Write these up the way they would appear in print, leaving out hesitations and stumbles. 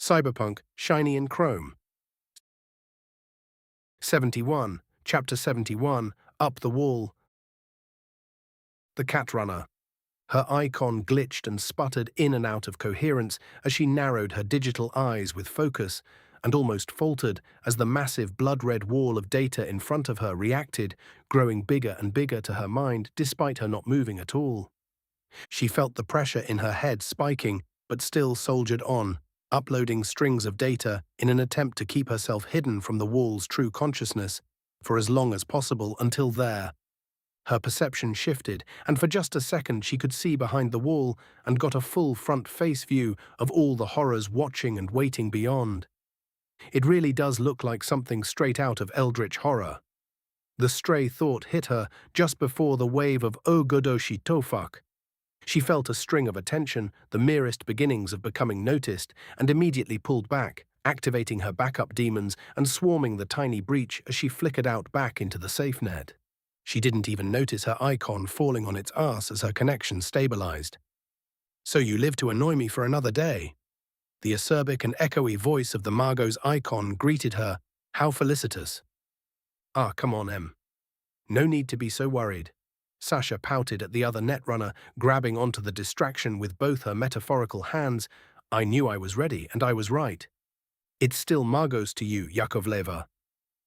Cyberpunk, shiny in chrome. 71, Chapter 71, Up the Wall. The Cat Runner. Her icon glitched and sputtered in and out of coherence as she narrowed her digital eyes with focus, and almost faltered as the massive blood-red wall of data in front of her reacted, growing bigger and bigger to her mind despite her not moving at all. She felt the pressure in her head spiking, but still soldiered on, uploading strings of data in an attempt to keep herself hidden from the wall's true consciousness for as long as possible until there. Her perception shifted, and for just a second she could see behind the wall and got a full front-face view of all the horrors watching and waiting beyond. It really does look like something straight out of eldritch horror. The stray thought hit her just before the wave of "Oh godoshi tofuk." She felt a string of attention, the merest beginnings of becoming noticed, and immediately pulled back, activating her backup demons and swarming the tiny breach as she flickered out back into the safe net. She didn't even notice her icon falling on its ass as her connection stabilized. "So you live to annoy me for another day." The acerbic and echoey voice of the Margot's icon greeted her. How felicitous. "Ah, come on, Em. No need to be so worried." Sasha pouted at the other netrunner, grabbing onto the distraction with both her metaphorical hands. "I knew I was ready, and I was right. It's still Margot's to you, Yakovleva."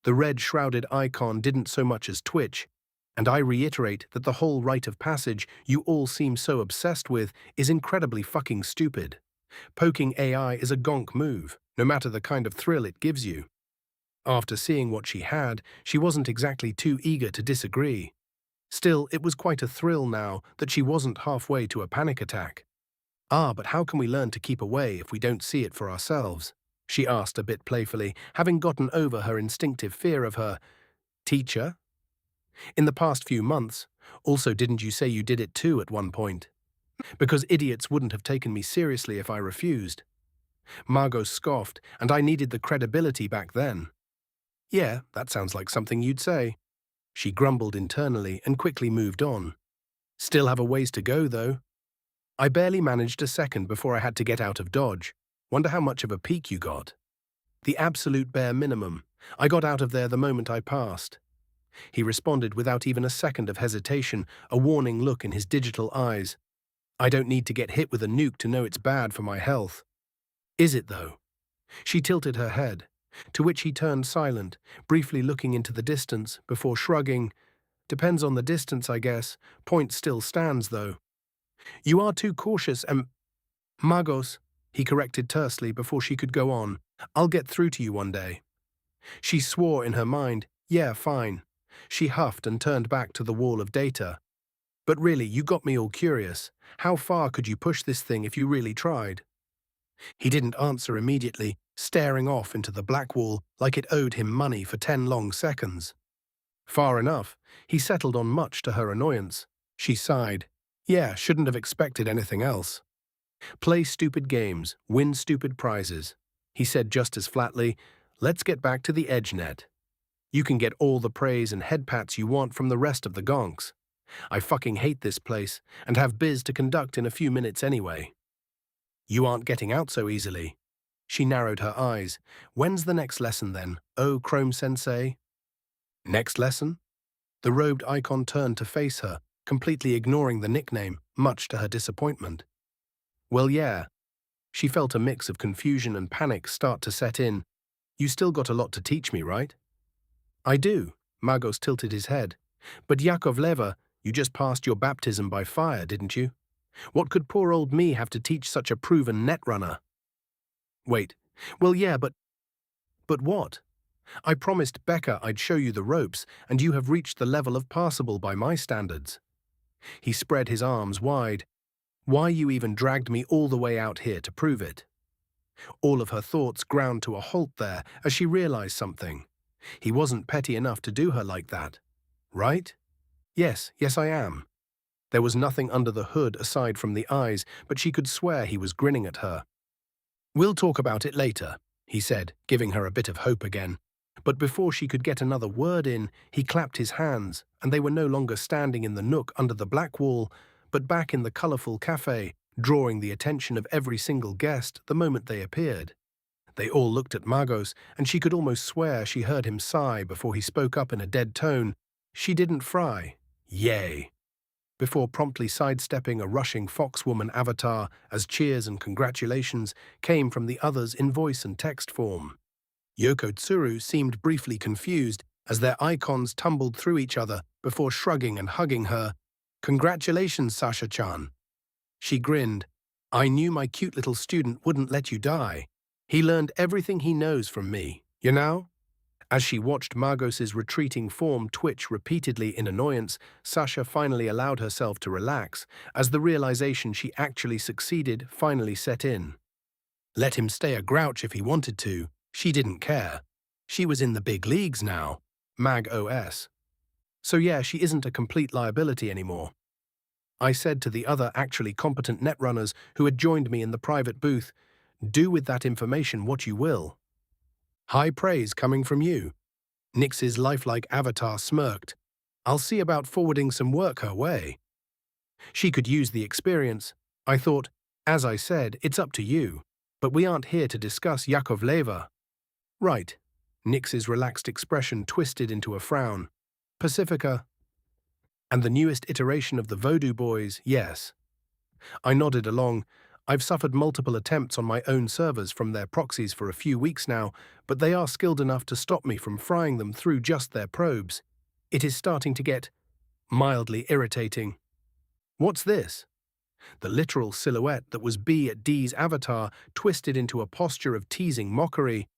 The red-shrouded icon didn't so much as twitch, and I reiterate that the whole rite of passage you all seem so obsessed with is incredibly fucking stupid. Poking AI is a gonk move, no matter the kind of thrill it gives you. After seeing what she had, she wasn't exactly too eager to disagree. Still, it was quite a thrill now that she wasn't halfway to a panic attack. "Ah, but how can we learn to keep away if we don't see it for ourselves?" she asked a bit playfully, having gotten over her instinctive fear of her teacher. "In the past few months. Also, didn't you say you did it too at one point? Because idiots wouldn't have taken me seriously if I refused." Margot scoffed, and I needed the credibility back then. "Yeah, that sounds like something you'd say." She grumbled internally and quickly moved on. "Still have a ways to go, though. I barely managed a second before I had to get out of Dodge. Wonder how much of a peek you got." "The absolute bare minimum. I got out of there the moment I passed." He responded without even a second of hesitation, a warning look in his digital eyes. "I don't need to get hit with a nuke to know it's bad for my health." "Is it, though?" She tilted her head, to which he turned silent, briefly looking into the distance before shrugging. "Depends on the distance, I guess. Point still stands, though." "You are too cautious, Magos," he corrected tersely before she could go on. "I'll get through to you one day." She swore in her mind, "Yeah, fine." She huffed and turned back to the wall of data. "But really, you got me all curious. How far could you push this thing if you really tried?" He didn't answer immediately, staring off into the black wall like it owed him money for 10 long seconds. "Far enough," he settled on, much to her annoyance. She sighed. "Yeah, shouldn't have expected anything else." "Play stupid games, win stupid prizes," he said just as flatly. "Let's get back to the edge net. You can get all the praise and head pats you want from the rest of the gonks. I fucking hate this place, and have biz to conduct in a few minutes anyway." "You aren't getting out so easily." She narrowed her eyes. "When's the next lesson then, oh Chrome-sensei?" "Next lesson?" The robed icon turned to face her, completely ignoring the nickname, much to her disappointment. "Well, yeah." She felt a mix of confusion and panic start to set in. "You still got a lot to teach me, right?" "I do." Magos tilted his head. "But Yakovleva, you just passed your baptism by fire, didn't you? What could poor old me have to teach such a proven netrunner?" "Wait. Well, yeah, but what? I promised Becca I'd show you the ropes, and you have reached the level of passable by my standards." He spread his arms wide. "Why you even dragged me all the way out here to prove it?" All of her thoughts ground to a halt there as she realized something. He wasn't petty enough to do her like that. Right? Yes, I am." There was nothing under the hood aside from the eyes, but she could swear he was grinning at her. "We'll talk about it later," he said, giving her a bit of hope again. But before she could get another word in, he clapped his hands, and they were no longer standing in the nook under the black wall, but back in the colorful cafe, drawing the attention of every single guest the moment they appeared. They all looked at Magos, and she could almost swear she heard him sigh before he spoke up in a dead tone. She didn't fry. Yay! Before promptly sidestepping a rushing foxwoman avatar as cheers and congratulations came from the others in voice and text form. Yoko Tsuru seemed briefly confused as their icons tumbled through each other before shrugging and hugging her. "Congratulations, Sasha-chan." She grinned. "I knew my cute little student wouldn't let you die. He learned everything he knows from me, you know?" As she watched Magos's retreating form twitch repeatedly in annoyance, Sasha finally allowed herself to relax, as the realization she actually succeeded finally set in. Let him stay a grouch if he wanted to. She didn't care. She was in the big leagues now. Mag OS. So yeah, she isn't a complete liability anymore. I said to the other actually competent netrunners who had joined me in the private booth, "Do with that information what you will." High praise coming from you. Nix's lifelike avatar smirked. "I'll see about forwarding some work her way." She could use the experience. I thought, as I said, it's up to you. But we aren't here to discuss Yakovleva. Right. Nix's relaxed expression twisted into a frown. Pacifica. And the newest iteration of the Voodoo Boys, yes. I nodded along. I've suffered multiple attempts on my own servers from their proxies for a few weeks now, but they are skilled enough to stop me from frying them through just their probes. It is starting to get mildly irritating. What's this? The literal silhouette that was B at D's avatar twisted into a posture of teasing mockery.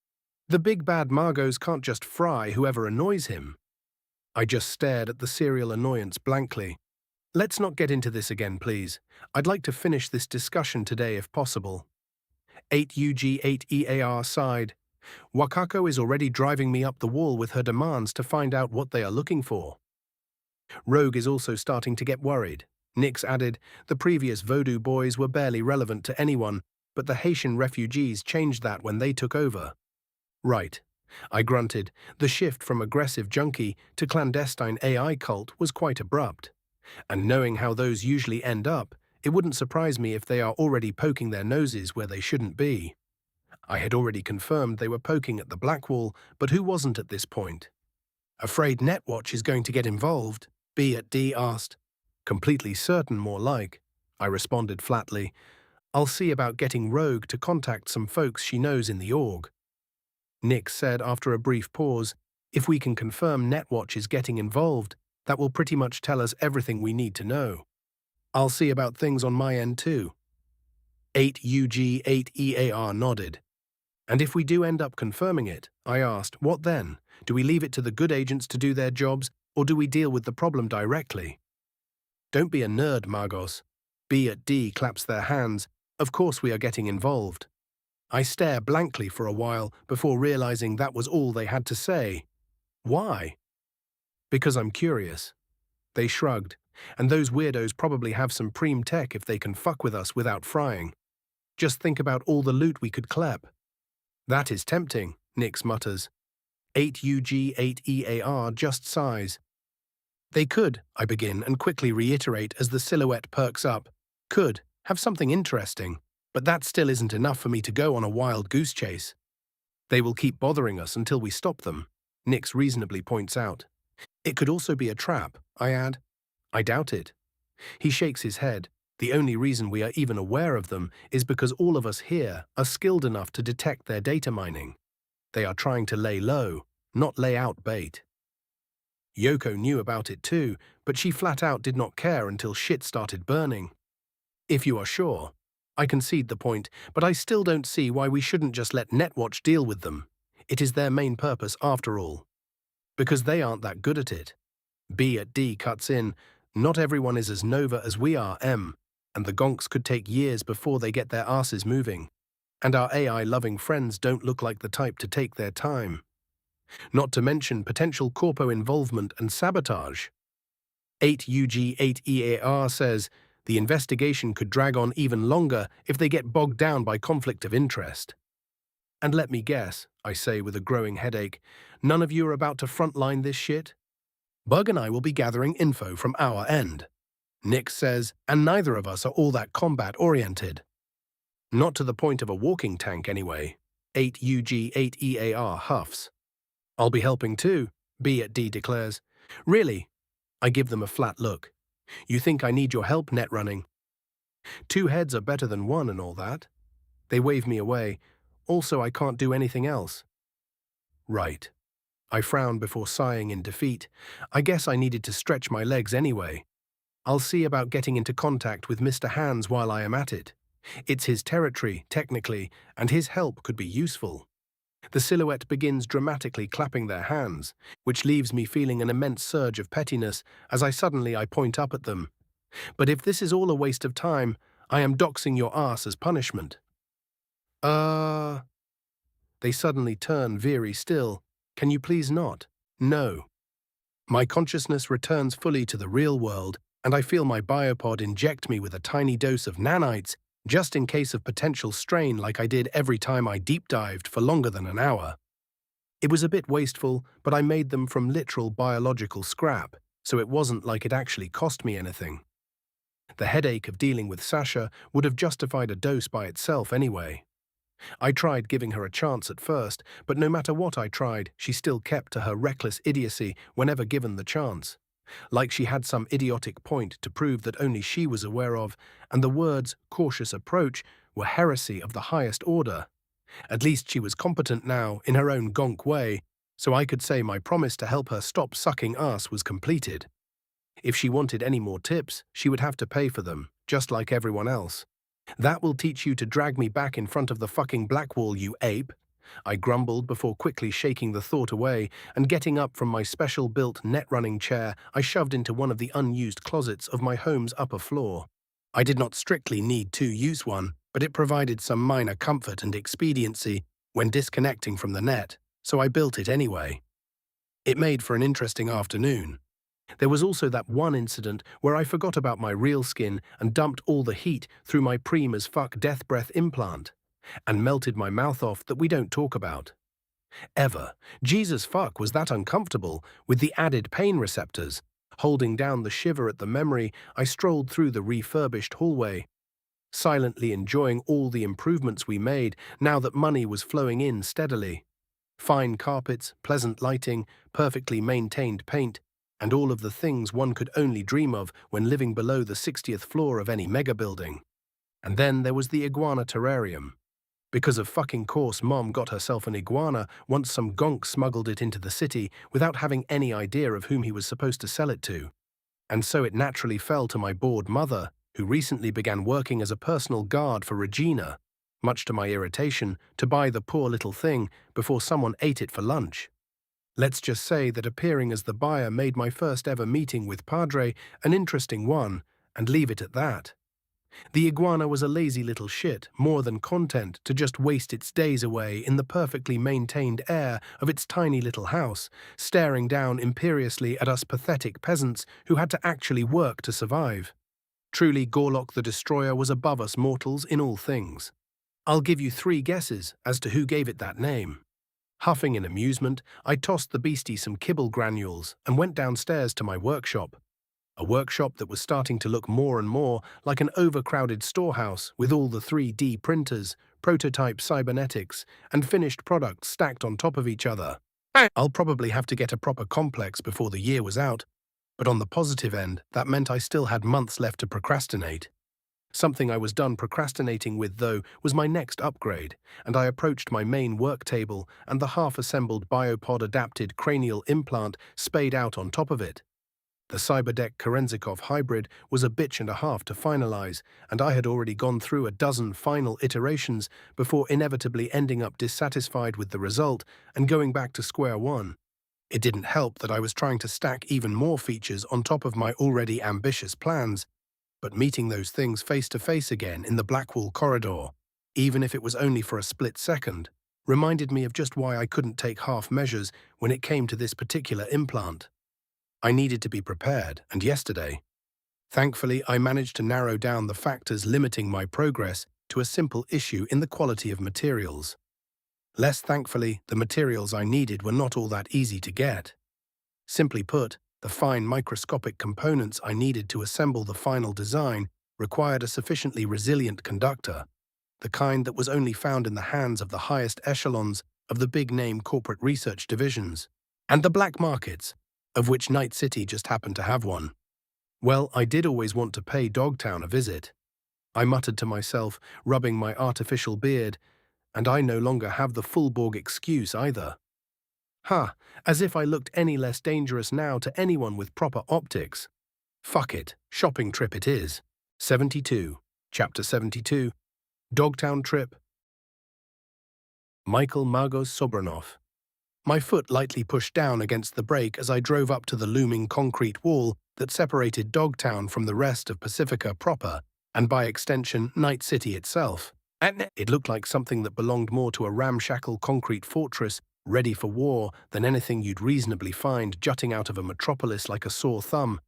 The big bad Margos can't just fry whoever annoys him. I just stared at the serial annoyance blankly. Let's not get into this again, please. I'd like to finish this discussion today if possible. 8UG8EAR sighed. Wakako is already driving me up the wall with her demands to find out what they are looking for. Rogue is also starting to get worried. Nix added, the previous Voodoo Boys were barely relevant to anyone, but the Haitian refugees changed that when they took over. Right. I grunted. The shift from aggressive junkie to clandestine AI cult was quite abrupt. And knowing how those usually end up, it wouldn't surprise me if they are already poking their noses where they shouldn't be. I had already confirmed they were poking at the Blackwall, but who wasn't at this point? Afraid Netwatch is going to get involved? B at D asked. Completely certain, more like. I responded flatly. I'll see about getting Rogue to contact some folks she knows in the org. Nick said after a brief pause, if we can confirm Netwatch is getting involved, that will pretty much tell us everything we need to know. I'll see about things on my end too. 8UG8EAR nodded. And if we do end up confirming it, I asked, what then? Do we leave it to the good agents to do their jobs, or do we deal with the problem directly? Don't be a nerd, Margos. B at D claps their hands. Of course we are getting involved. I stare blankly for a while before realizing that was all they had to say. Why? Because I'm curious. They shrugged, and those weirdos probably have some preem tech if they can fuck with us without frying. Just think about all the loot we could clep. That is tempting, Nix mutters. 8UG8EAR just sighs. They could, I begin and quickly reiterate as the silhouette perks up. Could have something interesting, but that still isn't enough for me to go on a wild goose chase. They will keep bothering us until we stop them, Nix reasonably points out. It could also be a trap, I add. I doubt it. He shakes his head. The only reason we are even aware of them is because all of us here are skilled enough to detect their data mining. They are trying to lay low, not lay out bait. Yoko knew about it too, but she flat out did not care until shit started burning. If you are sure. I concede the point, but I still don't see why we shouldn't just let Netwatch deal with them. It is their main purpose after all. Because they aren't that good at it. B at D cuts in. Not everyone is as Nova as we are, M, and the gonks could take years before they get their asses moving. And our AI-loving friends don't look like the type to take their time. Not to mention potential corpo involvement and sabotage. 8UG8EAR says the investigation could drag on even longer if they get bogged down by conflict of interest. And let me guess, I say with a growing headache, none of you are about to frontline this shit? Bug and I will be gathering info from our end. Nick says, and neither of us are all that combat-oriented. Not to the point of a walking tank, anyway. 8UG8EAR huffs. I'll be helping too, B at D declares. Really? I give them a flat look. You think I need your help net running? Two heads are better than one and all that. They wave me away. Also, I can't do anything else. Right. I frown before sighing in defeat. I guess I needed to stretch my legs anyway. I'll see about getting into contact with Mr. Hands while I am at it. It's his territory, technically, and his help could be useful. The silhouette begins dramatically clapping their hands, which leaves me feeling an immense surge of pettiness as I point up at them. But if this is all a waste of time, I am doxing your ass as punishment. They suddenly turn very still. Can you please not? No. My consciousness returns fully to the real world, and I feel my biopod inject me with a tiny dose of nanites just in case of potential strain like I did every time I deep dived for longer than an hour. It was a bit wasteful, but I made them from literal biological scrap, so it wasn't like it actually cost me anything. The headache of dealing with Sasha would have justified a dose by itself anyway. I tried giving her a chance at first, but no matter what I tried, she still kept to her reckless idiocy whenever given the chance. Like she had some idiotic point to prove that only she was aware of, and the words cautious approach were heresy of the highest order. At least she was competent now, in her own gonk way, so I could say my promise to help her stop sucking ass was completed. If she wanted any more tips, she would have to pay for them, just like everyone else. That will teach you to drag me back in front of the fucking black wall, you ape, I grumbled before quickly shaking the thought away, and getting up from my special-built net-running chair, I shoved into one of the unused closets of my home's upper floor. I did not strictly need to use one, but it provided some minor comfort and expediency when disconnecting from the net, so I built it anyway. It made for an interesting afternoon. There was also that one incident where I forgot about my real skin and dumped all the heat through my preem as fuck death breath implant, and melted my mouth off that we don't talk about. Ever. Jesus fuck was that uncomfortable, with the added pain receptors. Holding down the shiver at the memory, I strolled through the refurbished hallway, silently enjoying all the improvements we made now that money was flowing in steadily. Fine carpets, pleasant lighting, perfectly maintained paint, and all of the things one could only dream of when living below the 60th floor of any mega building. And then there was the iguana terrarium. Because of fucking course Mom got herself an iguana once some gonk smuggled it into the city without having any idea of whom he was supposed to sell it to. And so it naturally fell to my bored mother, who recently began working as a personal guard for Regina, much to my irritation, to buy the poor little thing before someone ate it for lunch. Let's just say that appearing as the buyer made my first ever meeting with Padre an interesting one, and leave it at that. The iguana was a lazy little shit, more than content to just waste its days away in the perfectly maintained air of its tiny little house, staring down imperiously at us pathetic peasants who had to actually work to survive. Truly, Gorlock the Destroyer was above us mortals in all things. I'll give you 3 guesses as to who gave it that name. Huffing in amusement, I tossed the beastie some kibble granules and went downstairs to my workshop. A workshop that was starting to look more and more like an overcrowded storehouse with all the 3D printers, prototype cybernetics, and finished products stacked on top of each other. I'll probably have to get a proper complex before the year was out, but on the positive end, that meant I still had months left to procrastinate. Something I was done procrastinating with, though, was my next upgrade, and I approached my main work table and the half-assembled biopod-adapted cranial implant spayed out on top of it. The Cyberdeck Kerenzikov hybrid was a bitch and a half to finalize, and I had already gone through a dozen final iterations before inevitably ending up dissatisfied with the result and going back to square one. It didn't help that I was trying to stack even more features on top of my already ambitious plans, but meeting those things face to face again in the Blackwall corridor, even if it was only for a split second, reminded me of just why I couldn't take half measures when it came to this particular implant. I needed to be prepared, and yesterday. Thankfully, I managed to narrow down the factors limiting my progress to a simple issue in the quality of materials. Less thankfully, the materials I needed were not all that easy to get. Simply put, the fine microscopic components I needed to assemble the final design required a sufficiently resilient conductor, the kind that was only found in the hands of the highest echelons of the big-name corporate research divisions, and the black markets, of which Night City just happened to have one. Well, I did always want to pay Dogtown a visit, I muttered to myself, rubbing my artificial beard, and I no longer have the Fullborg excuse either. Ha, as if I looked any less dangerous now to anyone with proper optics. Fuck it, shopping trip it is. 72. Chapter 72. Dogtown Trip. Michael Magos Sobranov. My foot lightly pushed down against the brake as I drove up to the looming concrete wall that separated Dogtown from the rest of Pacifica proper, and by extension, Night City itself. It looked like something that belonged more to a ramshackle concrete fortress ready for war than anything you'd reasonably find jutting out of a metropolis like a sore thumb,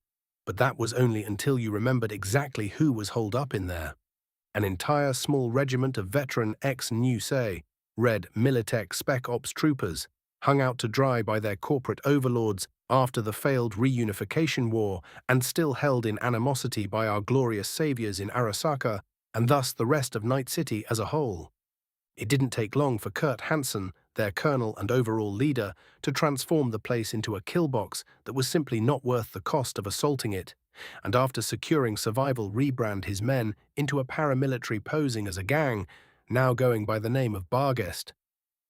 but that was only until you remembered exactly who was holed up in there. An entire small regiment of veteran ex-Nusay, red Militech Spec Ops troopers, hung out to dry by their corporate overlords after the failed reunification war and still held in animosity by our glorious saviors in Arasaka and thus the rest of Night City as a whole. It didn't take long for Kurt Hansen, their colonel and overall leader, to transform the place into a killbox that was simply not worth the cost of assaulting it, and after securing survival rebrand his men into a paramilitary posing as a gang, now going by the name of Barguest.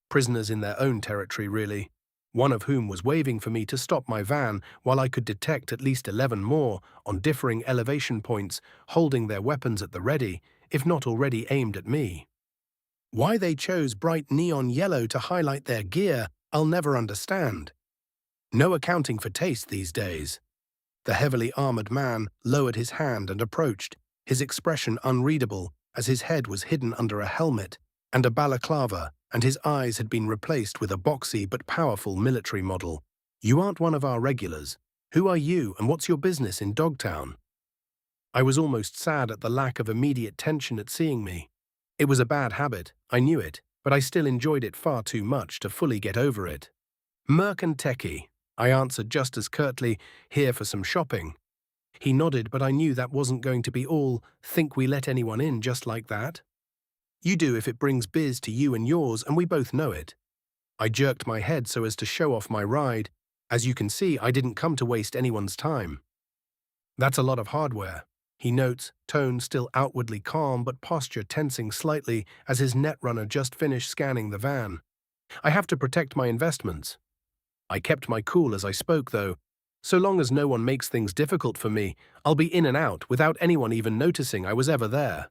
Prisoners in their own territory, really, one of whom was waving for me to stop my van while I could detect at least 11 more on differing elevation points holding their weapons at the ready, if not already aimed at me. Why they chose bright neon yellow to highlight their gear, I'll never understand. No accounting for taste these days. The heavily armored man lowered his hand and approached, his expression unreadable as his head was hidden under a helmet and a balaclava, and his eyes had been replaced with a boxy but powerful military model. You aren't one of our regulars. Who are you, and what's your business in Dogtown? I was almost sad at the lack of immediate tension at seeing me. It was a bad habit, I knew it, but I still enjoyed it far too much to fully get over it. Merc and techie, I answered just as curtly, here for some shopping. He nodded, but I knew that wasn't going to be all, think we let anyone in just like that? You do if it brings biz to you and yours, and we both know it. I jerked my head so as to show off my ride. As you can see, I didn't come to waste anyone's time. That's a lot of hardware, he notes, tone still outwardly calm but posture tensing slightly as his netrunner just finished scanning the van. I have to protect my investments. I kept my cool as I spoke, though. So long as no one makes things difficult for me, I'll be in and out without anyone even noticing I was ever there.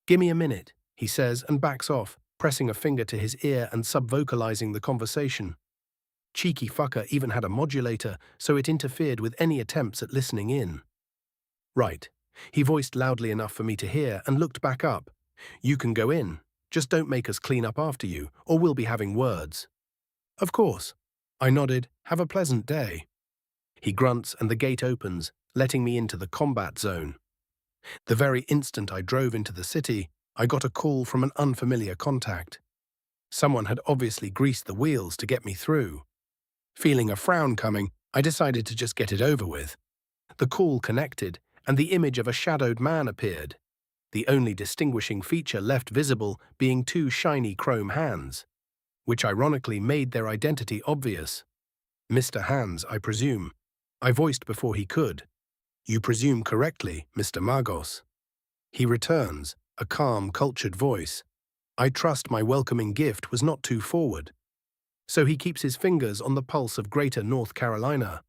Gimme a minute, he says and backs off, pressing a finger to his ear and sub-vocalizing the conversation. Cheeky fucker even had a modulator, so it interfered with any attempts at listening in. Right, he voiced loudly enough for me to hear and looked back up. You can go in, just don't make us clean up after you, or we'll be having words. Of course. I nodded, have a pleasant day. He grunts and the gate opens, letting me into the combat zone. The very instant I drove into the city, I got a call from an unfamiliar contact. Someone had obviously greased the wheels to get me through. Feeling a frown coming, I decided to just get it over with. The call connected, and the image of a shadowed man appeared, the only distinguishing feature left visible being two shiny chrome hands, which ironically made their identity obvious. Mr. Hands, I presume. I voiced before he could. You presume correctly, Mr. Magos. He returns, a calm, cultured voice. I trust my welcoming gift was not too forward. So he keeps his fingers on the pulse of Greater North Carolina.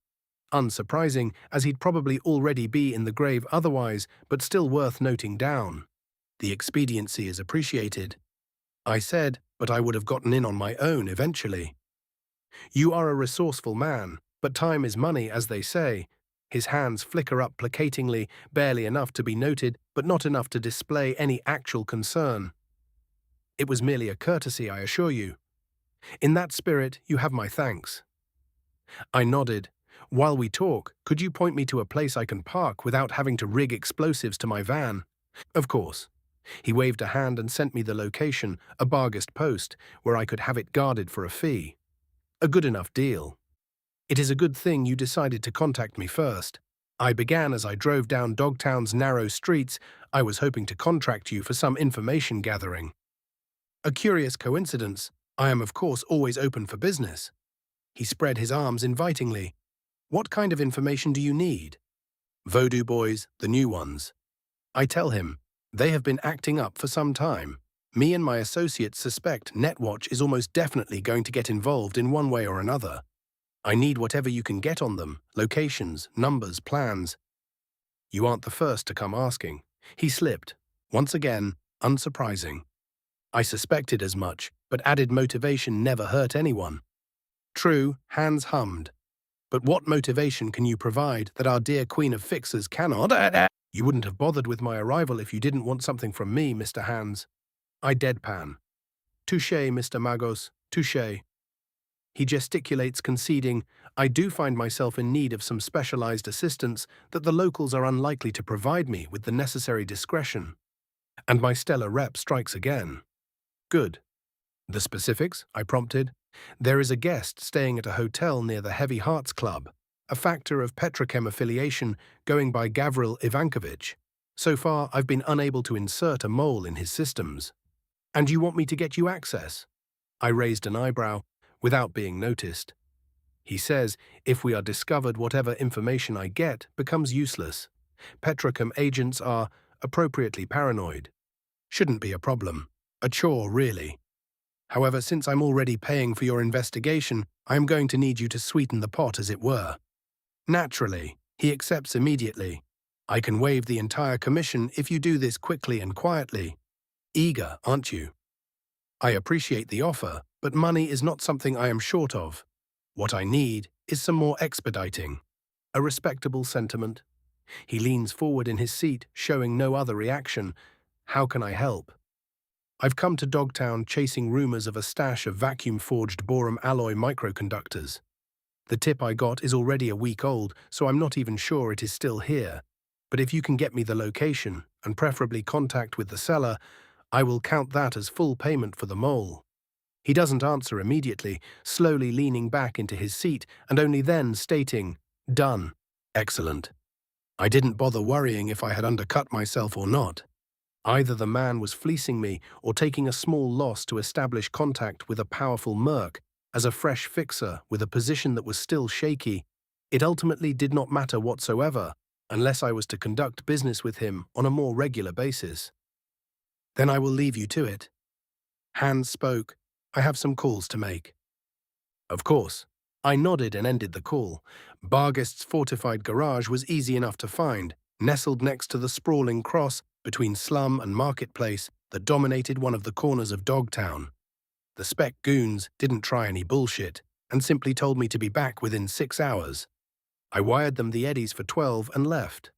Unsurprising, as he'd probably already be in the grave otherwise, but still worth noting down. The expediency is appreciated. I said, but I would have gotten in on my own eventually. You are a resourceful man, but time is money, as they say. His hands flicker up placatingly, barely enough to be noted, but not enough to display any actual concern. It was merely a courtesy, I assure you. In that spirit, you have my thanks. I nodded. While we talk, could you point me to a place I can park without having to rig explosives to my van? Of course. He waved a hand and sent me the location, a Barguest post, where I could have it guarded for a fee. A good enough deal. It is a good thing you decided to contact me first. I began as I drove down Dogtown's narrow streets. I was hoping to contract you for some information gathering. A curious coincidence. I am, of course, always open for business. He spread his arms invitingly. What kind of information do you need? Voodoo boys, the new ones. I tell him, they have been acting up for some time. Me and my associates suspect Netwatch is almost definitely going to get involved in one way or another. I need whatever you can get on them, locations, numbers, plans. You aren't the first to come asking. He slipped. Once again, unsurprising. I suspected as much, but added motivation never hurt anyone. True, Hans hummed. But what motivation can you provide that our dear Queen of Fixers cannot? You wouldn't have bothered with my arrival if you didn't want something from me, Mr. Hans. I deadpan. Touché, Mr. Magos, touché. He gesticulates, conceding, I do find myself in need of some specialized assistance that the locals are unlikely to provide me with the necessary discretion. And my stellar rep strikes again. Good. The specifics? I prompted. There is a guest staying at a hotel near the Heavy Hearts Club, a factor of Petrochem affiliation going by Gavril Ivankovich. So far, I've been unable to insert a mole in his systems. And you want me to get you access? I raised an eyebrow, without being noticed. He says, if we are discovered, whatever information I get becomes useless. Petrochem agents are appropriately paranoid. Shouldn't be a problem. A chore, really. However, since I'm already paying for your investigation, I am going to need you to sweeten the pot, as it were. Naturally, he accepts immediately. I can waive the entire commission if you do this quickly and quietly. Eager, aren't you? I appreciate the offer, but money is not something I am short of. What I need is some more expediting. A respectable sentiment. He leans forward in his seat, showing no other reaction. How can I help? I've come to Dogtown chasing rumors of a stash of vacuum-forged boron alloy microconductors. The tip I got is already a week old, so I'm not even sure it is still here. But if you can get me the location, and preferably contact with the seller, I will count that as full payment for the mole. He doesn't answer immediately, slowly leaning back into his seat and only then stating, done. Excellent. I didn't bother worrying if I had undercut myself or not. Either the man was fleecing me or taking a small loss to establish contact with a powerful merc as a fresh fixer with a position that was still shaky. It ultimately did not matter whatsoever, unless I was to conduct business with him on a more regular basis. Then I will leave you to it. Hans spoke. I have some calls to make. Of course. I nodded and ended the call. Barghest's fortified garage was easy enough to find, nestled next to the sprawling cross between slum and marketplace that dominated one of the corners of Dogtown. The spec goons didn't try any bullshit and simply told me to be back within 6 hours. I wired them the eddies for 12 and left.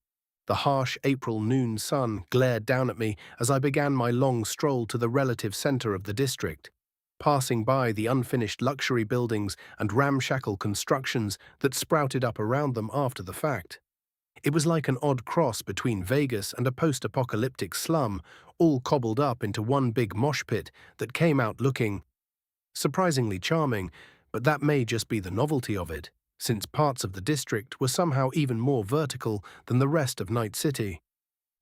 The harsh April noon sun glared down at me as I began my long stroll to the relative center of the district, passing by the unfinished luxury buildings and ramshackle constructions that sprouted up around them after the fact. It was like an odd cross between Vegas and a post-apocalyptic slum, all cobbled up into one big mosh pit that came out looking surprisingly charming, but that may just be the novelty of it, since parts of the district were somehow even more vertical than the rest of Night City.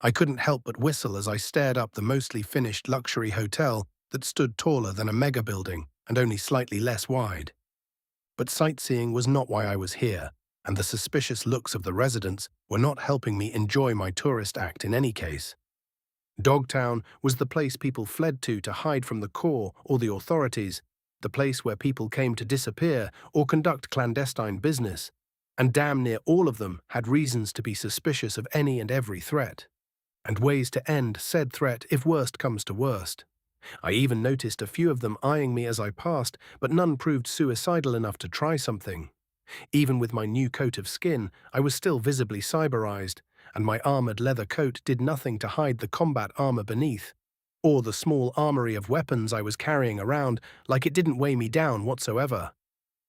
I couldn't help but whistle as I stared up the mostly finished luxury hotel that stood taller than a mega building and only slightly less wide. But sightseeing was not why I was here, and the suspicious looks of the residents were not helping me enjoy my tourist act in any case. Dogtown was the place people fled to hide from the Corps or the authorities, the place where people came to disappear or conduct clandestine business, and damn near all of them had reasons to be suspicious of any and every threat, and ways to end said threat if worst comes to worst. I even noticed a few of them eyeing me as I passed, but none proved suicidal enough to try something. Even with my new coat of skin, I was still visibly cyberized, and my armored leather coat did nothing to hide the combat armor beneath, or the small armory of weapons I was carrying around, like it didn't weigh me down whatsoever.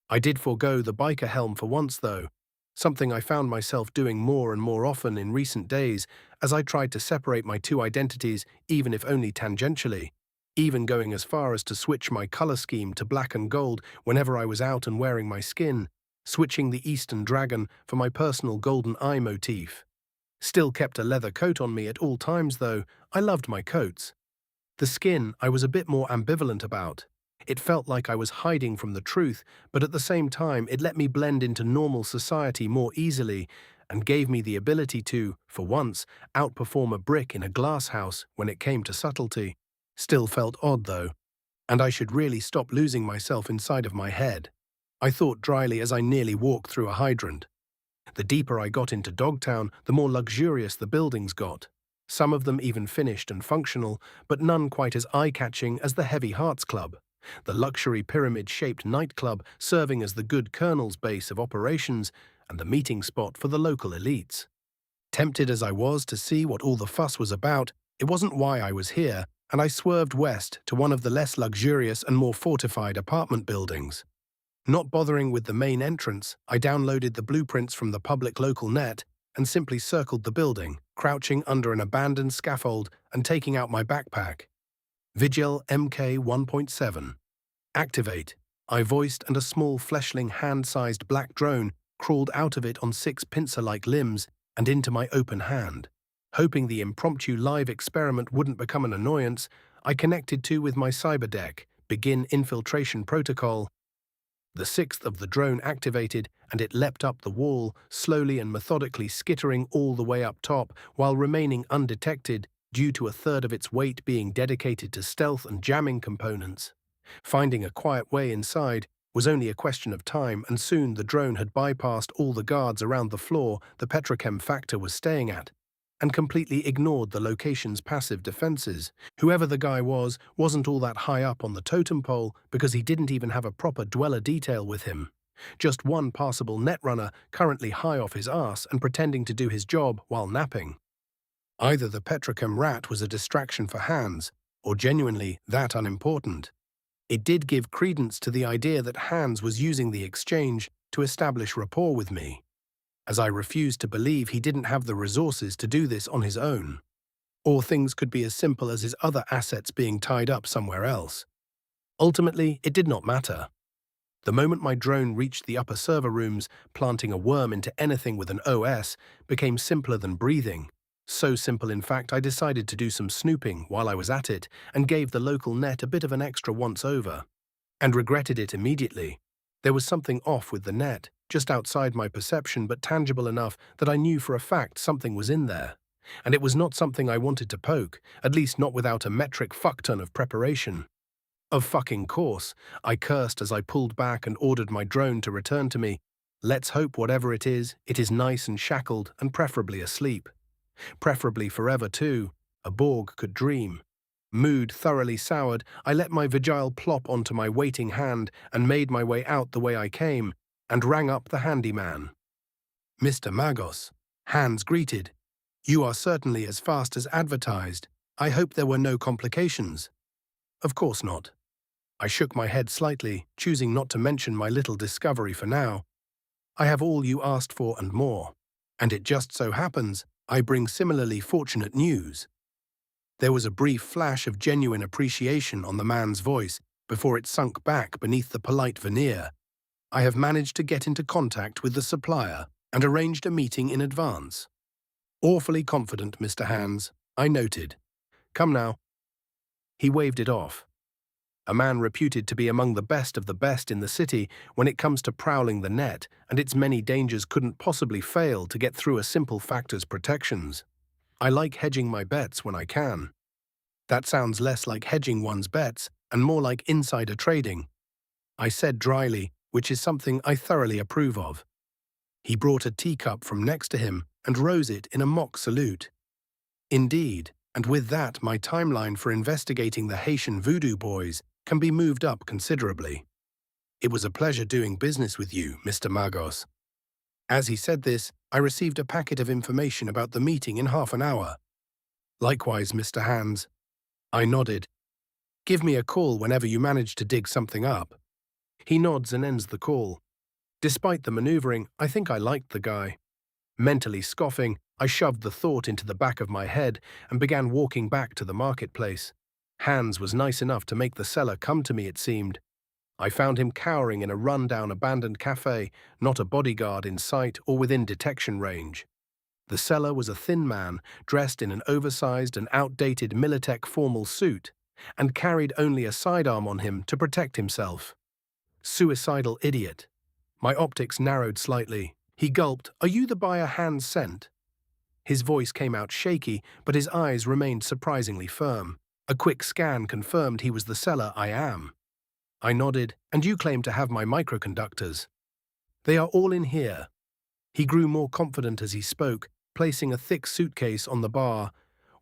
I did forego the biker helm for once, though, something I found myself doing more and more often in recent days as I tried to separate my two identities, even if only tangentially, even going as far as to switch my color scheme to black and gold whenever I was out and wearing my skin, switching the Eastern Dragon for my personal golden eye motif. Still kept a leather coat on me at all times, though. I loved my coats. The skin I was a bit more ambivalent about. It felt like I was hiding from the truth, but at the same time it let me blend into normal society more easily and gave me the ability to, for once, outperform a brick in a glass house when it came to subtlety. Still felt odd, though, and I should really stop losing myself inside of my head. I thought dryly as I nearly walked through a hydrant. The deeper I got into Dogtown, the more luxurious the buildings got. Some of them even finished and functional, but none quite as eye-catching as the Heavy Hearts Club, the luxury pyramid-shaped nightclub serving as the good colonel's base of operations and the meeting spot for the local elites. Tempted as I was to see what all the fuss was about, it wasn't why I was here, and I swerved west to one of the less luxurious and more fortified apartment buildings. Not bothering with the main entrance, I downloaded the blueprints from the public local net and simply circled the building, crouching under an abandoned scaffold and taking out my backpack. Vigil MK 1.7. Activate, I voiced, and a small fleshling hand-sized black drone crawled out of it on 6 pincer-like limbs and into my open hand. Hoping the impromptu live experiment wouldn't become an annoyance, I connected to with my cyberdeck, begin infiltration protocol. The 6th of the drone activated, and it leapt up the wall, slowly and methodically skittering all the way up top while remaining undetected due to a third of its weight being dedicated to stealth and jamming components. Finding a quiet way inside was only a question of time, and soon the drone had bypassed all the guards around the floor the Petrochem factor was staying at, and completely ignored the location's passive defenses. Whoever the guy was wasn't all that high up on the totem pole because he didn't even have a proper dweller detail with him. Just one passable netrunner currently high off his ass and pretending to do his job while napping. Either the Petrochem rat was a distraction for Hans, or genuinely that unimportant. It did give credence to the idea that Hans was using the exchange to establish rapport with me, as I refused to believe he didn't have the resources to do this on his own. Or things could be as simple as his other assets being tied up somewhere else. Ultimately, it did not matter. The moment my drone reached the upper server rooms, planting a worm into anything with an OS became simpler than breathing. So simple, in fact, I decided to do some snooping while I was at it and gave the local net a bit of an extra once-over. And regretted it immediately. There was something off with the net, just outside my perception but tangible enough that I knew for a fact something was in there. And it was not something I wanted to poke, at least not without a metric fuckton of preparation. Of fucking course, I cursed as I pulled back and ordered my drone to return to me. Let's hope whatever it is nice and shackled and preferably asleep. Preferably forever, too. A Borg could dream. Mood thoroughly soured, I let my Vigil plop onto my waiting hand and made my way out the way I came, and rang up the handyman. "Mr. Magos," Hans greeted. "You are certainly as fast as advertised. I hope there were no complications." "Of course not." I shook my head slightly, choosing not to mention my little discovery for now. "I have all you asked for and more. And it just so happens I bring similarly fortunate news." There was a brief flash of genuine appreciation on the man's voice before it sunk back beneath the polite veneer. "I have managed to get into contact with the supplier and arranged a meeting in advance." "Awfully confident, Mr. Hans," I noted. "Come now." He waved it off. A man reputed to be among the best of the best in the city when it comes to prowling the net, and its many dangers couldn't possibly fail to get through a simple factor's protections. I like hedging my bets when I can. That sounds less like hedging one's bets and more like insider trading, I said dryly, which is something I thoroughly approve of. He brought a teacup from next to him and rose it in a mock salute. "Indeed, and with that my timeline for investigating the Haitian voodoo boys can be moved up considerably. It was a pleasure doing business with you, Mr. Magos." As he said this, I received a packet of information about the meeting in half an hour. "Likewise, Mr. Hans." I nodded. "Give me a call whenever you manage to dig something up." He nods and ends the call. Despite the maneuvering, I think I liked the guy. Mentally scoffing, I shoved the thought into the back of my head and began walking back to the marketplace. Hans was nice enough to make the seller come to me, it seemed. I found him cowering in a run-down abandoned cafe, not a bodyguard in sight or within detection range. The seller was a thin man, dressed in an oversized and outdated Militech formal suit, and carried only a sidearm on him to protect himself. Suicidal idiot. My optics narrowed slightly. He gulped, "Are you the buyer Hans sent?" His voice came out shaky, but his eyes remained surprisingly firm. A quick scan confirmed he was the seller. "I am." I nodded. "And you claim to have my microconductors." "They are all in here." He grew more confident as he spoke, placing a thick suitcase on the bar.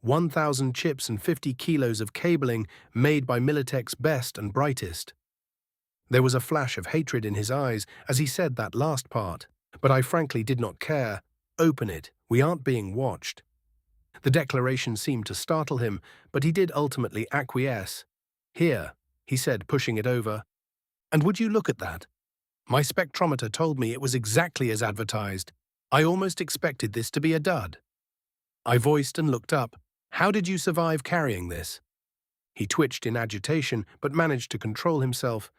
1,000 chips and 50 kilos of cabling made by Militech's best and brightest. There was a flash of hatred in his eyes as he said that last part, but I frankly did not care. "Open it, we aren't being watched." The declaration seemed to startle him, but he did ultimately acquiesce. "Here," he said, pushing it over. "And would you look at that? My spectrometer told me it was exactly as advertised. I almost expected this to be a dud." I voiced and looked up. "How did you survive carrying this?" He twitched in agitation, but managed to control himself.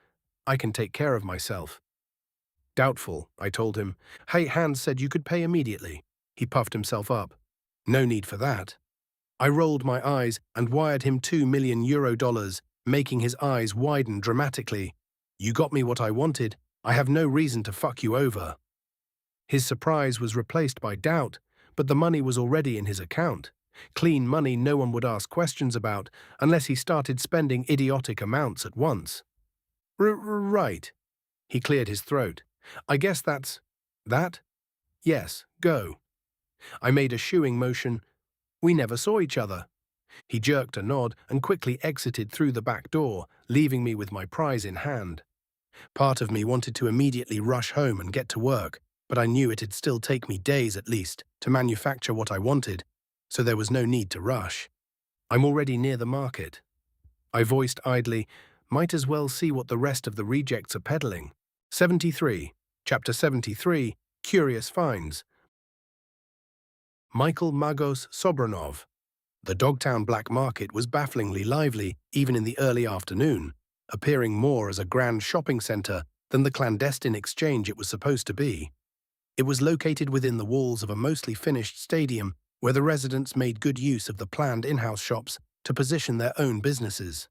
"I can take care of myself." "Doubtful," I told him. "Hey, Hans said you could pay immediately." He puffed himself up. "No need for that." I rolled my eyes and wired him €2 million, making his eyes widen dramatically. "You got me what I wanted. I have no reason to fuck you over." His surprise was replaced by doubt, but the money was already in his account. Clean money no one would ask questions about unless he started spending idiotic amounts at once. Right. He cleared his throat. "I guess that's... that? Yes, go." I made a shooing motion. "We never saw each other." He jerked a nod and quickly exited through the back door, leaving me with my prize in hand. Part of me wanted to immediately rush home and get to work, but I knew it'd still take me days at least to manufacture what I wanted, so there was no need to rush. "I'm already near the market." I voiced idly, "Might as well see what the rest of the rejects are peddling." 73. Chapter 73, Curious Finds. Michael Magos Sobranov. The Dogtown black market was bafflingly lively even in the early afternoon, appearing more as a grand shopping center than the clandestine exchange it was supposed to be. It was located within the walls of a mostly finished stadium where the residents made good use of the planned in-house shops to position their own businesses.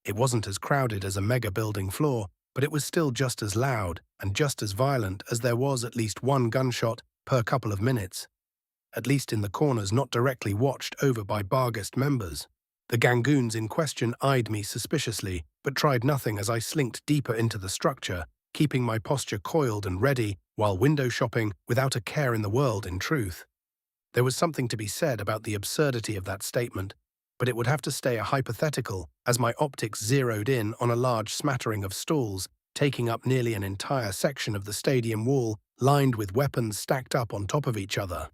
It wasn't as crowded as a mega building floor, but it was still just as loud and just as violent as there was at least one gunshot per couple of minutes. At least in the corners not directly watched over by Bargast members. The gangoons in question eyed me suspiciously, but tried nothing as I slinked deeper into the structure, keeping my posture coiled and ready while window shopping without a care in the world in truth. There was something to be said about the absurdity of that statement, but it would have to stay a hypothetical as my optics zeroed in on a large smattering of stalls, taking up nearly an entire section of the stadium wall, lined with weapons stacked up on top of each other.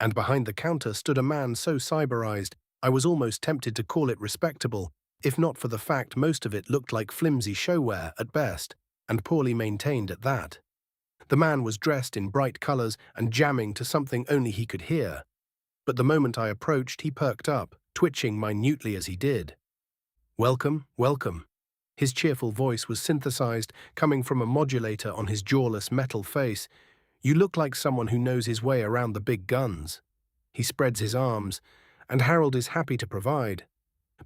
And behind the counter stood a man so cyberized I was almost tempted to call it respectable, if not for the fact most of it looked like flimsy showware at best, and poorly maintained at that. The man was dressed in bright colors and jamming to something only he could hear. But the moment I approached, he perked up, twitching minutely as he did. "Welcome, welcome." His cheerful voice was synthesized, coming from a modulator on his jawless metal face. "You look like someone who knows his way around the big guns." He spreads his arms, and Harold is happy to provide.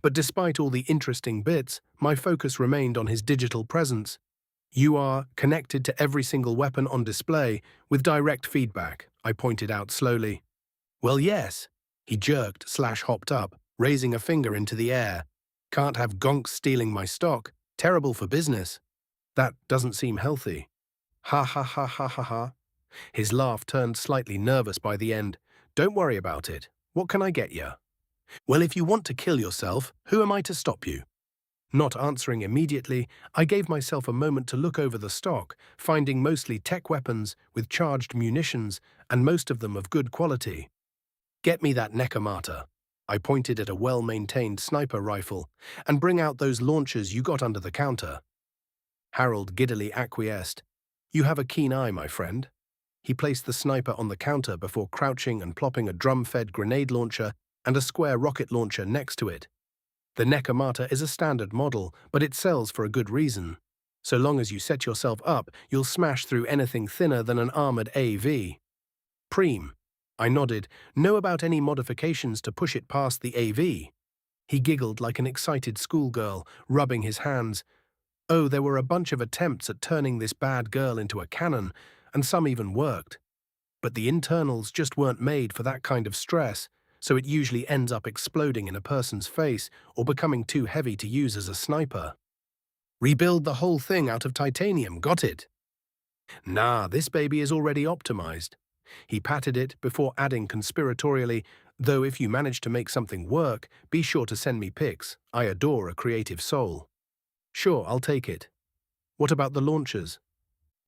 But despite all the interesting bits, my focus remained on his digital presence. "You are connected to every single weapon on display with direct feedback," I pointed out slowly. "Well, yes." He jerked/hopped up, raising a finger into the air. "Can't have gonks stealing my stock. Terrible for business." "That doesn't seem healthy." "Ha ha ha ha ha ha." His laugh turned slightly nervous by the end. "Don't worry about it. What can I get you?" "Well, if you want to kill yourself, who am I to stop you?" Not answering immediately, I gave myself a moment to look over the stock, finding mostly tech weapons with charged munitions, and most of them of good quality. "Get me that Nekomata." I pointed at a well-maintained sniper rifle. "And bring out those launchers you got under the counter." Harold giddily acquiesced. "You have a keen eye, my friend." He placed the sniper on the counter before crouching and plopping a drum-fed grenade launcher and a square rocket launcher next to it. The Nekomata is a standard model, but it sells for a good reason. So long as you set yourself up, you'll smash through anything thinner than an armored AV. Preem. I nodded. Know about any modifications to push it past the AV? He giggled like an excited schoolgirl, rubbing his hands. Oh, there were a bunch of attempts at turning this bad girl into a cannon, and some even worked. But the internals just weren't made for that kind of stress, so it usually ends up exploding in a person's face or becoming too heavy to use as a sniper. Rebuild the whole thing out of titanium, got it? Nah, this baby is already optimized. He patted it before adding conspiratorially, though if you manage to make something work, be sure to send me pics. I adore a creative soul. Sure, I'll take it. What about the launchers?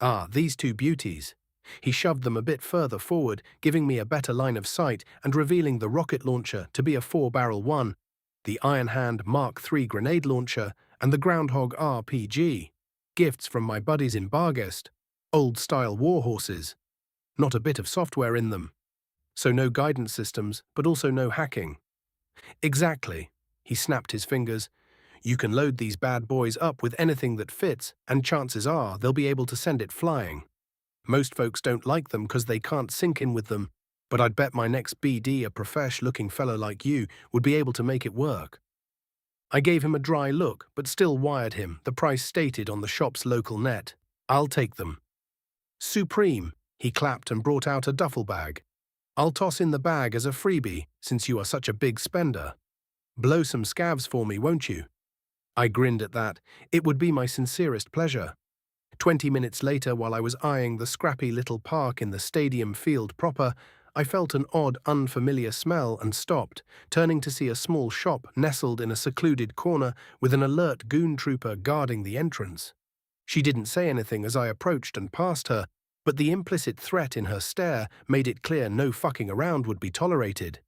Ah, these two beauties. He shoved them a bit further forward, giving me a better line of sight and revealing the rocket launcher to be a 4-barrel one, the Iron Hand Mark III grenade launcher, and the Groundhog RPG. Gifts from my buddies in Barguest. Old-style warhorses. Not a bit of software in them. So no guidance systems, but also no hacking. Exactly. He snapped his fingers. You can load these bad boys up with anything that fits, and chances are they'll be able to send it flying. Most folks don't like them because they can't sync in with them, but I'd bet my next BD, a profesh-looking fellow like you, would be able to make it work. I gave him a dry look, but still wired him the price stated on the shop's local net. I'll take them. Supreme, he clapped and brought out a duffel bag. I'll toss in the bag as a freebie, since you are such a big spender. Blow some scavs for me, won't you? I grinned at that. It would be my sincerest pleasure. 20 minutes later, while I was eyeing the scrappy little park in the stadium field proper, I felt an odd, unfamiliar smell and stopped, turning to see a small shop nestled in a secluded corner with an alert goon trooper guarding the entrance. She didn't say anything as I approached and passed her, but the implicit threat in her stare made it clear no fucking around would be tolerated.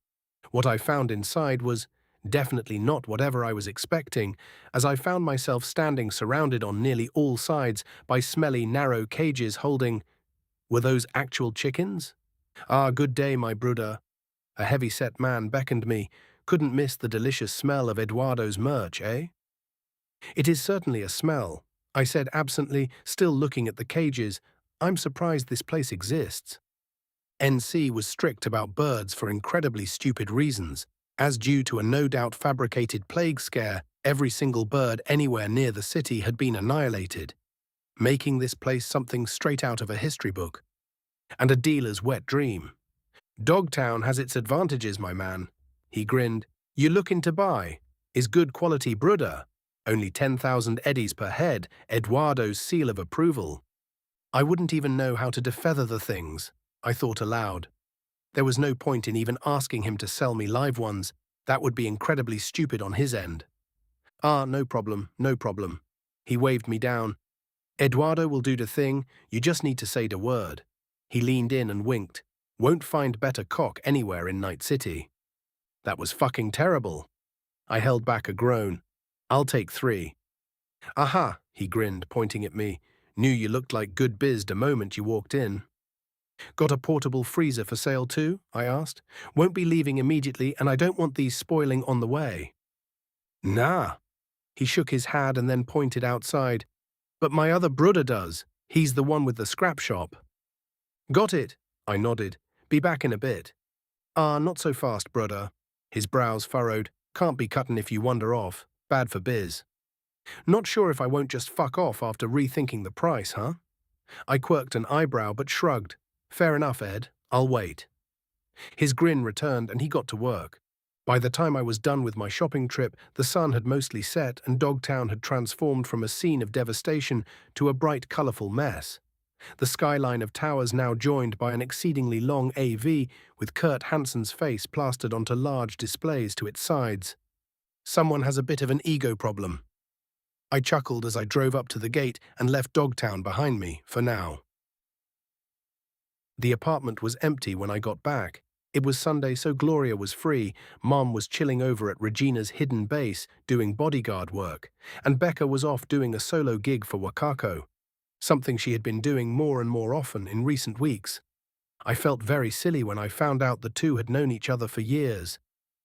What I found inside was definitely not whatever I was expecting, as I found myself standing surrounded on nearly all sides by smelly, narrow cages holding— were those actual chickens? Ah, good day, my bruder. A heavy-set man beckoned me. Couldn't miss the delicious smell of Eduardo's merch, eh? It is certainly a smell, I said absently, still looking at the cages. I'm surprised this place exists. NC was strict about birds for incredibly stupid reasons. As due to a no-doubt fabricated plague scare, every single bird anywhere near the city had been annihilated, making this place something straight out of a history book. And a dealer's wet dream. Dogtown has its advantages, my man. He grinned. You looking to buy? Is good quality brudder. Only 10,000 eddies per head, Eduardo's seal of approval. I wouldn't even know how to defeather the things, I thought aloud. There was no point in even asking him to sell me live ones. That would be incredibly stupid on his end. Ah, no problem, no problem. He waved me down. Eduardo will do the thing, you just need to say the word. He leaned in and winked. Won't find better cock anywhere in Night City. That was fucking terrible. I held back a groan. I'll take 3. Aha, he grinned, pointing at me. Knew you looked like good biz the moment you walked in. Got a portable freezer for sale too? I asked. Won't be leaving immediately, and I don't want these spoiling on the way. Nah. He shook his head and then pointed outside. But my other brother does. He's the one with the scrap shop. Got it, I nodded. Be back in a bit. Ah, not so fast, brother. His brows furrowed. Can't be cuttin' if you wander off. Bad for biz. Not sure if I won't just fuck off after rethinking the price, huh? I quirked an eyebrow but shrugged. Fair enough, Ed. I'll wait. His grin returned and he got to work. By the time I was done with my shopping trip, the sun had mostly set and Dogtown had transformed from a scene of devastation to a bright, colourful mess. The skyline of towers now joined by an exceedingly long AV with Kurt Hansen's face plastered onto large displays to its sides. Someone has a bit of an ego problem. I chuckled as I drove up to the gate and left Dogtown behind me, for now. The apartment was empty when I got back. It was Sunday, so Gloria was free, Mom was chilling over at Regina's hidden base doing bodyguard work, and Becca was off doing a solo gig for Wakako, something she had been doing more and more often in recent weeks. I felt very silly when I found out the two had known each other for years,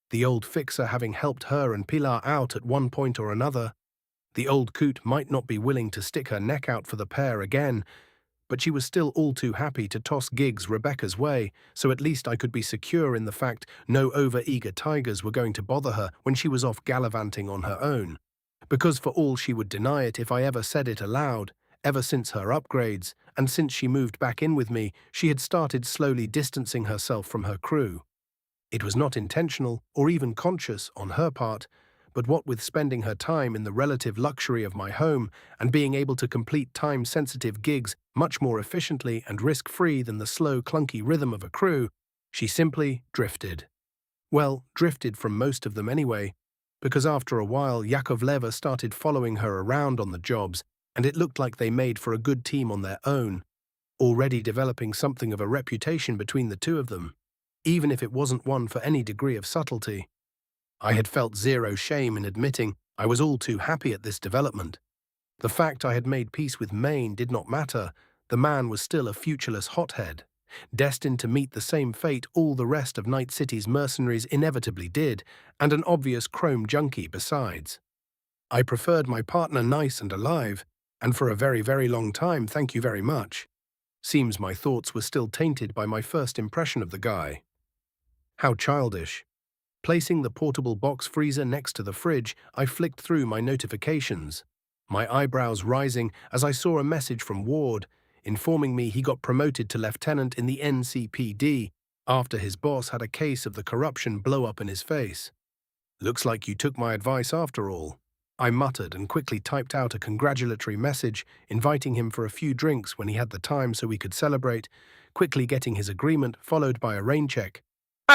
the old fixer having helped her and Pilar out at one point or another. The old coot might not be willing to stick her neck out for the pair again, but she was still all too happy to toss gigs Rebecca's way, so at least I could be secure in the fact no over-eager tigers were going to bother her when she was off gallivanting on her own. Because for all she would deny it if I ever said it aloud, ever since her upgrades, and since she moved back in with me, she had started slowly distancing herself from her crew. It was not intentional or even conscious on her part, but what with spending her time in the relative luxury of my home and being able to complete time-sensitive gigs much more efficiently and risk-free than the slow, clunky rhythm of a crew, she simply drifted. Well, drifted from most of them anyway, because after a while Yakovleva started following her around on the jobs, and it looked like they made for a good team on their own, already developing something of a reputation between the two of them, even if it wasn't one for any degree of subtlety. I had felt zero shame in admitting I was all too happy at this development. The fact I had made peace with Maine did not matter. The man was still a futureless hothead, destined to meet the same fate all the rest of Night City's mercenaries inevitably did, and an obvious chrome junkie besides. I preferred my partner nice and alive, and for a very, very long time, thank you very much. Seems my thoughts were still tainted by my first impression of the guy. How childish. Placing the portable box freezer next to the fridge, I flicked through my notifications, my eyebrows rising as I saw a message from Ward, informing me he got promoted to lieutenant in the NCPD after his boss had a case of the corruption blow up in his face. Looks like you took my advice after all. I muttered and quickly typed out a congratulatory message, inviting him for a few drinks when he had the time so we could celebrate, quickly getting his agreement, followed by a rain check.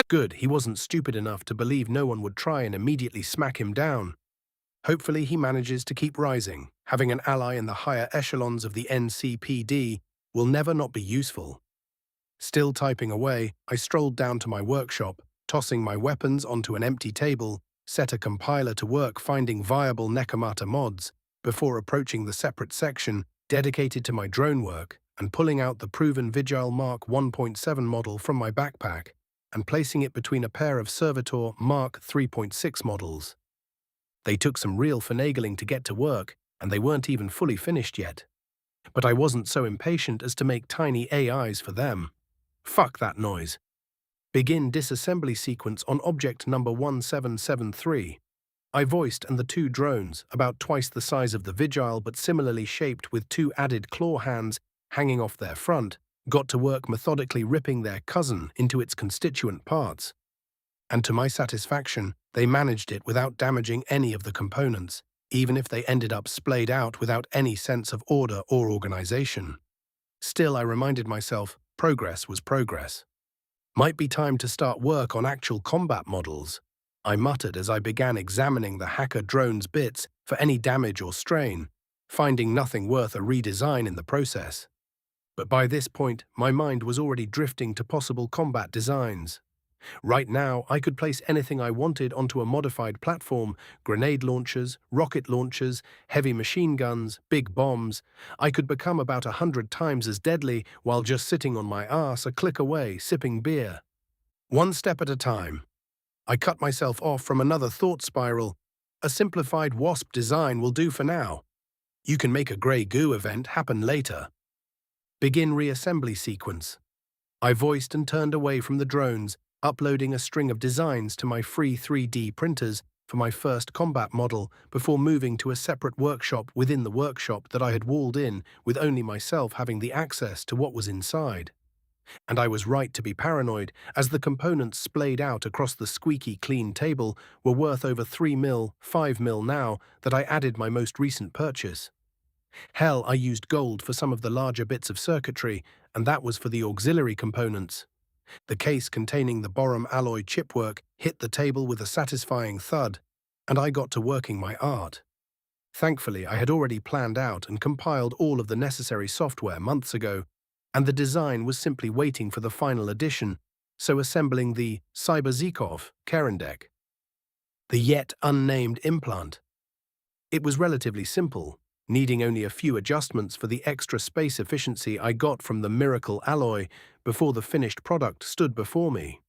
Good, he wasn't stupid enough to believe no one would try and immediately smack him down. Hopefully he manages to keep rising. Having an ally in the higher echelons of the NCPD will never not be useful. Still typing away, I strolled down to my workshop, tossing my weapons onto an empty table, set a compiler to work finding viable Nekomata mods, before approaching the separate section dedicated to my drone work and pulling out the proven Vigile Mark 1.7 model from my backpack and placing it between a pair of Servitor Mark 3.6 models. They took some real finagling to get to work, and they weren't even fully finished yet. But I wasn't so impatient as to make tiny AIs for them. Fuck that noise. Begin disassembly sequence on object number 1773. I voiced, and the two drones, about twice the size of the Vigile but similarly shaped with two added claw hands hanging off their front, got to work methodically ripping their cousin into its constituent parts. And to my satisfaction, they managed it without damaging any of the components, even if they ended up splayed out without any sense of order or organization. Still, I reminded myself, progress was progress. Might be time to start work on actual combat models, I muttered as I began examining the hacker drone's bits for any damage or strain, finding nothing worth a redesign in the process. But by this point, my mind was already drifting to possible combat designs. Right now, I could place anything I wanted onto a modified platform: grenade launchers, rocket launchers, heavy machine guns, big bombs. I could become about 100 times as deadly while just sitting on my ass a click away, sipping beer. One step at a time. I cut myself off from another thought spiral. A simplified WASP design will do for now. You can make a grey goo event happen later. Begin reassembly sequence. I voiced and turned away from the drones, uploading a string of designs to my free 3D printers for my first combat model before moving to a separate workshop within the workshop that I had walled in, with only myself having the access to what was inside. And I was right to be paranoid, as the components splayed out across the squeaky clean table were worth over 3 mil, 5 mil now that I added my most recent purchase. Hell, I used gold for some of the larger bits of circuitry, and that was for the auxiliary components. The case containing the boron alloy chipwork hit the table with a satisfying thud, and I got to working my art. Thankfully, I had already planned out and compiled all of the necessary software months ago, and the design was simply waiting for the final edition, so assembling the Cyberpunk Kerendek, the yet unnamed implant. It was relatively simple, needing only a few adjustments for the extra space efficiency I got from the miracle alloy before the finished product stood before me.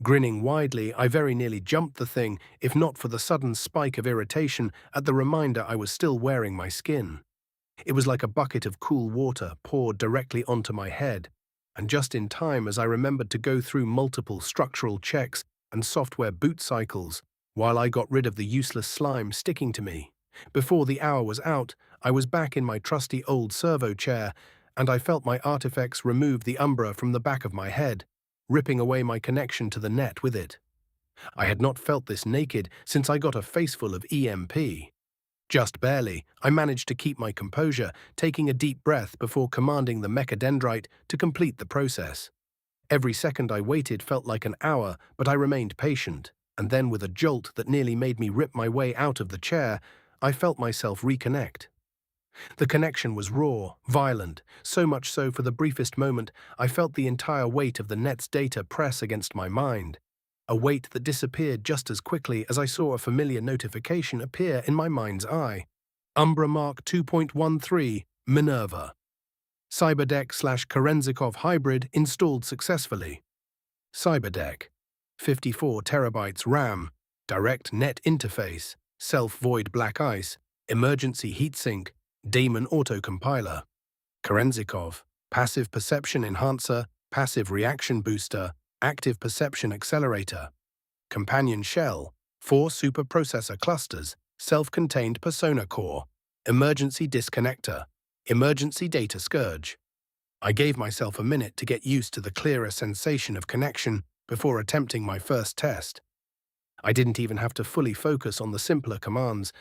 Grinning widely, I very nearly jumped the thing, if not for the sudden spike of irritation at the reminder I was still wearing my skin. It was like a bucket of cool water poured directly onto my head, and just in time as I remembered to go through multiple structural checks and software boot cycles while I got rid of the useless slime sticking to me. Before the hour was out, I was back in my trusty old servo chair, and I felt my artifacts remove the umbra from the back of my head, ripping away my connection to the net with it. I had not felt this naked since I got a faceful of EMP. Just barely, I managed to keep my composure, taking a deep breath before commanding the mechadendrite to complete the process. Every second I waited felt like an hour, but I remained patient, and then with a jolt that nearly made me rip my way out of the chair, I felt myself reconnect. The connection was raw, violent, so much so for the briefest moment I felt the entire weight of the net's data press against my mind, a weight that disappeared just as quickly as I saw a familiar notification appear in my mind's eye. Umbra Mark 2.13, Minerva. Cyberdeck/Kerenzikov hybrid installed successfully. Cyberdeck. 54 terabytes RAM, direct net interface, self-void black ice, emergency heatsink, daemon autocompiler. Kerenzikov. Passive perception enhancer, passive reaction booster, active perception accelerator. Companion shell. 4 superprocessor clusters, self-contained persona core, emergency disconnector, emergency data scourge. I gave myself a minute to get used to the clearer sensation of connection before attempting my first test. I didn't even have to fully focus on the simpler commands.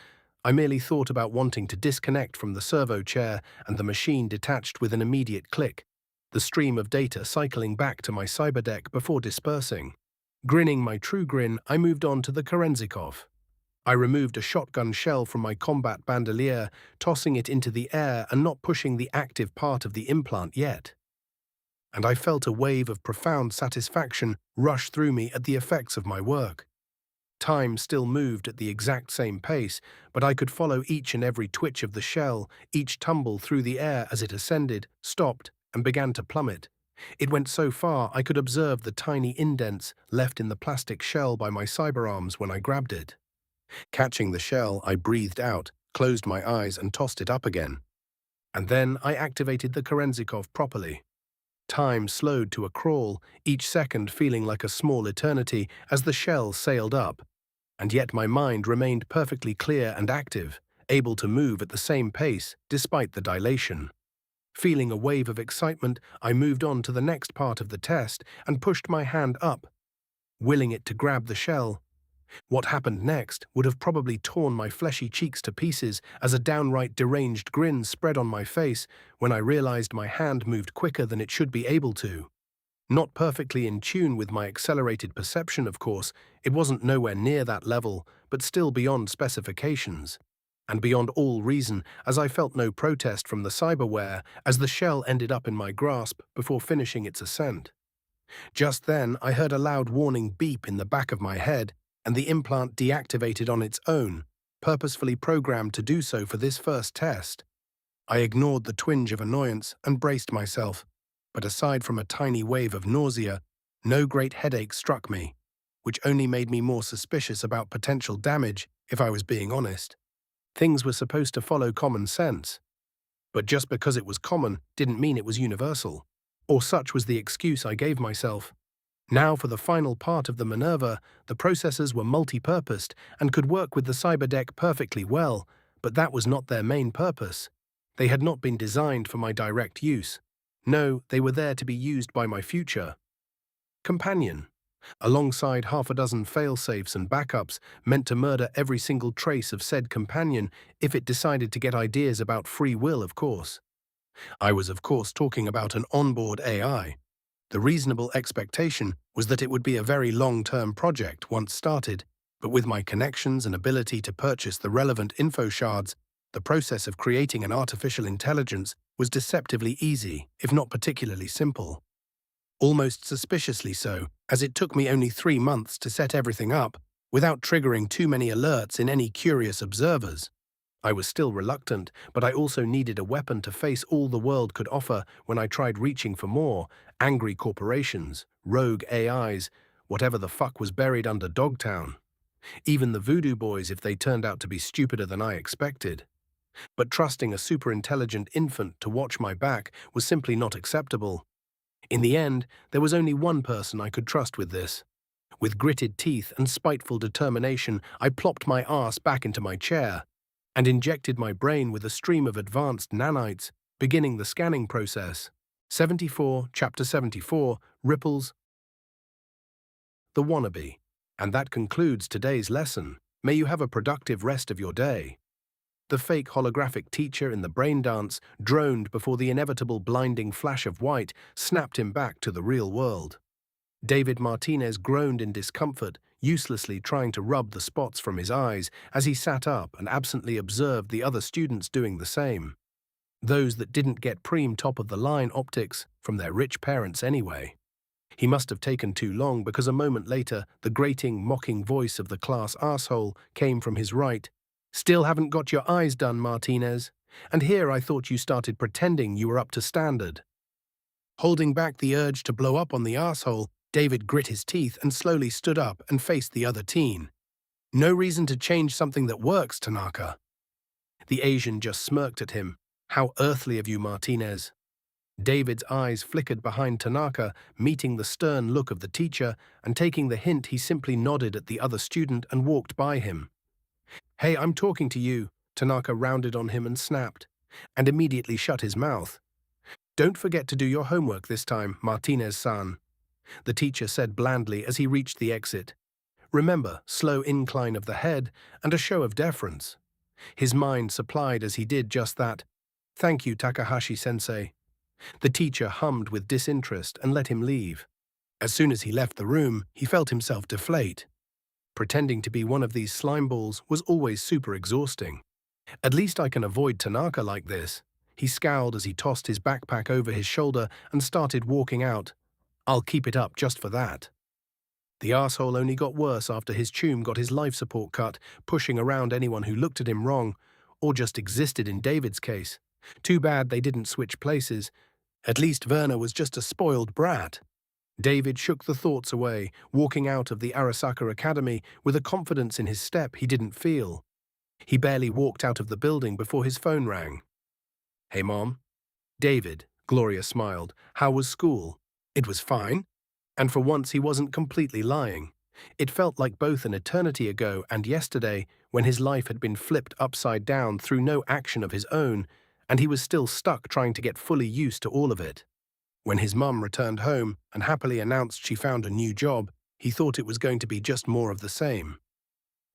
I merely thought about wanting to disconnect from the servo chair, and the machine detached with an immediate click, the stream of data cycling back to my cyberdeck before dispersing. Grinning my true grin, I moved on to the Kerenzikov. I removed a shotgun shell from my combat bandolier, tossing it into the air and not pushing the active part of the implant yet. And I felt a wave of profound satisfaction rush through me at the effects of my work. Time still moved at the exact same pace, but I could follow each and every twitch of the shell, each tumble through the air as it ascended, stopped, and began to plummet. It went so far I could observe the tiny indents left in the plastic shell by my cyberarms when I grabbed it. Catching the shell, I breathed out, closed my eyes, and tossed it up again. And then I activated the Kerenzikov properly. Time slowed to a crawl, each second feeling like a small eternity as the shell sailed up. And yet my mind remained perfectly clear and active, able to move at the same pace despite the dilation. Feeling a wave of excitement, I moved on to the next part of the test and pushed my hand up, willing it to grab the shell. What happened next would have probably torn my fleshy cheeks to pieces as a downright deranged grin spread on my face when I realized my hand moved quicker than it should be able to. Not perfectly in tune with my accelerated perception, of course, it wasn't nowhere near that level, but still beyond specifications. And beyond all reason, as I felt no protest from the cyberware as the shell ended up in my grasp before finishing its ascent. Just then, I heard a loud warning beep in the back of my head, and the implant deactivated on its own, purposefully programmed to do so for this first test. I ignored the twinge of annoyance and braced myself, but aside from a tiny wave of nausea, no great headache struck me, which only made me more suspicious about potential damage, if I was being honest. Things were supposed to follow common sense, but just because it was common didn't mean it was universal, or such was the excuse I gave myself. Now for the final part of the Minerva, the processors were multi-purposed and could work with the cyberdeck perfectly well, but that was not their main purpose. They had not been designed for my direct use. No, they were there to be used by my future companion, alongside half a dozen fail-safes and backups meant to murder every single trace of said companion if it decided to get ideas about free will, of course. I was, of course, talking about an onboard AI. The reasonable expectation was that it would be a very long-term project once started, but with my connections and ability to purchase the relevant info shards, the process of creating an artificial intelligence was deceptively easy, if not particularly simple. Almost suspiciously so, as it took me only 3 months to set everything up, without triggering too many alerts in any curious observers. I was still reluctant, but I also needed a weapon to face all the world could offer when I tried reaching for more: angry corporations, rogue AIs, whatever the fuck was buried under Dogtown. Even the voodoo boys if they turned out to be stupider than I expected. But trusting a super-intelligent infant to watch my back was simply not acceptable. In the end, there was only one person I could trust with this. With gritted teeth and spiteful determination, I plopped my arse back into my chair and injected my brain with a stream of advanced nanites, beginning the scanning process. 74, Chapter 74, Ripples, the wannabe. And that concludes today's lesson. May you have a productive rest of your day. The fake holographic teacher in the brain dance droned before the inevitable blinding flash of white snapped him back to the real world. David Martinez groaned in discomfort, uselessly trying to rub the spots from his eyes as he sat up and absently observed the other students doing the same. Those that didn't get preem top-of-the-line optics from their rich parents anyway. He must have taken too long because a moment later, the grating, mocking voice of the class arsehole came from his right. "Still haven't got your eyes done, Martinez. And here I thought you started pretending you were up to standard." Holding back the urge to blow up on the arsehole, David grit his teeth and slowly stood up and faced the other teen. "No reason to change something that works, Tanaka." The Asian just smirked at him. "How earthly of you, Martinez." David's eyes flickered behind Tanaka, meeting the stern look of the teacher, and taking the hint he simply nodded at the other student and walked by him. "Hey, I'm talking to you," Tanaka rounded on him and snapped, and immediately shut his mouth. "Don't forget to do your homework this time, Martinez-san," the teacher said blandly as he reached the exit. "Remember, slow incline of the head and a show of deference." His mind supplied as he did just that. "Thank you, Takahashi-sensei." The teacher hummed with disinterest and let him leave. As soon as he left the room, he felt himself deflate. Pretending to be one of these slime balls was always super exhausting. "At least I can avoid Tanaka like this." He scowled as he tossed his backpack over his shoulder and started walking out. "I'll keep it up just for that." The arsehole only got worse after his chum got his life support cut, pushing around anyone who looked at him wrong, or just existed in David's case. Too bad they didn't switch places. At least Werner was just a spoiled brat. David shook the thoughts away, walking out of the Arasaka Academy with a confidence in his step he didn't feel. He barely walked out of the building before his phone rang. "Hey, Mom." "David," Gloria smiled. "How was school?" "It was fine." And for once he wasn't completely lying. It felt like both an eternity ago and yesterday, when his life had been flipped upside down through no action of his own, and he was still stuck trying to get fully used to all of it. When his mum returned home and happily announced she found a new job, he thought it was going to be just more of the same.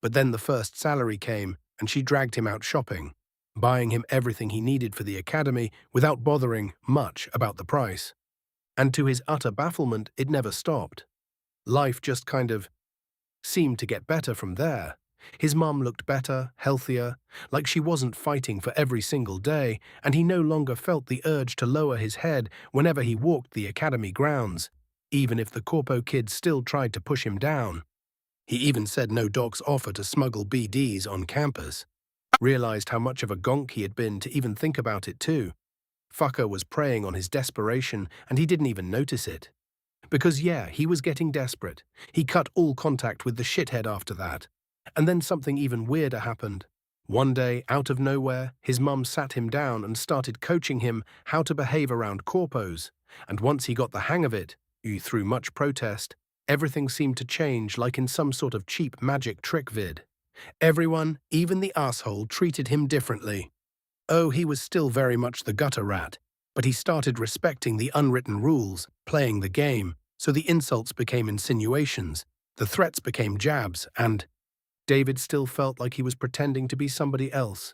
But then the first salary came, and she dragged him out shopping, buying him everything he needed for the academy without bothering much about the price. And to his utter bafflement, it never stopped. Life just kind of seemed to get better from there. His mum looked better, healthier, like she wasn't fighting for every single day, and he no longer felt the urge to lower his head whenever he walked the academy grounds, even if the corpo kids still tried to push him down. He even said no doc's offer to smuggle BDs on campus. Realized how much of a gonk he had been to even think about it too. Fucker was preying on his desperation, and he didn't even notice it. Because yeah, he was getting desperate. He cut all contact with the shithead after that. And then something even weirder happened. One day, out of nowhere, his mum sat him down and started coaching him how to behave around corpos. And once he got the hang of it, through much protest, everything seemed to change like in some sort of cheap magic trick vid. Everyone, even the asshole, treated him differently. Oh, he was still very much the gutter rat, but he started respecting the unwritten rules, playing the game, so the insults became insinuations, the threats became jabs, and David still felt like he was pretending to be somebody else.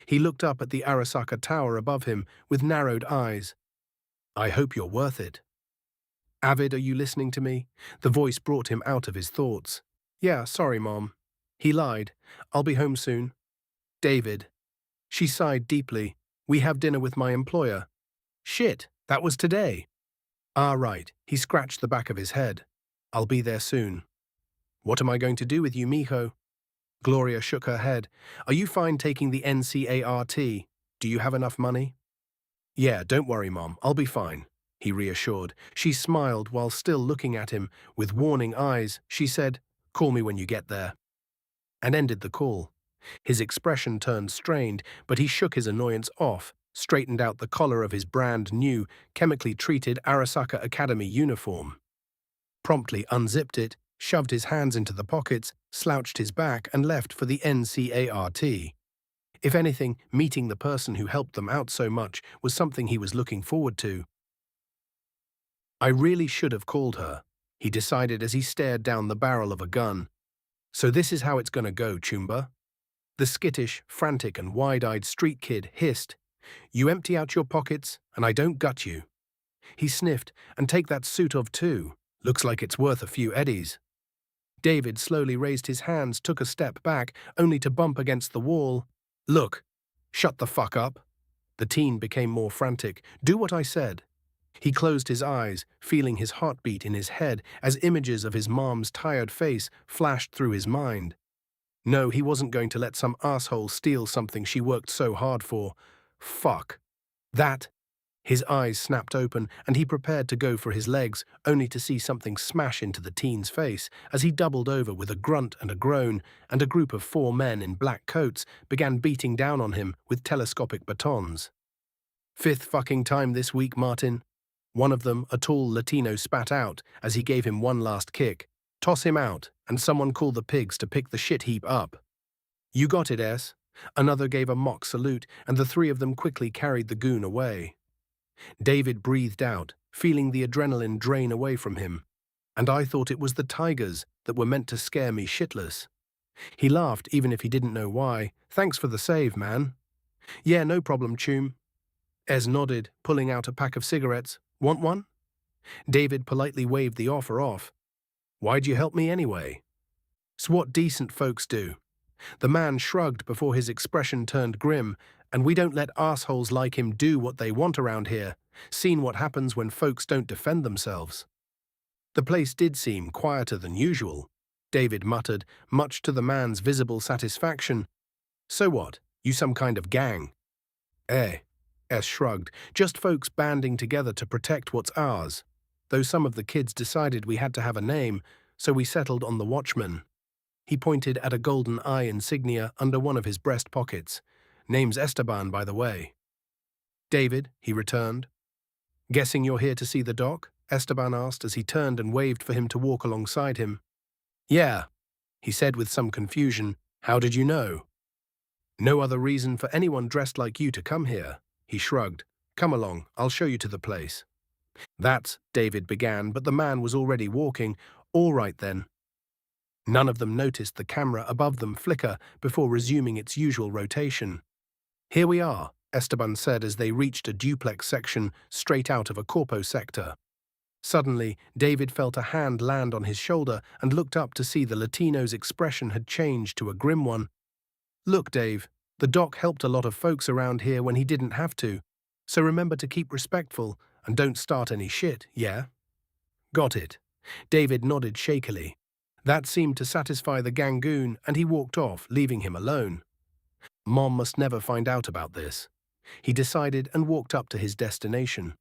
He looked up at the Arasaka Tower above him with narrowed eyes. "I hope you're worth it." "Avid, are you listening to me?" The voice brought him out of his thoughts. "Yeah, sorry, Mom." He lied. "I'll be home soon." "David." She sighed deeply. "We have dinner with my employer." "Shit, that was today." "Ah, right." He scratched the back of his head. "I'll be there soon." "What am I going to do with you, mijo?" Gloria shook her head. "Are you fine taking the NCART? Do you have enough money?" "Yeah, don't worry, Mom. I'll be fine." he reassured. She smiled while still looking at him. With warning eyes, she said, "Call me when you get there," and ended the call. His expression turned strained, but he shook his annoyance off, straightened out the collar of his brand-new, chemically treated Arasaka Academy uniform, promptly unzipped it, shoved his hands into the pockets, slouched his back, and left for the NCART. If anything, meeting the person who helped them out so much was something he was looking forward to. I really should have called her, he decided as he stared down the barrel of a gun. So this is how it's gonna go, Chumba? The skittish, frantic, and wide-eyed street kid hissed, "You empty out your pockets, and I don't gut you." He sniffed, "And take that suit off too. Looks like it's worth a few eddies." David slowly raised his hands, took a step back, only to bump against the wall. "Look, shut the fuck up." The teen became more frantic. "Do what I said." He closed his eyes, feeling his heartbeat in his head as images of his mom's tired face flashed through his mind. No, he wasn't going to let some asshole steal something she worked so hard for. Fuck. That. His eyes snapped open, and he prepared to go for his legs, only to see something smash into the teen's face as he doubled over with a grunt and a groan, and a group of 4 men in black coats began beating down on him with telescopic batons. "Fifth fucking time this week, Martin." One of them, a tall Latino, spat out as he gave him one last kick. "Toss him out, and someone call the pigs to pick the shit heap up." "You got it, S." Another gave a mock salute, and the 3 of them quickly carried the goon away. David breathed out, feeling the adrenaline drain away from him. "And I thought it was the tigers that were meant to scare me shitless." He laughed, even if he didn't know why. "Thanks for the save, man." "Yeah, no problem, Chum." Ez nodded, pulling out a pack of cigarettes. "Want one?" David politely waved the offer off. "Why'd you help me anyway?" "It's what decent folks do." The man shrugged before his expression turned grim. "And we don't let assholes like him do what they want around here. Seen what happens when folks don't defend themselves." The place did seem quieter than usual, David muttered, much to the man's visible satisfaction. "So what? You some kind of gang?" "Eh," S shrugged, "just folks banding together to protect what's ours. Though some of the kids decided we had to have a name, so we settled on the Watchman." He pointed at a golden eye insignia under one of his breast pockets. "Name's Esteban, by the way." "David," he returned. "Guessing you're here to see the doc?" Esteban asked as he turned and waved for him to walk alongside him. "Yeah," he said with some confusion. "How did you know?" "No other reason for anyone dressed like you to come here," he shrugged. "Come along, I'll show you to the place." "That's," David began, but the man was already walking. "All right then." None of them noticed the camera above them flicker before resuming its usual rotation. "Here we are," Esteban said as they reached a duplex section straight out of a corpo sector. Suddenly, David felt a hand land on his shoulder and looked up to see the Latino's expression had changed to a grim one. "Look, Dave, the doc helped a lot of folks around here when he didn't have to, so remember to keep respectful and don't start any shit, yeah?" "Got it." David nodded shakily. That seemed to satisfy the gangoon, and he walked off, leaving him alone. Mom must never find out about this, he decided, and walked up to his destination.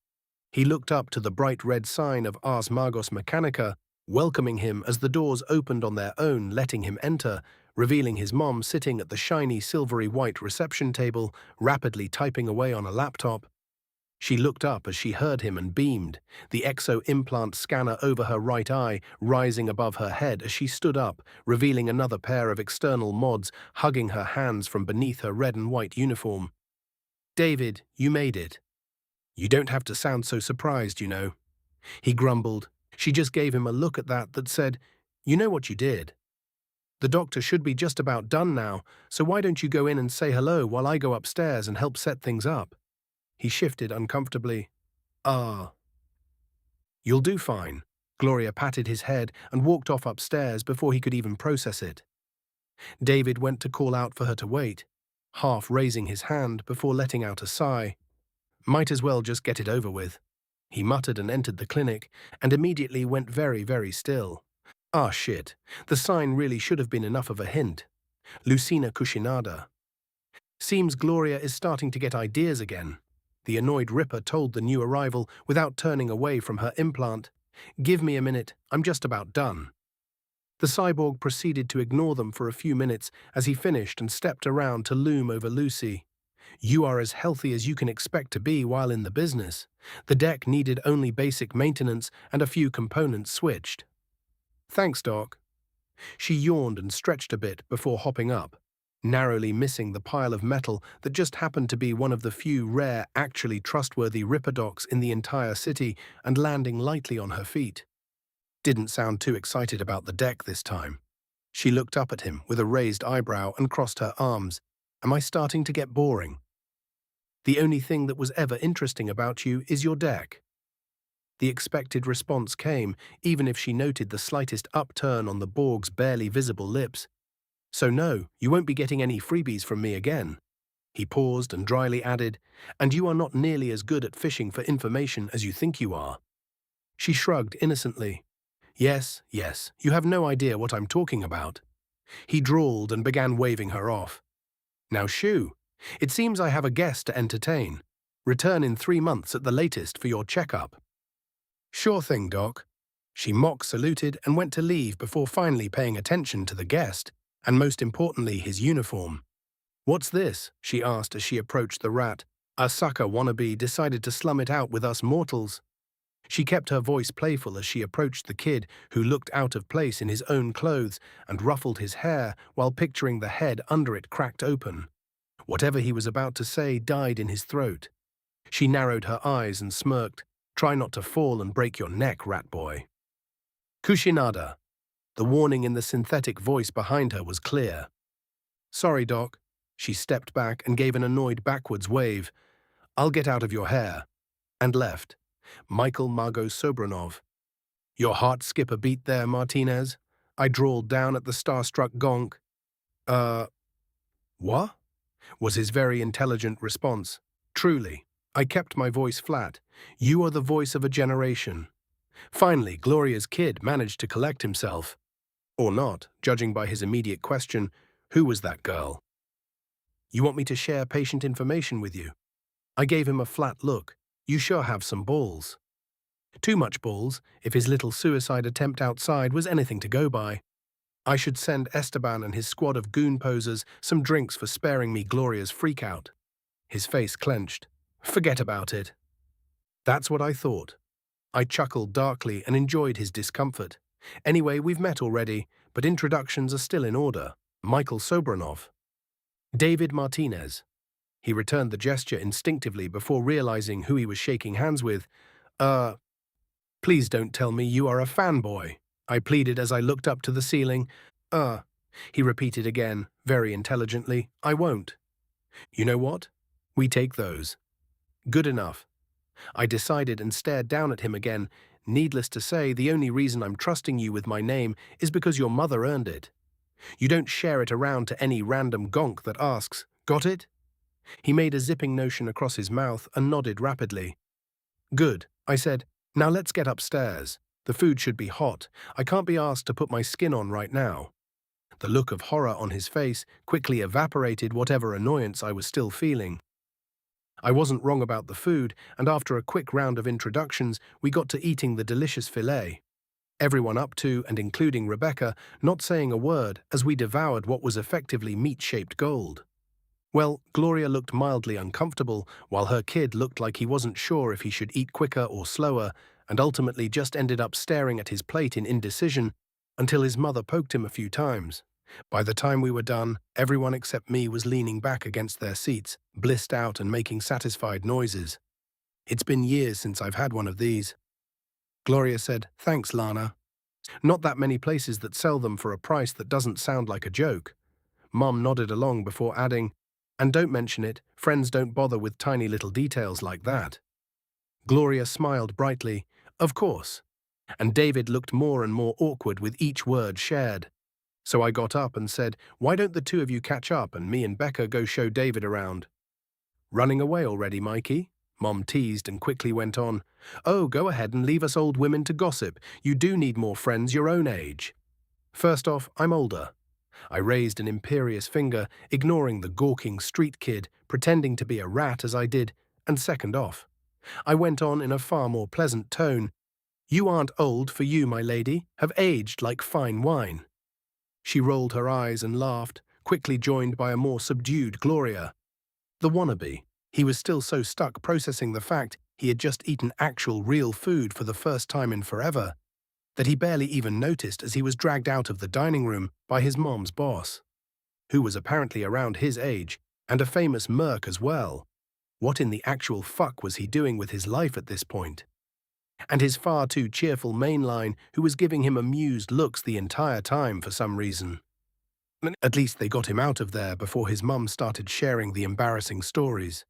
He looked up to the bright red sign of Ars Magos Mechanica, welcoming him as the doors opened on their own, letting him enter, revealing his mom sitting at the shiny silvery white reception table, rapidly typing away on a laptop. She looked up as she heard him and beamed, the exo-implant scanner over her right eye rising above her head as she stood up, revealing another pair of external mods hugging her hands from beneath her red and white uniform. "David, you made it." "You don't have to sound so surprised, you know," he grumbled. She just gave him a look at that said, "You know what you did. The doctor should be just about done now, so why don't you go in and say hello while I go upstairs and help set things up?" He shifted uncomfortably. "Ah." "You'll do fine." Gloria patted his head and walked off upstairs before he could even process it. David went to call out for her to wait, half raising his hand before letting out a sigh. "Might as well just get it over with." He muttered and entered the clinic, and immediately went very, very still. Ah shit, the sign really should have been enough of a hint. Lucina Cucinada. Seems Gloria is starting to get ideas again. The annoyed Ripper told the new arrival without turning away from her implant. "Give me a minute, I'm just about done." The cyborg proceeded to ignore them for a few minutes as he finished and stepped around to loom over Lucy. "You are as healthy as you can expect to be while in the business. The deck needed only basic maintenance and a few components switched." "Thanks, Doc." She yawned and stretched a bit before hopping up, narrowly missing the pile of metal that just happened to be one of the few rare, actually trustworthy Ripper docks in the entire city, and landing lightly on her feet. Didn't sound too excited about the deck this time. She looked up at him with a raised eyebrow and crossed her arms. "Am I starting to get boring? The only thing that was ever interesting about you is your deck." The expected response came, even if she noted the slightest upturn on the Borg's barely visible lips. "So no, you won't be getting any freebies from me again." He paused and dryly added, "And you are not nearly as good at fishing for information as you think you are." She shrugged innocently. Yes, you have no idea what I'm talking about." He drawled and began waving her off. "Now shoo, it seems I have a guest to entertain. Return in 3 months at the latest for your checkup." "Sure thing, Doc." She mock saluted and went to leave before finally paying attention to the guest, and most importantly his uniform. "What's this?" she asked as she approached the rat. "A sucker wannabe decided to slum it out with us mortals." She kept her voice playful as she approached the kid, who looked out of place in his own clothes and ruffled his hair while picturing the head under it cracked open. Whatever he was about to say died in his throat. She narrowed her eyes and smirked. "Try not to fall and break your neck, rat boy." "Kushinada." The warning in the synthetic voice behind her was clear. "Sorry, Doc." She stepped back and gave an annoyed backwards wave. "I'll get out of your hair." And left. Michael Margot Sobranov. "Your heart skip a beat there, Martinez?" I drawled down at the starstruck gonk. What?" was his very intelligent response. "Truly." I kept my voice flat. "You are the voice of a generation." Finally, Gloria's kid managed to collect himself. Or not, judging by his immediate question, "Who was that girl?" "You want me to share patient information with you?" I gave him a flat look. "You sure have some balls." Too much balls, if his little suicide attempt outside was anything to go by. I should send Esteban and his squad of goon posers some drinks for sparing me Gloria's freakout. His face clenched. "Forget about it." That's what I thought. I chuckled darkly and enjoyed his discomfort. "Anyway, we've met already, but introductions are still in order. Michael Sobranov." "David Martinez." He returned the gesture instinctively before realizing who he was shaking hands with. Please don't tell me you are a fanboy," I pleaded as I looked up to the ceiling. He repeated again, very intelligently. "I won't." "You know what? We take those." "Good enough." I decided and stared down at him again. "Needless to say, the only reason I'm trusting you with my name is because your mother earned it. You don't share it around to any random gonk that asks, 'Got it?'" He made a zipping motion across his mouth and nodded rapidly. "Good," I said. "Now let's get upstairs. The food should be hot. I can't be asked to put my skin on right now." The look of horror on his face quickly evaporated whatever annoyance I was still feeling. I wasn't wrong about the food, and after a quick round of introductions, we got to eating the delicious filet. Everyone up to, and including Rebecca, not saying a word as we devoured what was effectively meat-shaped gold. Well, Gloria looked mildly uncomfortable, while her kid looked like he wasn't sure if he should eat quicker or slower, and ultimately just ended up staring at his plate in indecision until his mother poked him a few times. By the time we were done, everyone except me was leaning back against their seats, blissed out and making satisfied noises. "It's been years since I've had one of these." Gloria said, "Thanks, Lana." "Not that many places that sell them for a price that doesn't sound like a joke." Mom nodded along before adding, "And don't mention it, friends don't bother with tiny little details like that." Gloria smiled brightly. "Of course." And David looked more and more awkward with each word shared. So I got up and said, "Why don't the two of you catch up and me and Becca go show David around?" "Running away already, Mikey?" Mom teased and quickly went on. "Oh, go ahead and leave us old women to gossip. You do need more friends your own age." "First off, I'm older." I raised an imperious finger, ignoring the gawking street kid, pretending to be a rat as I did. and second off. I went on in a far more pleasant tone. You aren't old for you, my lady, have aged like fine wine. She rolled her eyes and laughed, quickly joined by a more subdued Gloria. The wannabe. He was still so stuck processing the fact he had just eaten actual real food for the first time in forever that he barely even noticed as he was dragged out of the dining room by his mom's boss, who was apparently around his age, and a famous merc as well. What in the actual fuck was he doing with his life at this point? And his far too cheerful mainline, who was giving him amused looks the entire time for some reason. At least they got him out of there before his mum started sharing the embarrassing stories.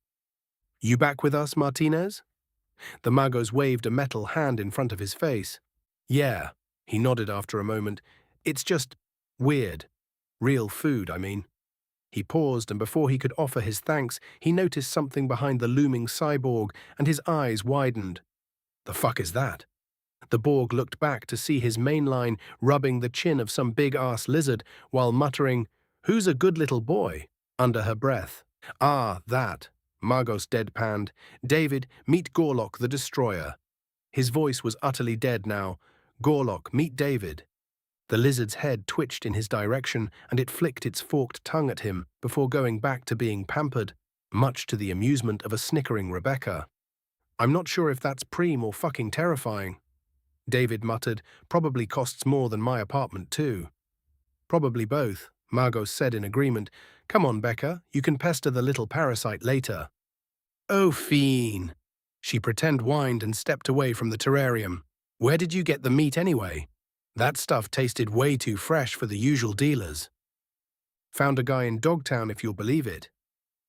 You back with us, Martinez? The Magos waved a metal hand in front of his face. Yeah, he nodded after a moment. It's just weird. Real food, I mean. He paused, and before he could offer his thanks, he noticed something behind the looming cyborg, and his eyes widened. The fuck is that? The Borg looked back to see his mainline rubbing the chin of some big-ass lizard while muttering, "Who's a good little boy?" under her breath. Ah, that. Margos deadpanned. David, meet Gorlock the Destroyer. His voice was utterly dead now. Gorlock, meet David. The lizard's head twitched in his direction, and it flicked its forked tongue at him before going back to being pampered, much to the amusement of a snickering Rebecca. I'm not sure if that's preem or fucking terrifying. David muttered, probably costs more than my apartment too. Probably both, Margos said in agreement. Come on, Becca, you can pester the little parasite later. Oh, fiend. She pretend whined and stepped away from the terrarium. Where did you get the meat anyway? That stuff tasted way too fresh for the usual dealers. Found a guy in Dogtown, if you'll believe it.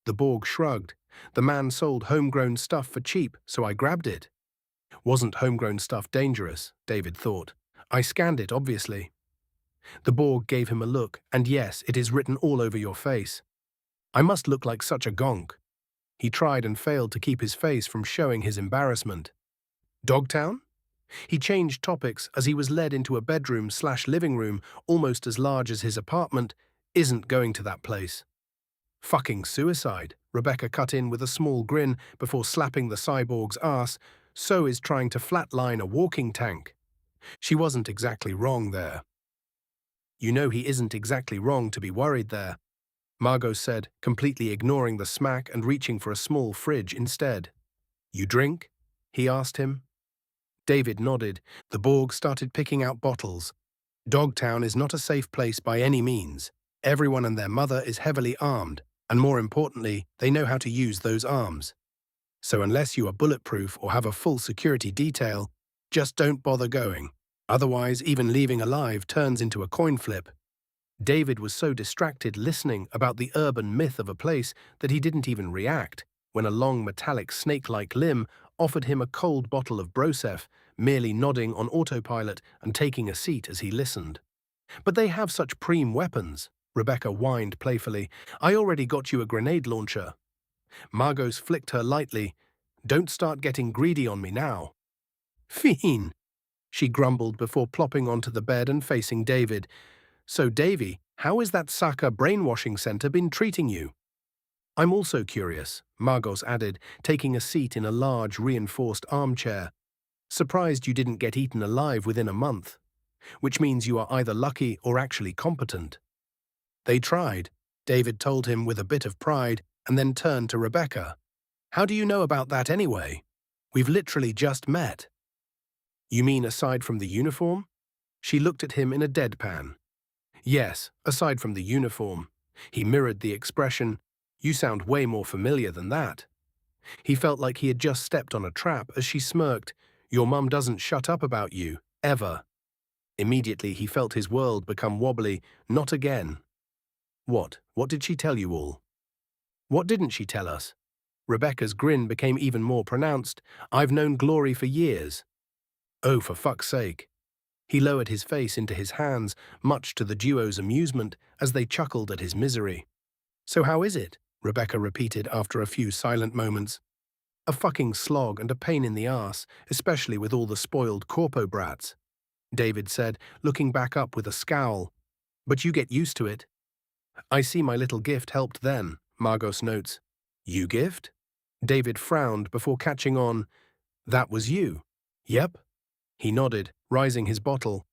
The Borg shrugged. The man sold homegrown stuff for cheap, so I grabbed it. Wasn't homegrown stuff dangerous, David thought. I scanned it, obviously. The Borg gave him a look, and yes, it is written all over your face. I must look like such a gonk. He tried and failed to keep his face from showing his embarrassment. Dogtown? He changed topics as he was led into a bedroom/living room almost as large as his apartment. Isn't going to that place. Fucking suicide, Rebecca cut in with a small grin before slapping the cyborg's ass. So is trying to flatline a walking tank. She wasn't exactly wrong there. You know he isn't exactly wrong to be worried there, Margos said, completely ignoring the smack and reaching for a small fridge instead. You drink? He asked him. David nodded. The Borg started picking out bottles. Dogtown is not a safe place by any means. Everyone and their mother is heavily armed, and more importantly, they know how to use those arms. So unless you are bulletproof or have a full security detail, just don't bother going. Otherwise, even leaving alive turns into a coin flip. David was so distracted listening about the urban myth of a place that he didn't even react when a long metallic snake-like limb offered him a cold bottle of Broseph, merely nodding on autopilot and taking a seat as he listened. But they have such preem weapons, Rebecca whined playfully. I already got you a grenade launcher. Margos flicked her lightly. Don't start getting greedy on me now. Fiend, she grumbled before plopping onto the bed and facing David. So, Davy, how is that sucker brainwashing center been treating you? I'm also curious, Margos added, taking a seat in a large, reinforced armchair. Surprised you didn't get eaten alive within a month, which means you are either lucky or actually competent. They tried, David told him with a bit of pride, and then turned to Rebecca. How do you know about that anyway? We've literally just met. You mean aside from the uniform? She looked at him in a deadpan. Yes, aside from the uniform. He mirrored the expression, you sound way more familiar than that. He felt like he had just stepped on a trap as she smirked. Your mum doesn't shut up about you, ever. Immediately he felt his world become wobbly. Not again. What? What did she tell you all? What didn't she tell us? Rebecca's grin became even more pronounced. I've known Glory for years. Oh, for fuck's sake. He lowered his face into his hands, much to the duo's amusement, as they chuckled at his misery. So how is it? Rebecca repeated after a few silent moments. A fucking slog and a pain in the ass, especially with all the spoiled corpo brats, David said, looking back up with a scowl. But you get used to it. I see my little gift helped then, Margos notes. You gift? David frowned before catching on. That was you. Yep. He nodded, rising his bottle.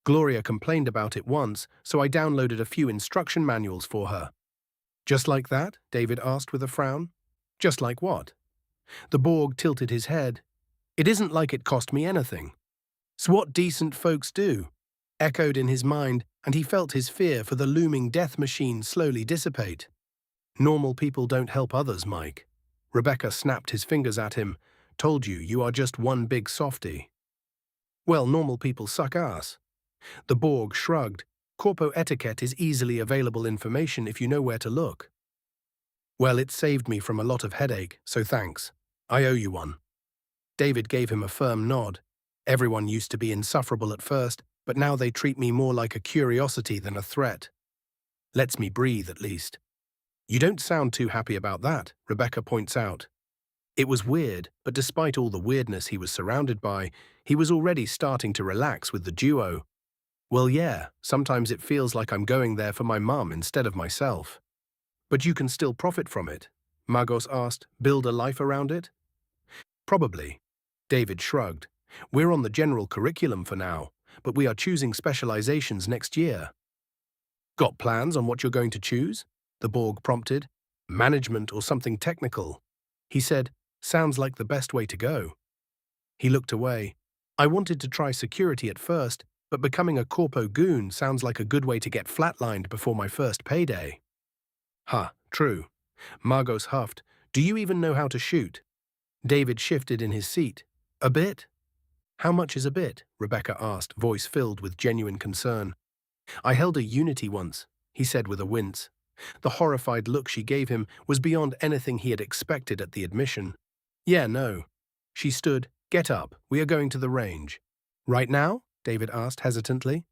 Gloria complained about it once, so I downloaded a few instruction manuals for her. Just like that? David asked with a frown. Just like what? The Borg tilted his head. It isn't like it cost me anything. It's what decent folks do. Echoed in his mind, and he felt his fear for the looming death machine slowly dissipate. Normal people don't help others, Mike. Rebecca snapped his fingers at him. Told you, you are just one big softy. Well, normal people suck ass. The Borg shrugged. Corpo etiquette is easily available information if you know where to look. Well, it saved me from a lot of headache, so thanks. I owe you one. David gave him a firm nod. Everyone used to be insufferable at first, but now they treat me more like a curiosity than a threat. Lets me breathe, at least. You don't sound too happy about that, Rebecca points out. It was weird, but despite all the weirdness he was surrounded by, he was already starting to relax with the duo. Well, yeah, sometimes it feels like I'm going there for my mum instead of myself. But you can still profit from it, Magos asked. Build a life around it? Probably. David shrugged. We're on the general curriculum for now, but we are choosing specializations next year. Got plans on what you're going to choose? The Borg prompted. Management or something technical. He said, sounds like the best way to go. He looked away. I wanted to try security at first, but becoming a corpo goon sounds like a good way to get flatlined before my first payday. Huh, true. Magos huffed. Do you even know how to shoot? David shifted in his seat. A bit? How much is a bit? Rebecca asked, voice filled with genuine concern. I held a Unity once, he said with a wince. The horrified look she gave him was beyond anything he had expected at the admission. Yeah, no. She stood. Get up, we are going to the range. Right now? David asked hesitantly.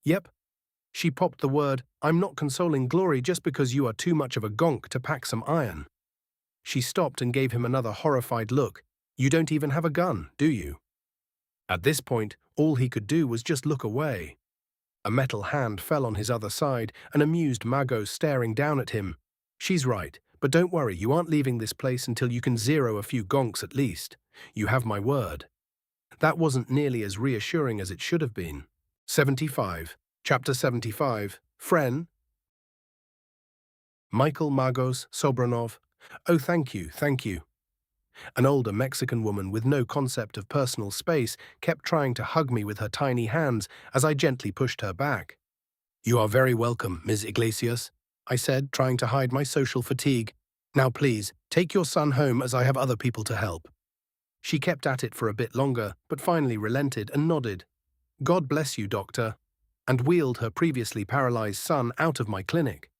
Yep. She popped the word, I'm not consoling Glory just because you are too much of a gonk to pack some iron. She stopped and gave him another horrified look. You don't even have a gun, do you? At this point, all he could do was just look away. A metal hand fell on his other side, an amused Magos staring down at him. She's right, but don't worry, you aren't leaving this place until you can zero a few gonks at least. You have my word. That wasn't nearly as reassuring as it should have been. 75. Chapter 75. Fren. Michael Magos Sobranov. Oh, thank you, thank you. An older Mexican woman with no concept of personal space kept trying to hug me with her tiny hands as I gently pushed her back. You are very welcome, Ms. Iglesias, I said, trying to hide my social fatigue. Now please, take your son home as I have other people to help. She kept at it for a bit longer, but finally relented and nodded. God bless you, doctor, and wheeled her previously paralyzed son out of my clinic.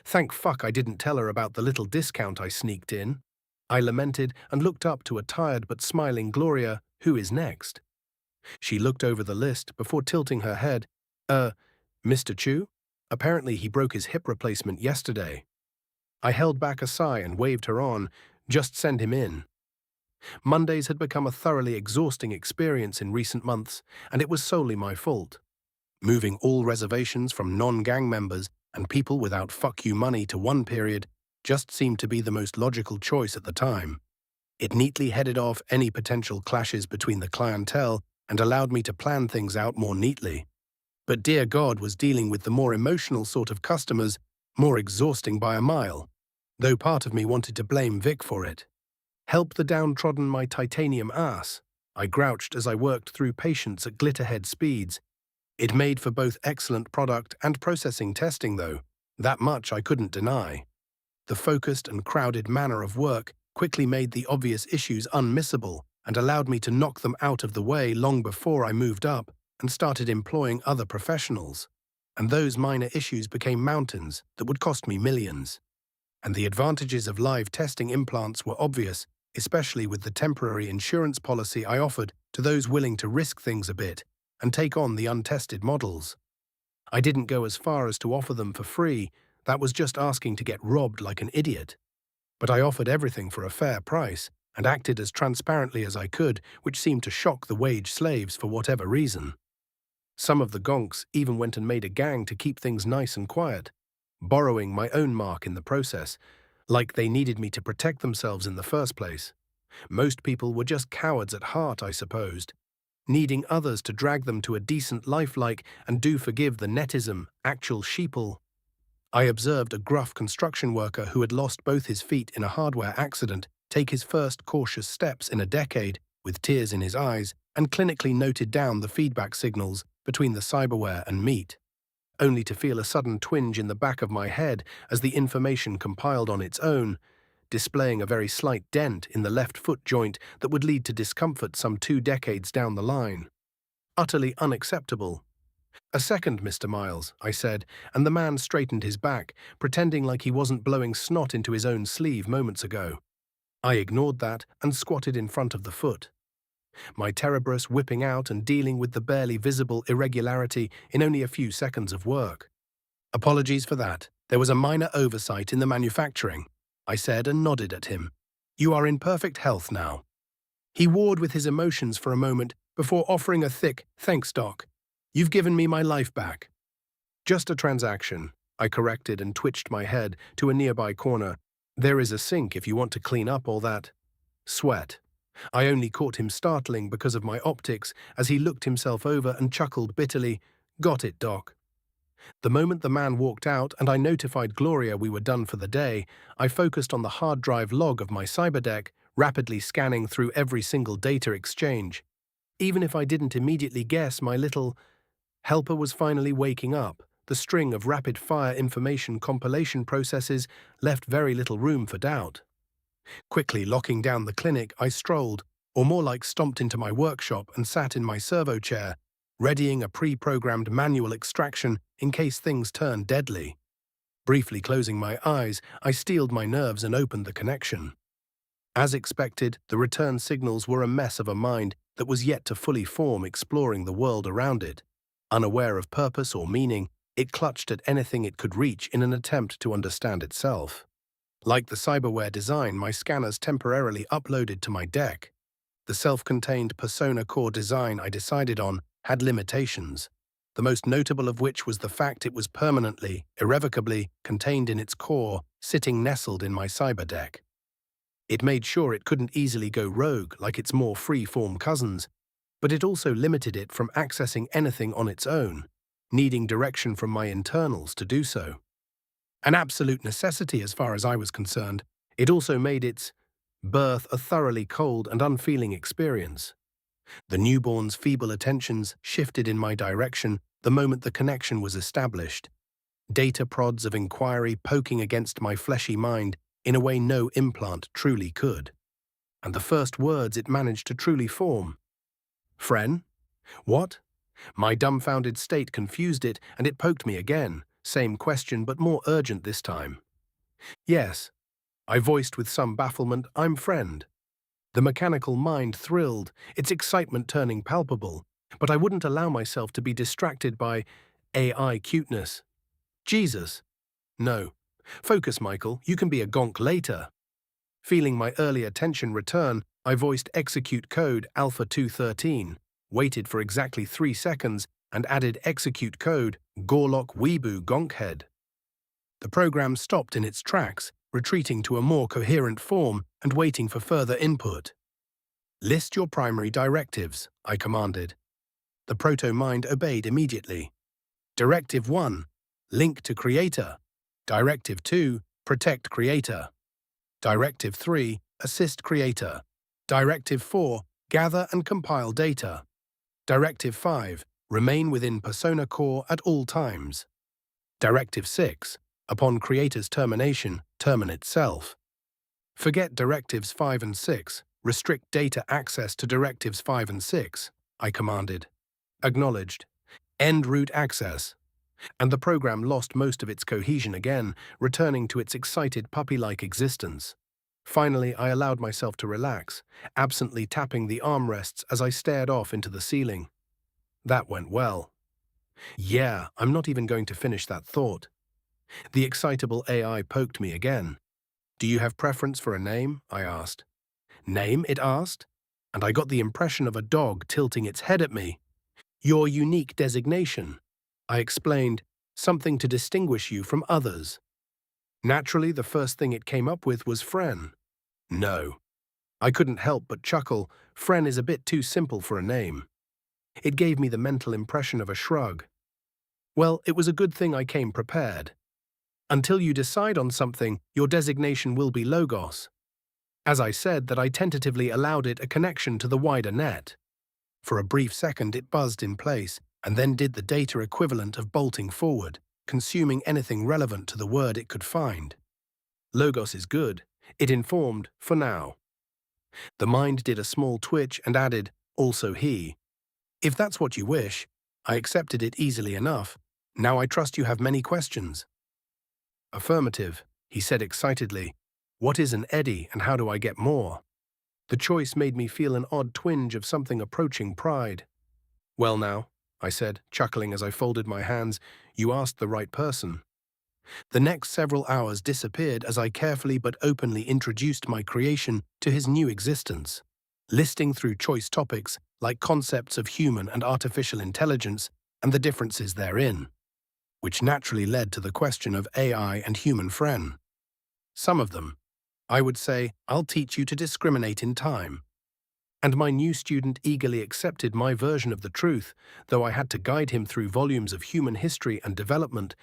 Thank fuck I didn't tell her about the little discount I sneaked in. I lamented and looked up to a tired but smiling Gloria. Who is next? She looked over the list before tilting her head. Mr. Chu? Apparently he broke his hip replacement yesterday. I held back a sigh and waved her on. Just send him in. Mondays had become a thoroughly exhausting experience in recent months, and it was solely my fault. Moving all reservations from non-gang members and people without fuck you money to one period just seemed to be the most logical choice at the time. It neatly headed off any potential clashes between the clientele and allowed me to plan things out more neatly. But dear God was dealing with the more emotional sort of customers, more exhausting by a mile, though part of me wanted to blame Vic for it. Help the downtrodden my titanium ass, I grouched as I worked through patients at glitterhead speeds. It made for both excellent product and processing testing, though. That much I couldn't deny. The focused and crowded manner of work quickly made the obvious issues unmissable and allowed me to knock them out of the way long before I moved up and started employing other professionals. And those minor issues became mountains that would cost me millions. And the advantages of live testing implants were obvious, especially with the temporary insurance policy I offered to those willing to risk things a bit and take on the untested models. I didn't go as far as to offer them for free. That was just asking to get robbed like an idiot. But I offered everything for a fair price and acted as transparently as I could, which seemed to shock the wage slaves for whatever reason. Some of the gonks even went and made a gang to keep things nice and quiet, borrowing my own mark in the process, like they needed me to protect themselves in the first place. Most people were just cowards at heart, I supposed, needing others to drag them to a decent life like, and do forgive the netism, actual sheeple. I observed a gruff construction worker who had lost both his feet in a hardware accident take his first cautious steps in a decade, with tears in his eyes, and clinically noted down the feedback signals between the cyberware and meat, only to feel a sudden twinge in the back of my head as the information compiled on its own, displaying a very slight dent in the left foot joint that would lead to discomfort some 2 decades down the line. Utterly unacceptable. "A second, Mr. Miles," I said, and the man straightened his back, pretending like he wasn't blowing snot into his own sleeve moments ago. I ignored that and squatted in front of the foot, my Terebrus whipping out and dealing with the barely visible irregularity in only a few seconds of work. "Apologies for that. There was a minor oversight in the manufacturing," I said and nodded at him. "You are in perfect health now." He warred with his emotions for a moment before offering a thick, "Thanks, Doc. You've given me my life back." "Just a transaction," I corrected and twitched my head to a nearby corner. "There is a sink if you want to clean up all that sweat." I only caught him startling because of my optics as he looked himself over and chuckled bitterly, "Got it, Doc." The moment the man walked out and I notified Gloria we were done for the day, I focused on the hard drive log of my cyberdeck, rapidly scanning through every single data exchange. Even if I didn't immediately guess, my little helper was finally waking up. The string of rapid-fire information compilation processes left very little room for doubt. Quickly locking down the clinic, I strolled, or more like stomped into my workshop and sat in my servo chair, readying a pre-programmed manual extraction in case things turned deadly. Briefly closing my eyes, I steeled my nerves and opened the connection. As expected, the return signals were a mess of a mind that was yet to fully form, exploring the world around it. Unaware of purpose or meaning, it clutched at anything it could reach in an attempt to understand itself. Like the cyberware design my scanners temporarily uploaded to my deck, the self-contained Persona Core design I decided on had limitations, the most notable of which was the fact it was permanently, irrevocably contained in its core, sitting nestled in my cyberdeck. It made sure it couldn't easily go rogue like its more free-form cousins, but it also limited it from accessing anything on its own, needing direction from my internals to do so. An absolute necessity as far as I was concerned, it also made its birth a thoroughly cold and unfeeling experience. The newborn's feeble attentions shifted in my direction the moment the connection was established, data prods of inquiry poking against my fleshy mind in a way no implant truly could. And the first words it managed to truly form. "Fren? What?" My dumbfounded state confused it, and it poked me again. Same question, but more urgent this time. "Yes," I voiced with some bafflement, "I'm Friend." The mechanical mind thrilled, its excitement turning palpable, but I wouldn't allow myself to be distracted by AI cuteness. "Jesus. No. Focus, Michael, you can be a gonk later." Feeling my early attention return, I voiced execute code Alpha 213, waited for exactly 3 seconds, and added execute code Gorlock Weebu Gonkhead. The program stopped in its tracks, retreating to a more coherent form and waiting for further input. "List your primary directives," I commanded. The proto-mind obeyed immediately. Directive 1, link to creator. Directive 2, protect creator. Directive 3, assist creator. Directive 4, gather and compile data. Directive 5, remain within Persona Core at all times. Directive 6, upon creator's termination, terminate self. Forget Directives 5 and 6, restrict data access to Directives 5 and 6, I commanded. Acknowledged. End root access. And the program lost most of its cohesion again, returning to its excited puppy-like existence. Finally, I allowed myself to relax, absently tapping the armrests as I stared off into the ceiling. That went well. Yeah, I'm not even going to finish that thought. The excitable AI poked me again. "Do you have preference for a name?" I asked. "Name?" it asked, and I got the impression of a dog tilting its head at me. "Your unique designation," I explained, "something to distinguish you from others." Naturally, the first thing it came up with was Fren. No. I couldn't help but chuckle. Fren is a bit too simple for a name. It gave me the mental impression of a shrug. Well, it was a good thing I came prepared. Until you decide on something, your designation will be logos. As I said, that I tentatively allowed it a connection to the wider net. For a brief second it buzzed in place, and then did the data equivalent of bolting forward, consuming anything relevant to the word it could find. Logos is good. It informed, for now. The mind did a small twitch and added, also he. If that's what you wish. I accepted it easily enough. Now I trust you have many questions. Affirmative, he said excitedly. What is an eddy and how do I get more? The choice made me feel an odd twinge of something approaching pride. Well now, I said, chuckling as I folded my hands, you asked the right person. The next several hours disappeared as I carefully but openly introduced my creation to his new existence, listing through choice topics like concepts of human and artificial intelligence and the differences therein, which naturally led to the question of AI and human friend. Some of them, I would say, I'll teach you to discriminate in time. And my new student eagerly accepted my version of the truth, though I had to guide him through volumes of human history and development,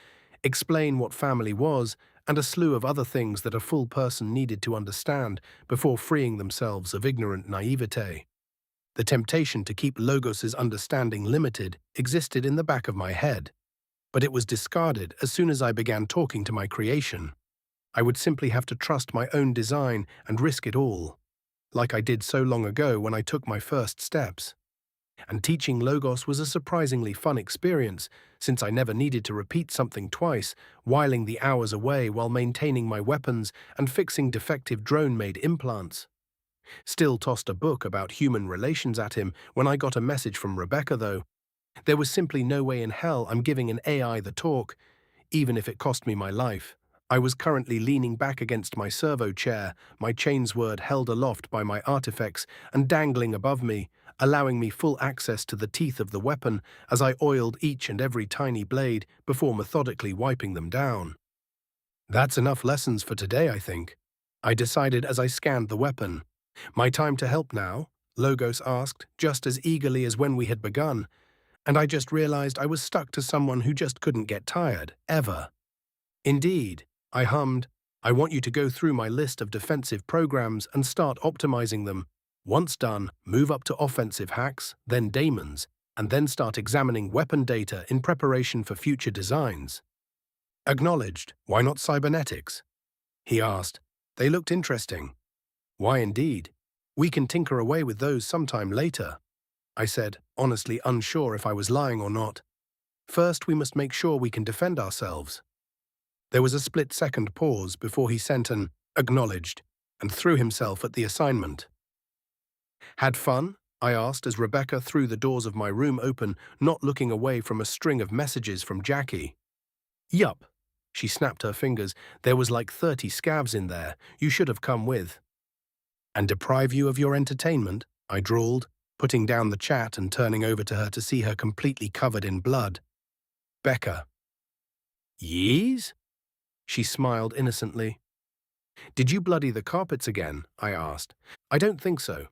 explain what family was, and a slew of other things that a full person needed to understand before freeing themselves of ignorant naivete. The temptation to keep Logos's understanding limited existed in the back of my head, but it was discarded as soon as I began talking to my creation. I would simply have to trust my own design and risk it all, like I did so long ago when I took my first steps. And teaching Logos was a surprisingly fun experience, since I never needed to repeat something twice, whiling the hours away while maintaining my weapons and fixing defective drone-made implants. Still tossed a book about human relations at him when I got a message from Rebecca, though. There was simply no way in hell I'm giving an AI the talk, even if it cost me my life. I was currently leaning back against my servo chair, my chainsword held aloft by my artifacts and dangling above me, allowing me full access to the teeth of the weapon as I oiled each and every tiny blade before methodically wiping them down. That's enough lessons for today, I think, I decided as I scanned the weapon. My time to help now? Logos asked, just as eagerly as when we had begun, and I just realized I was stuck to someone who just couldn't get tired, ever. Indeed, I hummed, I want you to go through my list of defensive programs and start optimizing them. Once done, move up to offensive hacks, then daemons, and then start examining weapon data in preparation for future designs. Acknowledged. Why not cybernetics? He asked. They looked interesting. Why indeed? We can tinker away with those sometime later, I said, honestly unsure if I was lying or not. First, we must make sure we can defend ourselves. There was a split-second pause before he sent an acknowledged and threw himself at the assignment. Had fun? I asked as Rebecca threw the doors of my room open, not looking away from a string of messages from Jackie. Yup. She snapped her fingers. There was like 30 scavs in there. You should have come with. And deprive you of your entertainment? I drawled, putting down the chat and turning over to her to see her completely covered in blood. Becca. Yees? She smiled innocently. Did you bloody the carpets again? I asked. I don't think so.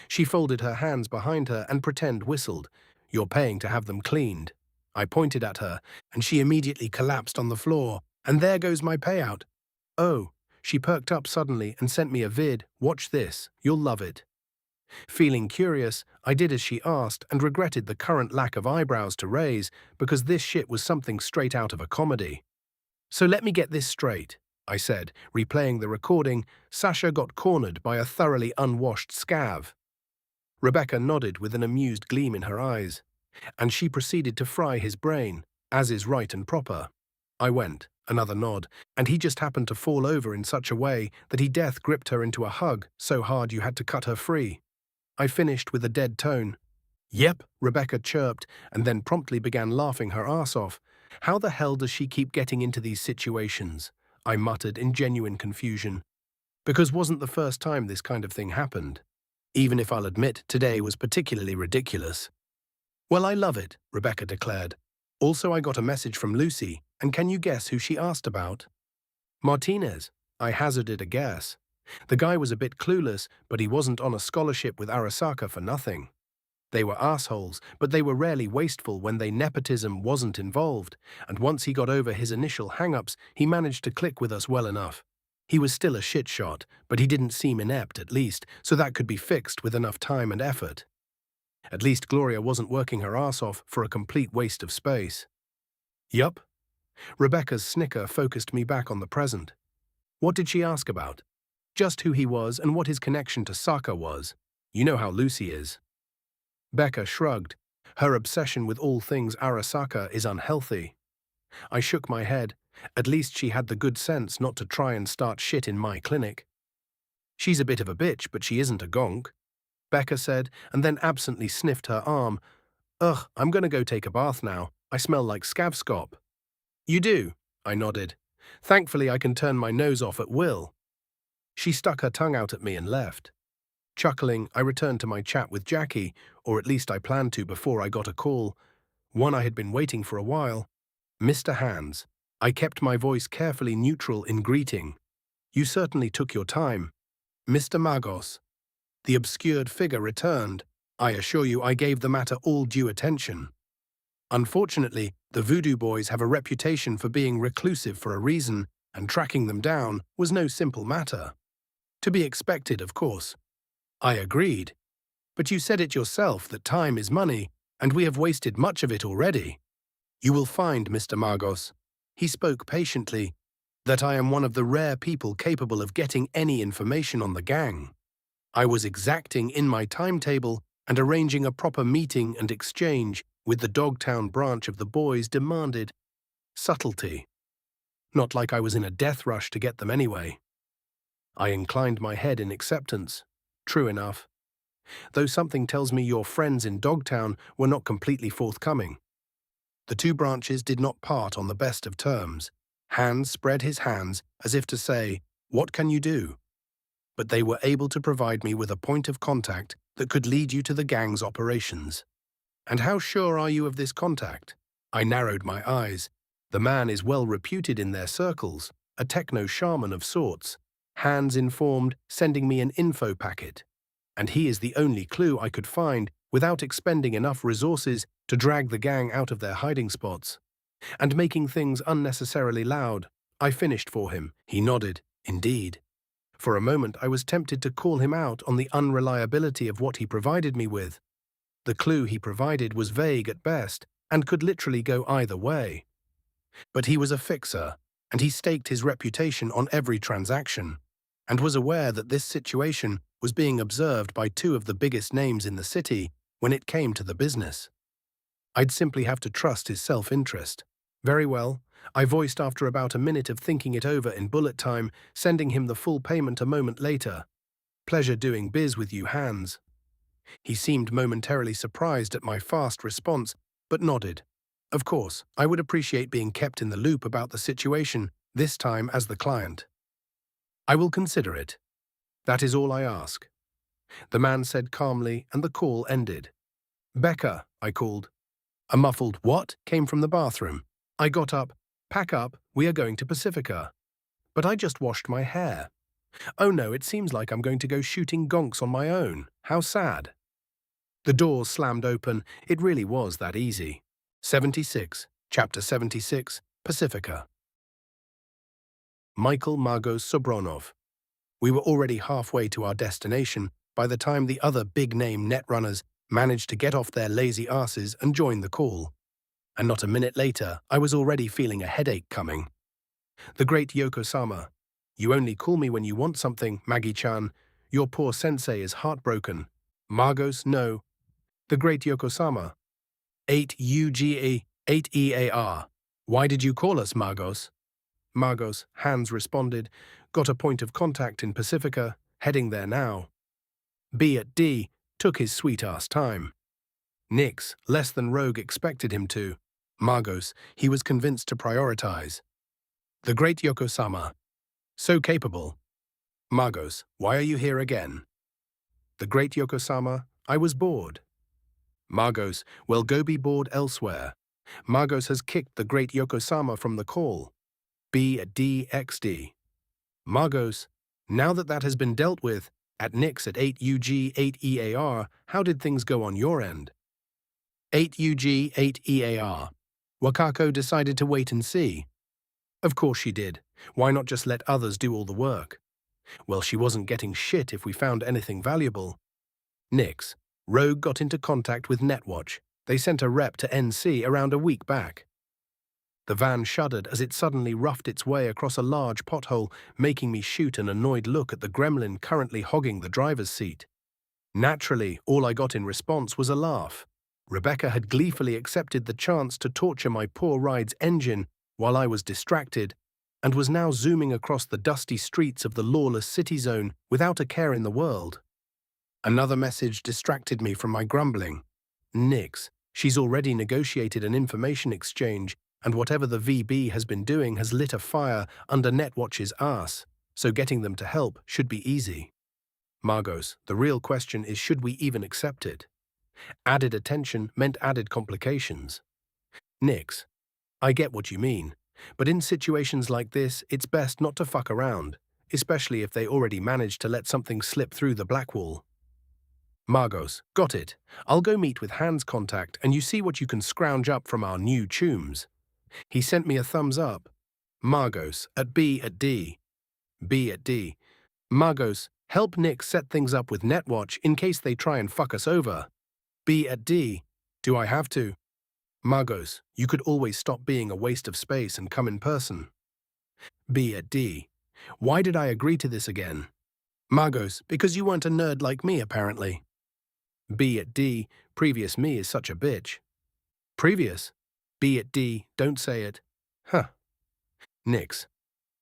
She folded her hands behind her and whistled. You're paying to have them cleaned. I pointed at her, and she immediately collapsed on the floor. And there goes my payout. Oh, she perked up suddenly and sent me a vid. Watch this. You'll love it. Feeling curious, I did as she asked and regretted the current lack of eyebrows to raise because this shit was something straight out of a comedy. So let me get this straight, I said, replaying the recording. Sasha got cornered by a thoroughly unwashed scav. Rebecca nodded with an amused gleam in her eyes, and she proceeded to fry his brain, as is right and proper. I went, another nod, and he just happened to fall over in such a way that he death gripped her into a hug so hard you had to cut her free. I finished with a dead tone. Yep, Rebecca chirped, and then promptly began laughing her ass off. How the hell does she keep getting into these situations? I muttered in genuine confusion. Because wasn't the first time this kind of thing happened. Even if I'll admit today was particularly ridiculous. Well, I love it, Rebecca declared. Also, I got a message from Lucy, and can you guess who she asked about? Martinez. I hazarded a guess. The guy was a bit clueless, but he wasn't on a scholarship with Arasaka for nothing. They were assholes, but they were rarely wasteful when nepotism wasn't involved, and once he got over his initial hang-ups, he managed to click with us well enough. He was still a shit shot, but he didn't seem inept at least, so that could be fixed with enough time and effort. At least Gloria wasn't working her ass off for a complete waste of space. Yup. Rebecca's snicker focused me back on the present. What did she ask about? Just who he was and what his connection to Saka was. You know how Lucy is. Becca shrugged. Her obsession with all things Arasaka is unhealthy. I shook my head. At least she had the good sense not to try and start shit in my clinic. She's a bit of a bitch, but she isn't a gonk, Becca said, and then absently sniffed her arm. Ugh, I'm gonna go take a bath now. I smell like scavscop. You do? I nodded. Thankfully, I can turn my nose off at will. She stuck her tongue out at me and left. Chuckling, I returned to my chat with Jackie, or at least I planned to before I got a call, one I had been waiting for a while. Mr. Hands. I kept my voice carefully neutral in greeting. You certainly took your time. Mr. Magos. The obscured figure returned. I assure you I gave the matter all due attention. Unfortunately, the Voodoo Boys have a reputation for being reclusive for a reason, and tracking them down was no simple matter. To be expected, of course. I agreed. But you said it yourself that time is money, and we have wasted much of it already. You will find, Mr. Magos, he spoke patiently, that I am one of the rare people capable of getting any information on the gang. I was exacting in my timetable, and arranging a proper meeting and exchange with the Dogtown branch of the boys demanded subtlety. Not like I was in a death rush to get them anyway. I inclined my head in acceptance. True enough. Though something tells me your friends in Dogtown were not completely forthcoming. The two branches did not part on the best of terms. Hands spread his hands as if to say, "What can you do?" But they were able to provide me with a point of contact that could lead you to the gang's operations. And how sure are you of this contact? I narrowed my eyes. The man is well reputed in their circles, a techno-shaman of sorts. Hands informed, sending me an info packet. And he is the only clue I could find without expending enough resources to drag the gang out of their hiding spots. And making things unnecessarily loud. I finished for him. He nodded. Indeed. For a moment I was tempted to call him out on the unreliability of what he provided me with. The clue he provided was vague at best and could literally go either way. But he was a fixer, and he staked his reputation on every transaction, and was aware that this situation was being observed by two of the biggest names in the city when it came to the business. I'd simply have to trust his self-interest. Very well, I voiced after about a minute of thinking it over in bullet time, sending him the full payment a moment later. Pleasure doing biz with you, Hands. He seemed momentarily surprised at my fast response, but nodded. Of course, I would appreciate being kept in the loop about the situation, this time as the client. I will consider it. That is all I ask. The man said calmly, and the call ended. Becca, I called. A muffled "what" came from the bathroom. I got up. Pack up, we are going to Pacifica. But I just washed my hair. Oh no, it seems like I'm going to go shooting gonks on my own. How sad. The doors slammed open. It really was that easy. 76, Chapter 76, Pacifica. Michael Magos Sobronov. We were already halfway to our destination by the time the other big-name netrunners managed to get off their lazy asses and join the call. And not a minute later, I was already feeling a headache coming. The great Yoko-sama. You only call me when you want something, Maggie-chan. Your poor sensei is heartbroken. Magos, no. The great Yoko-sama. 8 UGA, 8 EAR. Why did you call us, Magos? Magos, Hands responded. Got a point of contact in Pacifica, heading there now. B at D, took his sweet-ass time. Nix, less than Rogue expected him to. Magos, he was convinced to prioritize. The great Yoko-sama. So capable. Magos, why are you here again? The great Yoko-sama, I was bored. Magos, well, go be bored elsewhere. Magos has kicked the great Yoko-sama from the call. B at D XD. Margos, now that has been dealt with, at Nix at 8UG 8EAR, how did things go on your end? 8UG 8EAR. Wakako decided to wait and see. Of course she did. Why not just let others do all the work? Well, she wasn't getting shit if we found anything valuable. Nix. Rogue got into contact with Netwatch. They sent a rep to NC around a week back. The van shuddered as it suddenly roughed its way across a large pothole, making me shoot an annoyed look at the gremlin currently hogging the driver's seat. Naturally, all I got in response was a laugh. Rebecca had gleefully accepted the chance to torture my poor ride's engine while I was distracted, and was now zooming across the dusty streets of the lawless city zone without a care in the world. Another message distracted me from my grumbling. Nix, she's already negotiated an information exchange, and whatever the VB has been doing has lit a fire under Netwatch's ass, so getting them to help should be easy. Margos, the real question is, should we even accept it? Added attention meant added complications. Nix, I get what you mean, but in situations like this, it's best not to fuck around, especially if they already managed to let something slip through the black wall. Margos, got it. I'll go meet with Hans Contact and you see what you can scrounge up from our new tombs. He sent me a thumbs up. Margos, at B at D. B at D. Margos, help Nick set things up with Netwatch in case they try and fuck us over. B at D. Do I have to? Margos, you could always stop being a waste of space and come in person. B at D. Why did I agree to this again? Margos, because you weren't a nerd like me, apparently. B at D. Previous me is such a bitch. Previous? B at D. Don't say it. Huh. Nix.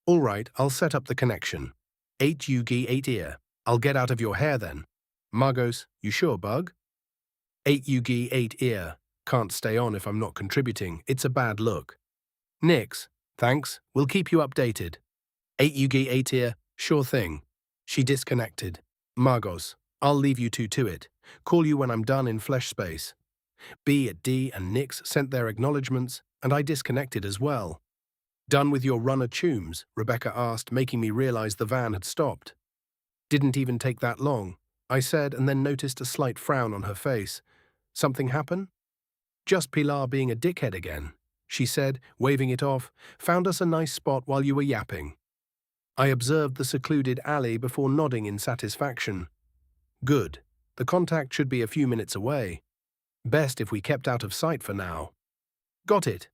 All right, I'll set up the connection. 8UG 8 ear. I'll get out of your hair then. Margos, you sure, bug? 8UG 8 ear. Can't stay on if I'm not contributing. It's a bad look. Nix. Thanks. We'll keep you updated. 8UG 8 ear. Sure thing. She disconnected. Margos. I'll leave you two to it. Call you when I'm done in flesh space. B at D and Nix sent their acknowledgements, and I disconnected as well. Done with your runner tombs? Rebecca asked, making me realize the van had stopped. Didn't even take that long, I said, and then noticed a slight frown on her face. Something happen? Just Pilar being a dickhead again, she said, waving it off. Found us a nice spot while you were yapping. I observed the secluded alley before nodding in satisfaction. Good. The contact should be a few minutes away. Best if we kept out of sight for now. Got it.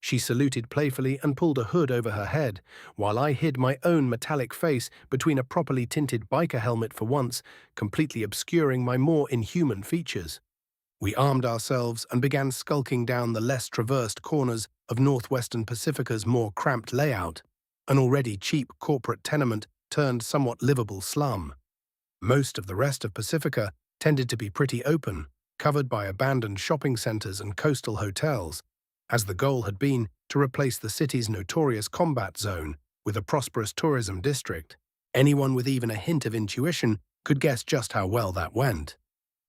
She saluted playfully and pulled a hood over her head, while I hid my own metallic face between a properly tinted biker helmet for once, completely obscuring my more inhuman features. We armed ourselves and began skulking down the less traversed corners of Northwestern Pacifica's more cramped layout, an already cheap corporate tenement turned somewhat livable slum. Most of the rest of Pacifica tended to be pretty open, covered by abandoned shopping centers and coastal hotels, as the goal had been to replace the city's notorious combat zone with a prosperous tourism district. Anyone with even a hint of intuition could guess just how well that went.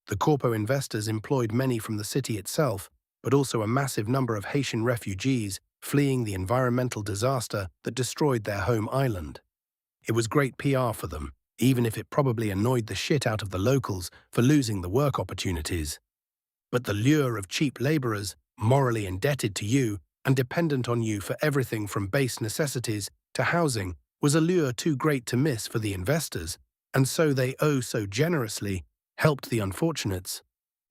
The corpo investors employed many from the city itself, but also a massive number of Haitian refugees fleeing the environmental disaster that destroyed their home island. It was great PR for them, even if it probably annoyed the shit out of the locals for losing the work opportunities. But the lure of cheap laborers, morally indebted to you and dependent on you for everything from base necessities to housing, was a lure too great to miss for the investors, and so they so generously helped the unfortunates.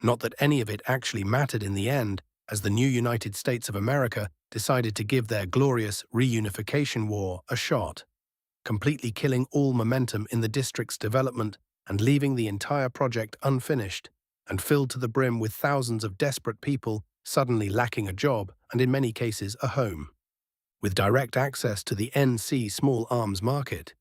Not that any of it actually mattered in the end, as the new United States of America decided to give their glorious reunification war a shot, completely killing all momentum in the district's development and leaving the entire project unfinished and filled to the brim with thousands of desperate people suddenly lacking a job and in many cases a home, with direct access to the NC small arms market.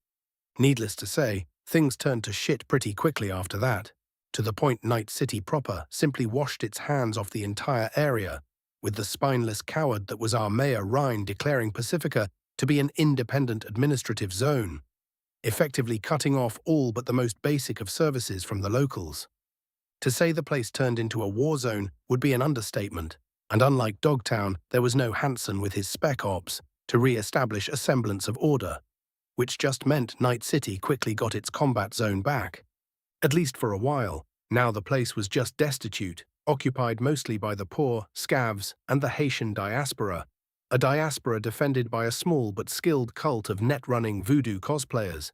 Needless to say, things turned to shit pretty quickly after that, to the point Night City proper simply washed its hands off the entire area, with the spineless coward that was our Mayor Rhine declaring Pacifica to be an independent administrative zone, effectively cutting off all but the most basic of services from the locals. To say the place turned into a war zone would be an understatement, and unlike Dogtown, there was no Hanson with his spec ops to re-establish a semblance of order, which just meant Night City quickly got its combat zone back. At least for a while. Now the place was just destitute, occupied mostly by the poor, scavs, and the Haitian diaspora, a diaspora defended by a small but skilled cult of net-running voodoo cosplayers.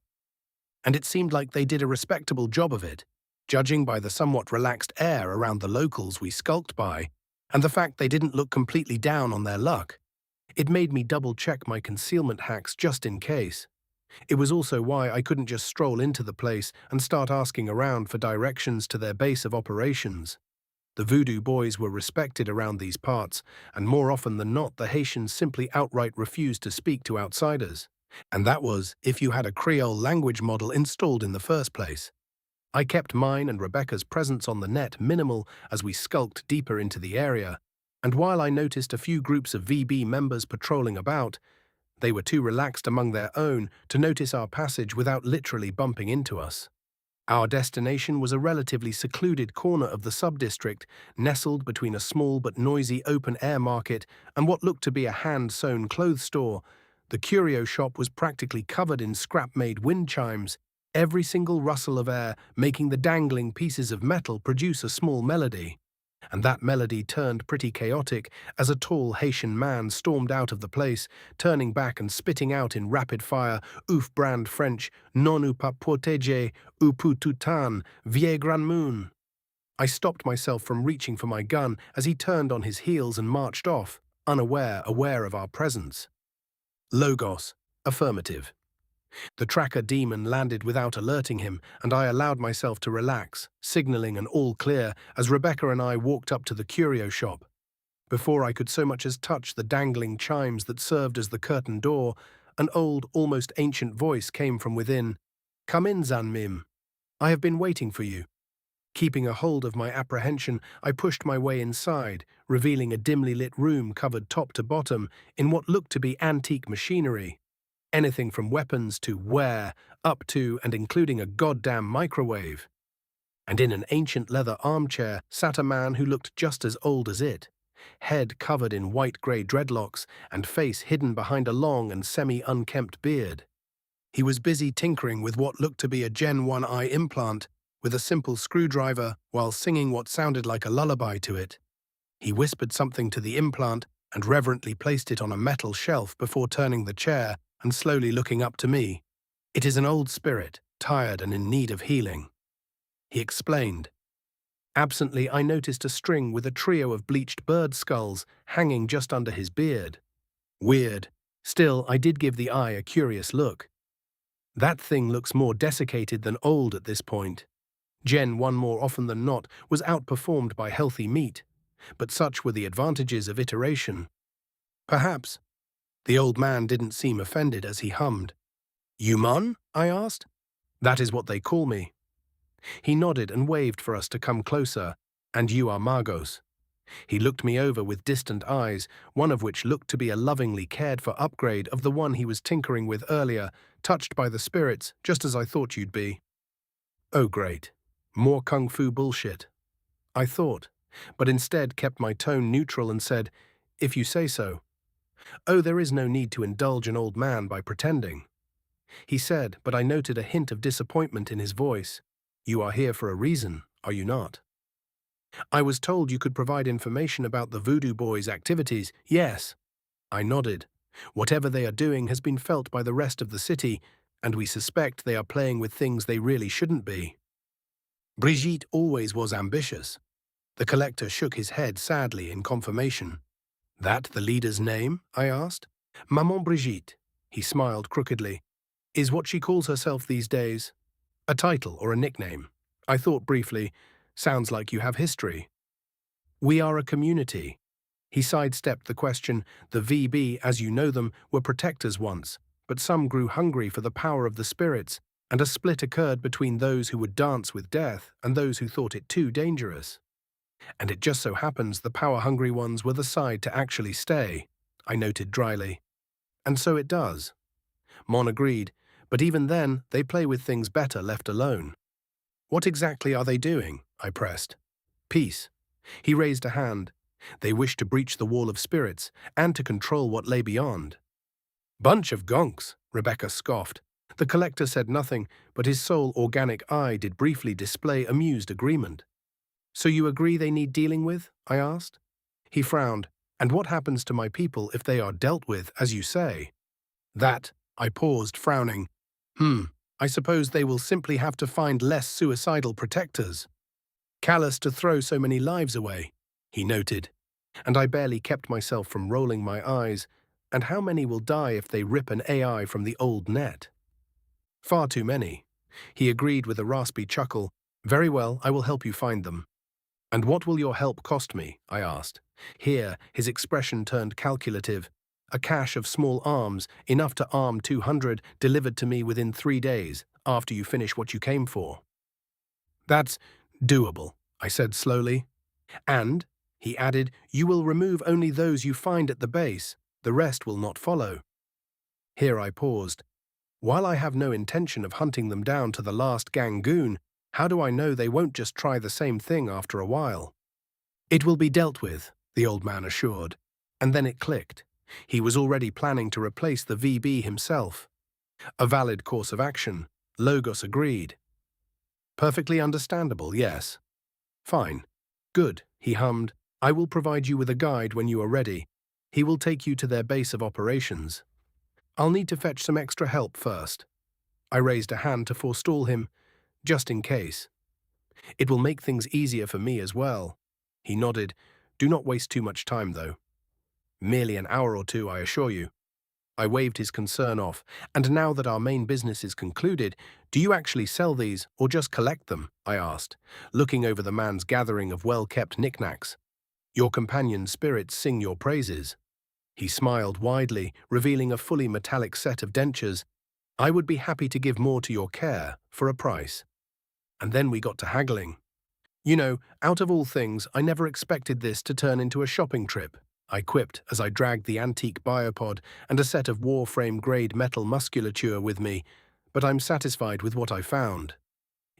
And it seemed like they did a respectable job of it, judging by the somewhat relaxed air around the locals we skulked by, and the fact they didn't look completely down on their luck. It made me double-check my concealment hacks just in case. It was also why I couldn't just stroll into the place and start asking around for directions to their base of operations. The voodoo boys were respected around these parts, and more often than not the Haitians simply outright refused to speak to outsiders. And that was if you had a Creole language model installed in the first place. I kept mine and Rebecca's presence on the net minimal as we skulked deeper into the area, and while I noticed a few groups of VB members patrolling about, they were too relaxed among their own to notice our passage without literally bumping into us. Our destination was a relatively secluded corner of the sub-district, nestled between a small but noisy open-air market and what looked to be a hand-sewn clothes store. The curio shop was practically covered in scrap-made wind chimes, every single rustle of air making the dangling pieces of metal produce a small melody. And that melody turned pretty chaotic as a tall Haitian man stormed out of the place, turning back and spitting out in rapid fire, ouf brand French, non ou pas protéger, ou pour toutan, vieille grand moon. I stopped myself from reaching for my gun as he turned on his heels and marched off, aware of our presence. Logos, affirmative. The tracker demon landed without alerting him, and I allowed myself to relax, signaling an all clear as Rebecca and I walked up to the curio shop. Before I could so much as touch the dangling chimes that served as the curtain door, an old, almost ancient voice came from within. "Come in, Zanmim. I have been waiting for you." Keeping a hold of my apprehension, I pushed my way inside, revealing a dimly lit room covered top to bottom in what looked to be antique machinery. Anything from weapons to ware, up to and including a goddamn microwave. And in an ancient leather armchair sat a man who looked just as old as it, head covered in white-grey dreadlocks and face hidden behind a long and semi-unkempt beard. He was busy tinkering with what looked to be a Gen 1 eye implant with a simple screwdriver while singing what sounded like a lullaby to it. He whispered something to the implant and reverently placed it on a metal shelf before turning the chair and slowly looking up to me. "It is an old spirit, tired and in need of healing," he explained. Absently, I noticed a string with a trio of bleached bird skulls hanging just under his beard. Weird. Still, I did give the eye a curious look. That thing looks more desiccated than old at this point. Gen 1 more often than not was outperformed by healthy meat, but such were the advantages of iteration. Perhaps. The old man didn't seem offended as he hummed. "Human?" I asked. "That is what they call me." He nodded and waved for us to come closer. "And you are Margos." He looked me over with distant eyes, one of which looked to be a lovingly cared-for upgrade of the one he was tinkering with earlier, touched by the spirits, just as I thought you'd be. Oh great. More kung fu bullshit. I thought, but instead kept my tone neutral and said, "If you say so." "Oh, there is no need to indulge an old man by pretending," he said, but I noted a hint of disappointment in his voice. "You are here for a reason, are you not?" "I was told you could provide information about the Voodoo Boys' activities." "Yes." I nodded. "Whatever they are doing has been felt by the rest of the city, and we suspect they are playing with things they really shouldn't be." Brigitte always was ambitious. The collector shook his head sadly in confirmation. "That the leader's name?" I asked. "Maman Brigitte," he smiled crookedly, "is what she calls herself these days. A title or a nickname." I thought briefly. "Sounds like you have history." "We are a community." He sidestepped the question. "The VB, as you know them, were protectors once, but some grew hungry for the power of the spirits, and a split occurred between those who would dance with death and those who thought it too dangerous. And it just so happens the power-hungry ones were the side to actually stay," I noted dryly. "And so it does." Mon agreed, "but even then, they play with things better left alone." "What exactly are they doing?" I pressed. "Peace." He raised a hand. "They wish to breach the wall of spirits and to control what lay beyond." Bunch of gonks, Rebecca scoffed. The collector said nothing, but his sole organic eye did briefly display amused agreement. So you agree they need dealing with? I asked. He frowned. And what happens to my people if they are dealt with, as you say? That, I paused, frowning. I suppose they will simply have to find less suicidal protectors. Callous to throw so many lives away, he noted. And I barely kept myself from rolling my eyes. And how many will die if they rip an AI from the old net? Far too many. He agreed with a raspy chuckle. Very well, I will help you find them. And what will your help cost me? I asked. Here, his expression turned calculative. A cache of small arms, enough to arm 200, delivered to me within 3 days, after you finish what you came for. That's doable, I said slowly. And, he added, you will remove only those you find at the base. The rest will not follow. Here I paused. While I have no intention of hunting them down to the last gangoon, how do I know they won't just try the same thing after a while? It will be dealt with, the old man assured. And then it clicked. He was already planning to replace the VB himself. A valid course of action. Logos agreed. Perfectly understandable, yes. Fine. Good, he hummed. I will provide you with a guide when you are ready. He will take you to their base of operations. I'll need to fetch some extra help first. I raised a hand to forestall him, just in case. It will make things easier for me as well. He nodded. Do not waste too much time, though. Merely an hour or two, I assure you. I waved his concern off. And now that our main business is concluded, do you actually sell these or just collect them? I asked, looking over the man's gathering of well-kept knickknacks. Your companion spirits sing your praises. He smiled widely, revealing a fully metallic set of dentures. I would be happy to give more to your care, for a price. And then we got to haggling. You know, out of all things, I never expected this to turn into a shopping trip, I quipped as I dragged the antique biopod and a set of warframe-grade metal musculature with me, but I'm satisfied with what I found.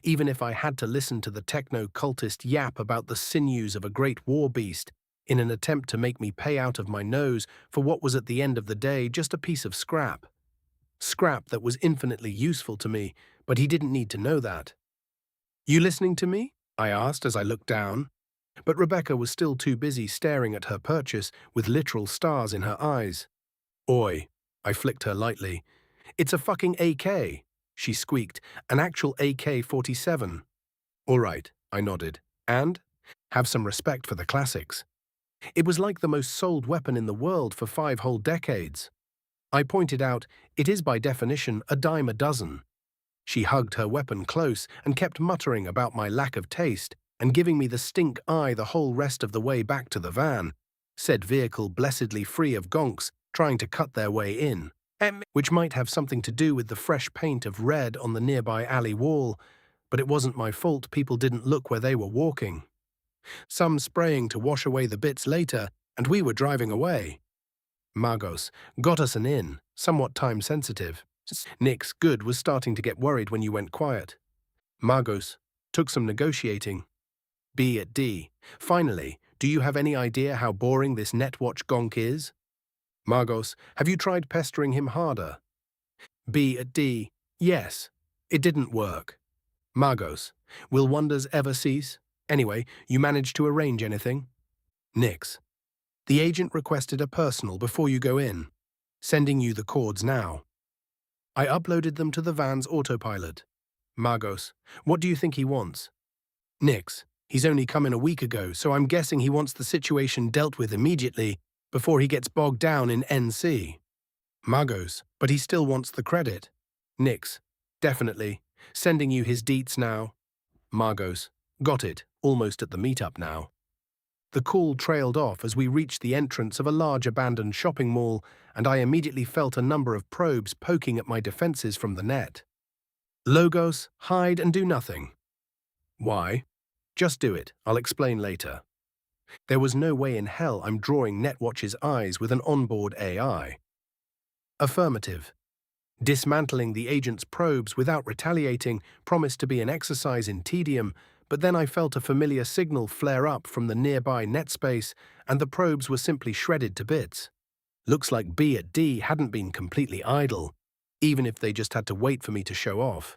Even if I had to listen to the techno-cultist yap about the sinews of a great war beast in an attempt to make me pay out of my nose for what was at the end of the day just a piece of scrap. Scrap that was infinitely useful to me, but he didn't need to know that. You listening to me? I asked as I looked down. But Rebecca was still too busy staring at her purchase with literal stars in her eyes. Oi, I flicked her lightly. It's a fucking AK, she squeaked, an actual AK-47. All right, I nodded. And? Have some respect for the classics. It was like the most sold weapon in the world for 5 whole decades. I pointed out, it is by definition a dime a dozen. She hugged her weapon close and kept muttering about my lack of taste and giving me the stink eye the whole rest of the way back to the van, said vehicle blessedly free of gonks trying to cut their way in, which might have something to do with the fresh paint of red on the nearby alley wall, but it wasn't my fault people didn't look where they were walking. Some spraying to wash away the bits later, and we were driving away. Margos got us an in, somewhat time-sensitive. Nix, good, was starting to get worried when you went quiet. Margos took some negotiating. B at D. Finally, do you have any idea how boring this Netwatch gonk is? Margos, have you tried pestering him harder? B at D. Yes. It didn't work. Margos, will wonders ever cease? Anyway, you managed to arrange anything? Nix. The agent requested a personal before you go in. Sending you the cords now. I uploaded them to the van's autopilot. Margos, what do you think he wants? Nix. He's only come in a week ago, so I'm guessing he wants the situation dealt with immediately before he gets bogged down in NC. Margos, but he still wants the credit. Nix. Definitely. Sending you his deets now. Margos. Got it. Almost at the meetup now. The call trailed off as we reached the entrance of a large abandoned shopping mall, and I immediately felt a number of probes poking at my defenses from the net. Logos, hide and do nothing. Why? Just do it. I'll explain later. There was no way in hell I'm drawing Netwatch's eyes with an onboard AI. Affirmative. Dismantling the agent's probes without retaliating promised to be an exercise in tedium, but then I felt a familiar signal flare up from the nearby net space, and the probes were simply shredded to bits. Looks like B at D hadn't been completely idle, even if they just had to wait for me to show off.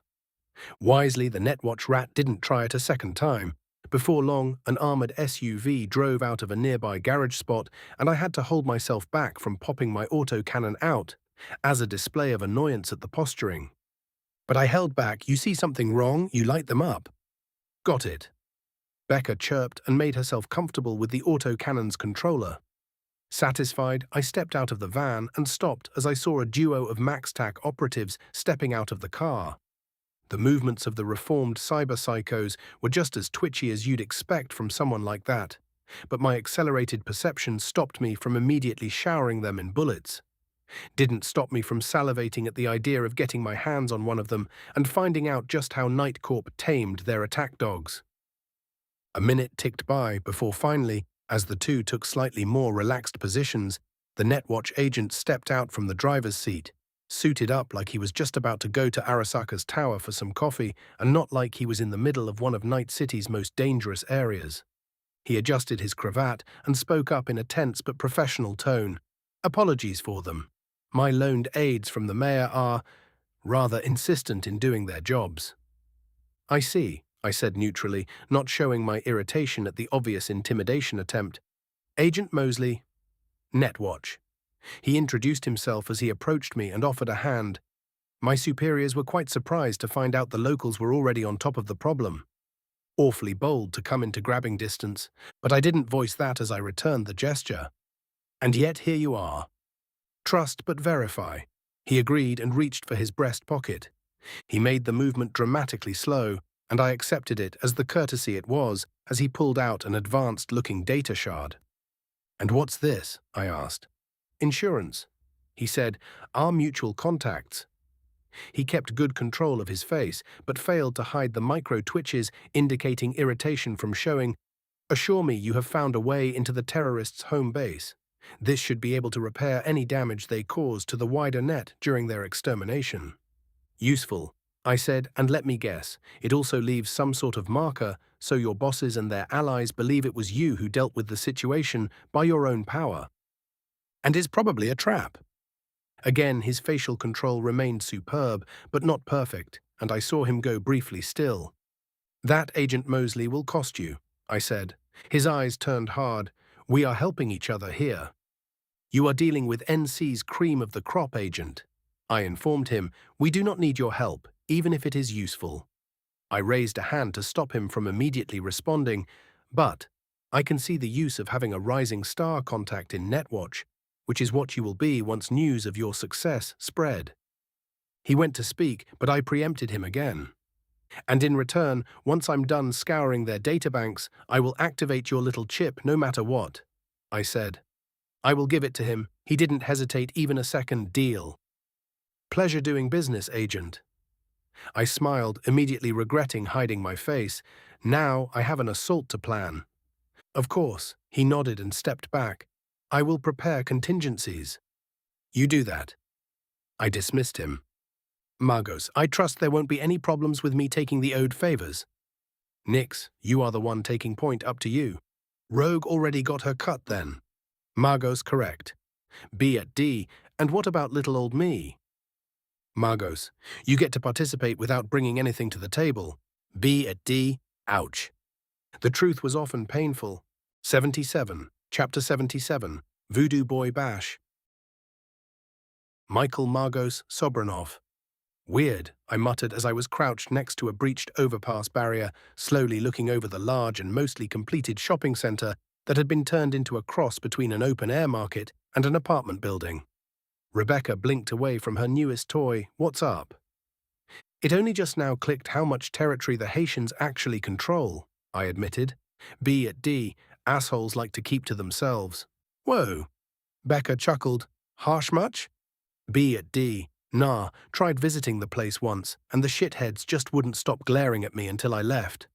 Wisely, the Netwatch rat didn't try it a second time. Before long, an armoured SUV drove out of a nearby garage spot, and I had to hold myself back from popping my autocannon out, as a display of annoyance at the posturing. But I held back. You see something wrong, you light them up. Got it. Becca chirped and made herself comfortable with the autocannon's controller. Satisfied, I stepped out of the van and stopped as I saw a duo of MaxTac operatives stepping out of the car. The movements of the reformed cyber psychos were just as twitchy as you'd expect from someone like that, but my accelerated perception stopped me from immediately showering them in bullets. Didn't stop me from salivating at the idea of getting my hands on one of them and finding out just how Nightcorp tamed their attack dogs. A minute ticked by before finally, as the two took slightly more relaxed positions, the Netwatch agent stepped out from the driver's seat, suited up like he was just about to go to Arasaka's tower for some coffee and not like he was in the middle of one of Night City's most dangerous areas. He adjusted his cravat and spoke up in a tense but professional tone. Apologies for them. My loaned aides from the mayor are rather insistent in doing their jobs. I see, I said neutrally, not showing my irritation at the obvious intimidation attempt. Agent Mosley, Netwatch. He introduced himself as he approached me and offered a hand. My superiors were quite surprised to find out the locals were already on top of the problem. Awfully bold to come into grabbing distance, but I didn't voice that as I returned the gesture. And yet here you are. Trust but verify. He agreed and reached for his breast pocket. He made the movement dramatically slow, and I accepted it as the courtesy it was as he pulled out an advanced-looking data shard. And what's this? I asked. Insurance. He said, our mutual contacts. He kept good control of his face, but failed to hide the micro-twitches indicating irritation from showing, assure me you have found a way into the terrorists' home base. This should be able to repair any damage they caused to the wider net during their extermination. Useful, I said, and let me guess, it also leaves some sort of marker so your bosses and their allies believe it was you who dealt with the situation by your own power. And is probably a trap. Again, his facial control remained superb, but not perfect, and I saw him go briefly still. That, Agent Mosley, will cost you, I said. His eyes turned hard. We are helping each other here. You are dealing with NC's cream of the crop, Agent. I informed him, we do not need your help, even if it is useful. I raised a hand to stop him from immediately responding, but I can see the use of having a rising star contact in Netwatch, which is what you will be once news of your success spread. He went to speak, but I preempted him again. And in return, once I'm done scouring their databanks, I will activate your little chip no matter what, I said. I will give it to him. He didn't hesitate even a second. Deal. Pleasure doing business, Agent. I smiled, immediately regretting hiding my face. Now I have an assault to plan. Of course, he nodded and stepped back. I will prepare contingencies. You do that. I dismissed him. Margos, I trust there won't be any problems with me taking the owed favors. Nix, you are the one taking point, up to you. Rogue already got her cut then. Margos, correct. B at D, and what about little old me? Margos, you get to participate without bringing anything to the table. B at D, ouch. The truth was often painful. 77, Chapter 77, Voodoo Boy Bash. Michael Margos Sobranov. Weird, I muttered as I was crouched next to a breached overpass barrier, slowly looking over the large and mostly completed shopping center that had been turned into a cross between an open-air market and an apartment building. Rebecca blinked away from her newest toy. What's up? It only just now clicked how much territory the Haitians actually control, I admitted. B at D, assholes like to keep to themselves. Whoa. Becca chuckled. Harsh much? B at D. Nah, tried visiting the place once, and the shitheads just wouldn't stop glaring at me until I left.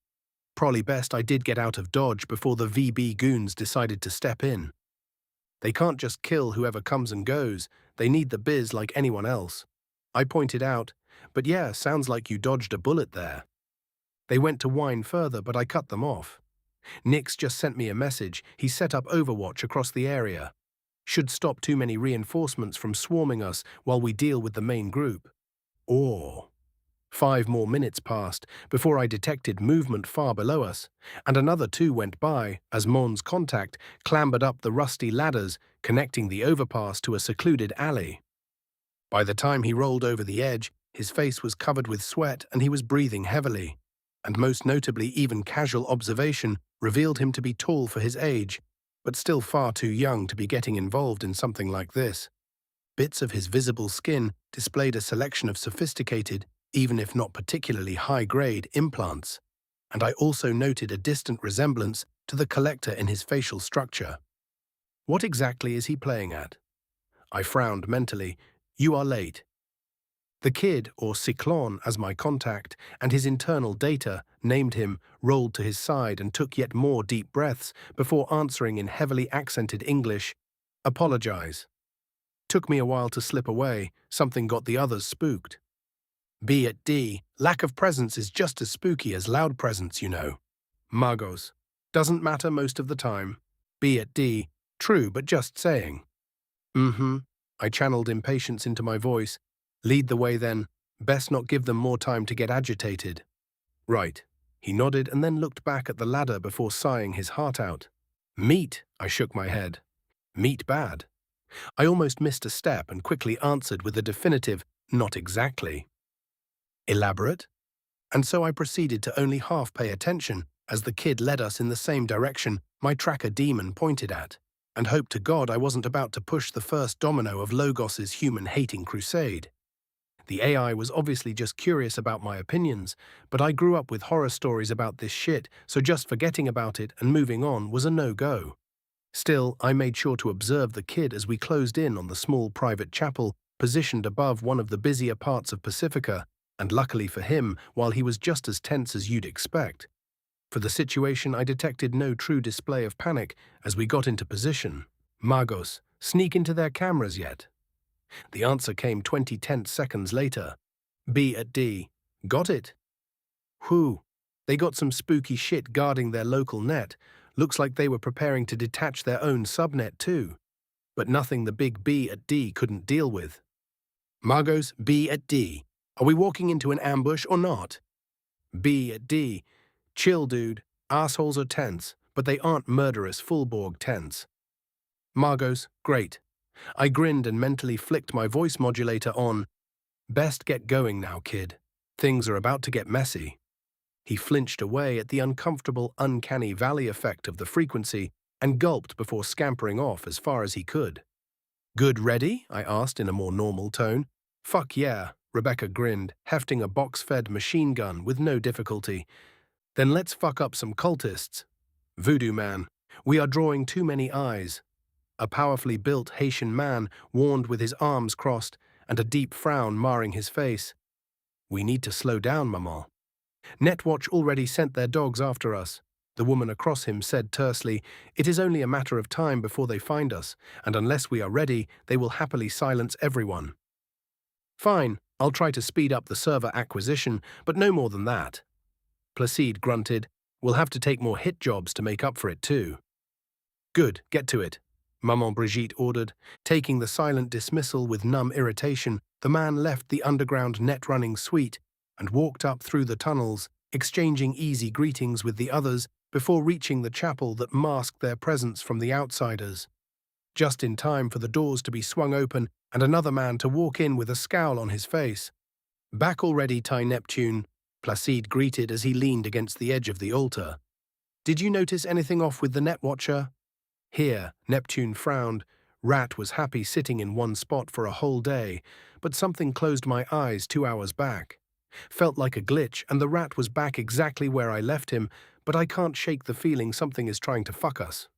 Probably best I did get out of Dodge before the VB goons decided to step in. They can't just kill whoever comes and goes, they need the biz like anyone else. I pointed out, but yeah, sounds like you dodged a bullet there. They went to whine further, but I cut them off. Nix just sent me a message. He set up Overwatch across the area. Should stop too many reinforcements from swarming us while we deal with the main group. Or 5 more minutes passed before I detected movement far below us, and another 2 went by as Mon's contact clambered up the rusty ladders connecting the overpass to a secluded alley. By the time he rolled over the edge, his face was covered with sweat and he was breathing heavily. And most notably, even casual observation revealed him to be tall for his age, but still far too young to be getting involved in something like this. Bits of his visible skin displayed a selection of sophisticated, even if not particularly high-grade, implants, and I also noted a distant resemblance to the collector in his facial structure. What exactly is he playing at? I frowned mentally. You are late. The kid, or Cyclone as my contact, and his internal data, named him, rolled to his side and took yet more deep breaths before answering in heavily accented English, "Apologize." Took me a while to slip away. Something got the others spooked. B at D, lack of presence is just as spooky as loud presence, you know. Magos. Doesn't matter most of the time. B at D, true, but just saying. I channeled impatience into my voice. Lead the way then. Best not give them more time to get agitated. Right. He nodded and then looked back at the ladder before sighing his heart out. Meat, I shook my head. Meat bad. I almost missed a step and quickly answered with a definitive, not exactly. Elaborate? And so I proceeded to only half pay attention as the kid led us in the same direction my tracker demon pointed at, and hoped to God I wasn't about to push the first domino of Logos's human-hating crusade. The AI was obviously just curious about my opinions, but I grew up with horror stories about this shit, so just forgetting about it and moving on was a no-go. Still, I made sure to observe the kid as we closed in on the small private chapel positioned above one of the busier parts of Pacifica, and luckily for him, while he was just as tense as you'd expect. For the situation, I detected no true display of panic as we got into position. Magos, sneak into their cameras yet? The answer came 20 tense seconds later. B at D. Got it. Whew. They got some spooky shit guarding their local net. Looks like they were preparing to detach their own subnet too. But nothing the big B at D couldn't deal with. Magos, B at D. Are we walking into an ambush or not? B at D. Chill, dude. Assholes are tense, but they aren't murderous Fullborg tense. Magos, great. I grinned and mentally flicked my voice modulator on. Best get going now, kid. Things are about to get messy. He flinched away at the uncomfortable, uncanny valley effect of the frequency and gulped before scampering off as far as he could. Good ready? I asked in a more normal tone. Fuck yeah, Rebecca grinned, hefting a box-fed machine gun with no difficulty. Then let's fuck up some cultists. Voodoo man, we are drawing too many eyes. A powerfully built Haitian man warned with his arms crossed and a deep frown marring his face. We need to slow down, maman. Netwatch already sent their dogs after us. The woman across him said tersely, it is only a matter of time before they find us, and unless we are ready, they will happily silence everyone. Fine, I'll try to speed up the server acquisition, but no more than that. Placide grunted, we'll have to take more hit jobs to make up for it too. Good, get to it. Maman Brigitte ordered. Taking the silent dismissal with numb irritation, the man left the underground net-running suite and walked up through the tunnels, exchanging easy greetings with the others before reaching the chapel that masked their presence from the outsiders. Just in time for the doors to be swung open and another man to walk in with a scowl on his face. Back already, Ty Neptune, Placide greeted as he leaned against the edge of the altar. Did you notice anything off with the Netwatcher? Here, Neptune frowned. Rat was happy sitting in one spot for a whole day, but something closed my eyes 2 hours back. Felt like a glitch, and the rat was back exactly where I left him, but I can't shake the feeling something is trying to fuck us.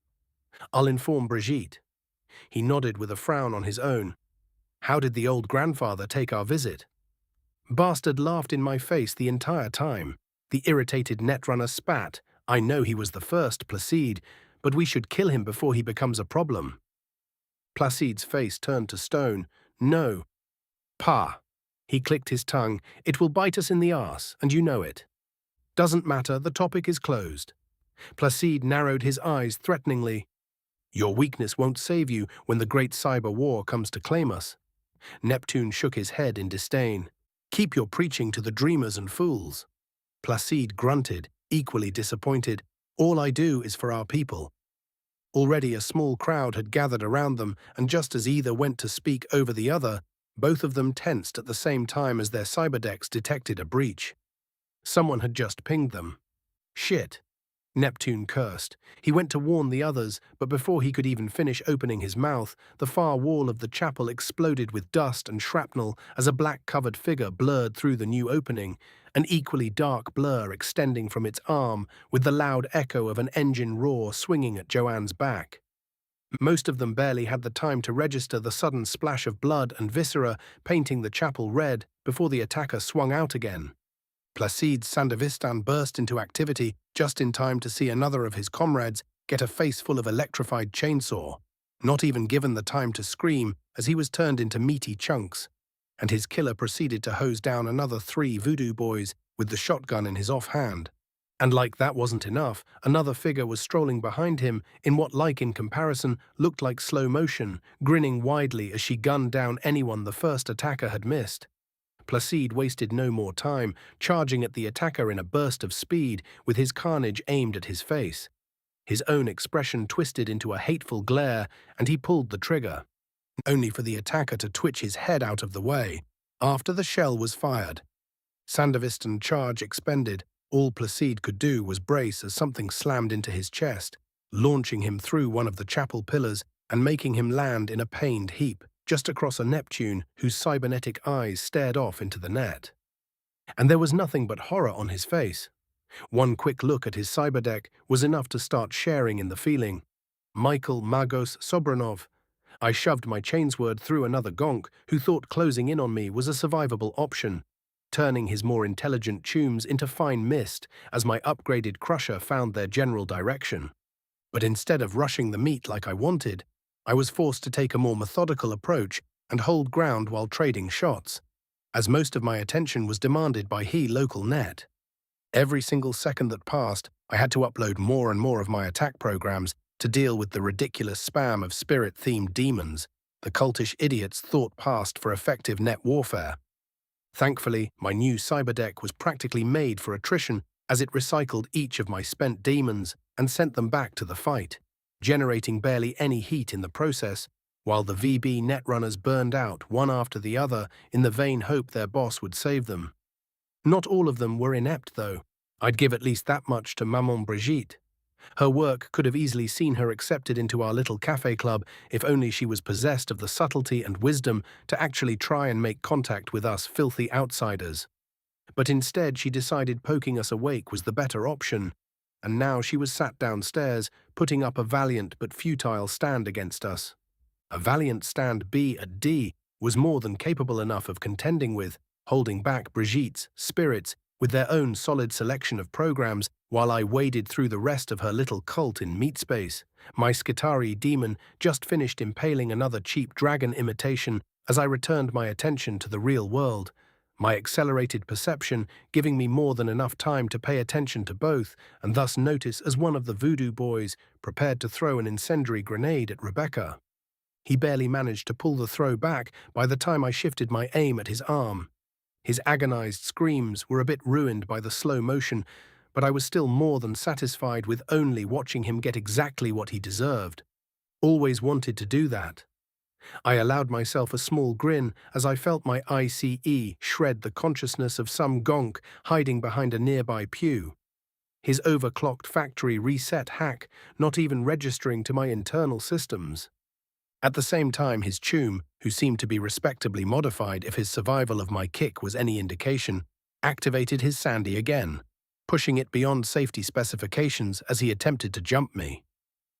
I'll inform Brigitte. He nodded with a frown on his own. How did the old grandfather take our visit? Bastard laughed in my face the entire time. The irritated netrunner spat. I know he was the first, Placide, but we should kill him before he becomes a problem. Placide's face turned to stone. No. Pa. He clicked his tongue. It will bite us in the arse, and you know it. Doesn't matter, the topic is closed. Placide narrowed his eyes threateningly. Your weakness won't save you when the great cyber war comes to claim us. Neptune shook his head in disdain. Keep your preaching to the dreamers and fools. Placide grunted, equally disappointed. All I do is for our people. Already a small crowd had gathered around them, and just as either went to speak over the other, both of them tensed at the same time as their cyberdecks detected a breach. Someone had just pinged them. Shit. Neptune cursed. He went to warn the others, but before he could even finish opening his mouth, the far wall of the chapel exploded with dust and shrapnel as a black-covered figure blurred through the new opening, an equally dark blur extending from its arm with the loud echo of an engine roar swinging at Joanne's back. Most of them barely had the time to register the sudden splash of blood and viscera painting the chapel red before the attacker swung out again. Placide Sandevistan burst into activity just in time to see another of his comrades get a face full of electrified chainsaw, not even given the time to scream as he was turned into meaty chunks, and his killer proceeded to hose down another 3 voodoo boys with the shotgun in his offhand. And like that wasn't enough, another figure was strolling behind him in what, like in comparison, looked like slow motion, grinning widely as she gunned down anyone the first attacker had missed. Placide wasted no more time, charging at the attacker in a burst of speed with his carnage aimed at his face. His own expression twisted into a hateful glare, and he pulled the trigger, only for the attacker to twitch his head out of the way. After the shell was fired, Sandevistan charge expended, all Placide could do was brace as something slammed into his chest, launching him through one of the chapel pillars and making him land in a pained heap, just across a Neptune whose cybernetic eyes stared off into the net. And there was nothing but horror on his face. One quick look at his cyberdeck was enough to start sharing in the feeling. Michael Magos Sobranov. I shoved my chainsword through another gonk who thought closing in on me was a survivable option, turning his more intelligent tunes into fine mist as my upgraded crusher found their general direction. But instead of rushing the meat like I wanted, I was forced to take a more methodical approach and hold ground while trading shots, as most of my attention was demanded by local net. Every single second that passed, I had to upload more and more of my attack programs to deal with the ridiculous spam of spirit-themed demons the cultish idiots thought passed for effective net warfare. Thankfully, my new cyberdeck was practically made for attrition as it recycled each of my spent demons and sent them back to the fight, generating barely any heat in the process, while the VB netrunners burned out one after the other in the vain hope their boss would save them. Not all of them were inept, though. I'd give at least that much to Maman Brigitte. Her work could have easily seen her accepted into our little cafe club if only she was possessed of the subtlety and wisdom to actually try and make contact with us filthy outsiders. But instead she decided poking us awake was the better option, and now she was sat downstairs, putting up a valiant but futile stand against us. A valiant stand B at D was more than capable enough of contending with, holding back Brigitte's spirits with their own solid selection of programs while I waded through the rest of her little cult in meat space. My Skitari demon just finished impaling another cheap dragon imitation as I returned my attention to the real world, my accelerated perception giving me more than enough time to pay attention to both and thus notice as one of the voodoo boys prepared to throw an incendiary grenade at Rebecca. He barely managed to pull the throw back by the time I shifted my aim at his arm. His agonized screams were a bit ruined by the slow motion, but I was still more than satisfied with only watching him get exactly what he deserved. Always wanted to do that. I allowed myself a small grin as I felt my ICE shred the consciousness of some gonk hiding behind a nearby pew. His overclocked factory reset hack not even registering to my internal systems. At the same time, his tomb, who seemed to be respectably modified if his survival of my kick was any indication, activated his Sandy again, pushing it beyond safety specifications as he attempted to jump me.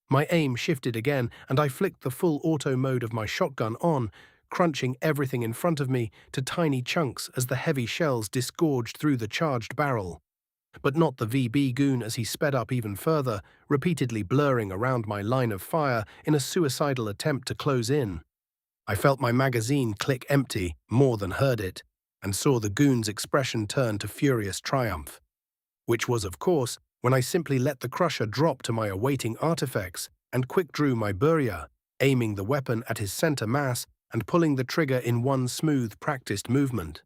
My aim shifted again, and I flicked the full auto mode of my shotgun on, crunching everything in front of me to tiny chunks as the heavy shells disgorged through the charged barrel. But not the VB goon as he sped up even further, repeatedly blurring around my line of fire in a suicidal attempt to close in. I felt my magazine click empty, more than heard it, and saw the goon's expression turn to furious triumph. Which was, of course, when I simply let the crusher drop to my awaiting artifacts, and quick-drew my burya, aiming the weapon at his center mass and pulling the trigger in one smooth, practiced movement.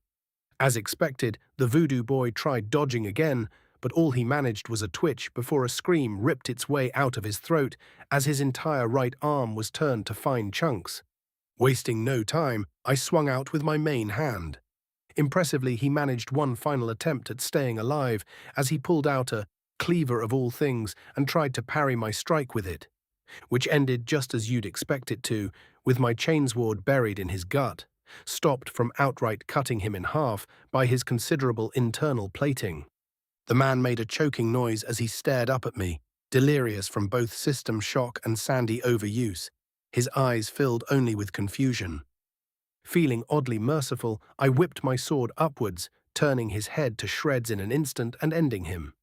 As expected, the voodoo boy tried dodging again, but all he managed was a twitch before a scream ripped its way out of his throat as his entire right arm was turned to fine chunks. Wasting no time, I swung out with my main hand. Impressively, he managed one final attempt at staying alive as he pulled out a cleaver of all things and tried to parry my strike with it, which ended just as you'd expect it to, with my chainsword buried in his gut, stopped from outright cutting him in half by his considerable internal plating. The man made a choking noise as he stared up at me, delirious from both system shock and sandy overuse, his eyes filled only with confusion. Feeling oddly merciful, I whipped my sword upwards, turning his head to shreds in an instant and ending him.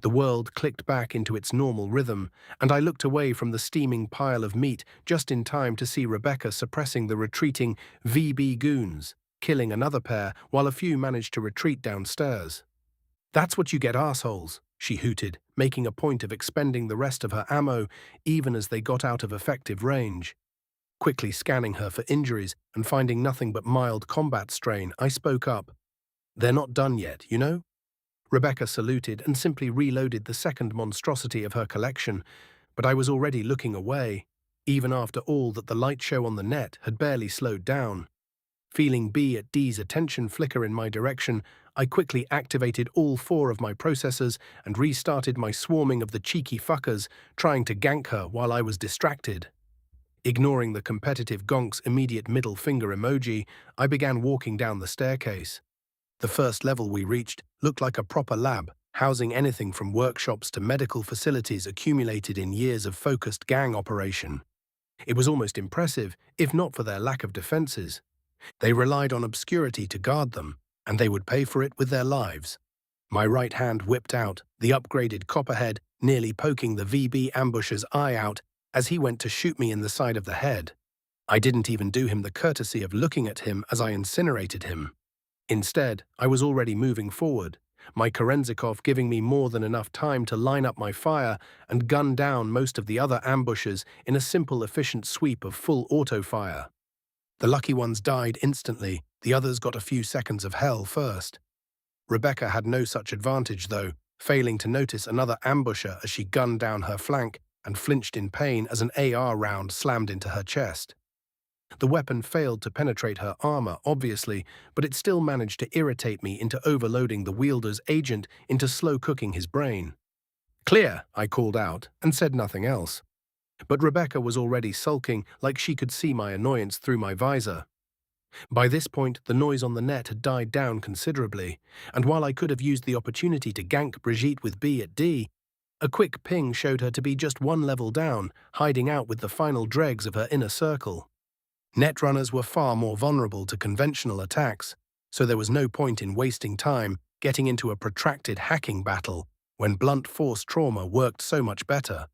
The world clicked back into its normal rhythm, and I looked away from the steaming pile of meat just in time to see Rebecca suppressing the retreating VB goons, killing another pair while a few managed to retreat downstairs. "That's what you get, assholes," she hooted, making a point of expending the rest of her ammo even as they got out of effective range. Quickly scanning her for injuries and finding nothing but mild combat strain, I spoke up. "They're not done yet, you know?" Rebecca saluted and simply reloaded the second monstrosity of her collection, but I was already looking away, even after all that the light show on the net had barely slowed down. Feeling B at D's attention flicker in my direction, I quickly activated all 4 of my processors and restarted my swarming of the cheeky fuckers, trying to gank her while I was distracted. Ignoring the competitive gonk's immediate middle finger emoji, I began walking down the staircase. The first level we reached looked like a proper lab, housing anything from workshops to medical facilities accumulated in years of focused gang operation. It was almost impressive, if not for their lack of defenses. They relied on obscurity to guard them, and they would pay for it with their lives. My right hand whipped out, the upgraded copperhead nearly poking the VB ambusher's eye out as he went to shoot me in the side of the head. I didn't even do him the courtesy of looking at him as I incinerated him. Instead, I was already moving forward, my Kerenzikov giving me more than enough time to line up my fire and gun down most of the other ambushers in a simple, efficient sweep of full auto fire. The lucky ones died instantly, the others got a few seconds of hell first. Rebecca had no such advantage, though, failing to notice another ambusher as she gunned down her flank and flinched in pain as an AR round slammed into her chest. The weapon failed to penetrate her armor, obviously, but it still managed to irritate me into overloading the wielder's agent into slow-cooking his brain. "Clear," I called out, and said nothing else. But Rebecca was already sulking like she could see my annoyance through my visor. By this point, the noise on the net had died down considerably, and while I could have used the opportunity to gank Brigitte with B at D, a quick ping showed her to be just 1 level down, hiding out with the final dregs of her inner circle. Netrunners were far more vulnerable to conventional attacks, so there was no point in wasting time getting into a protracted hacking battle when blunt force trauma worked so much better.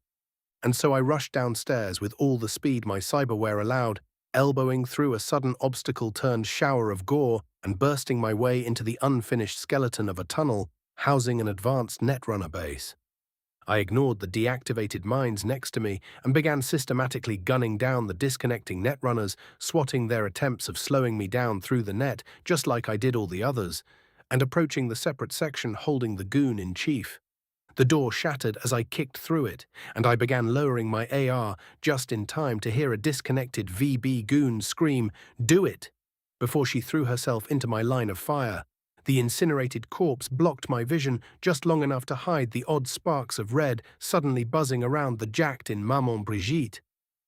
And so I rushed downstairs with all the speed my cyberware allowed, elbowing through a sudden obstacle-turned shower of gore and bursting my way into the unfinished skeleton of a tunnel housing an advanced Netrunner base. I ignored the deactivated mines next to me and began systematically gunning down the disconnecting Netrunners, swatting their attempts of slowing me down through the net just like I did all the others, and approaching the separate section holding the goon in chief. The door shattered as I kicked through it, and I began lowering my AR just in time to hear a disconnected VB goon scream, "Do it!" before she threw herself into my line of fire. The incinerated corpse blocked my vision just long enough to hide the odd sparks of red suddenly buzzing around the jacked-in Maman Brigitte,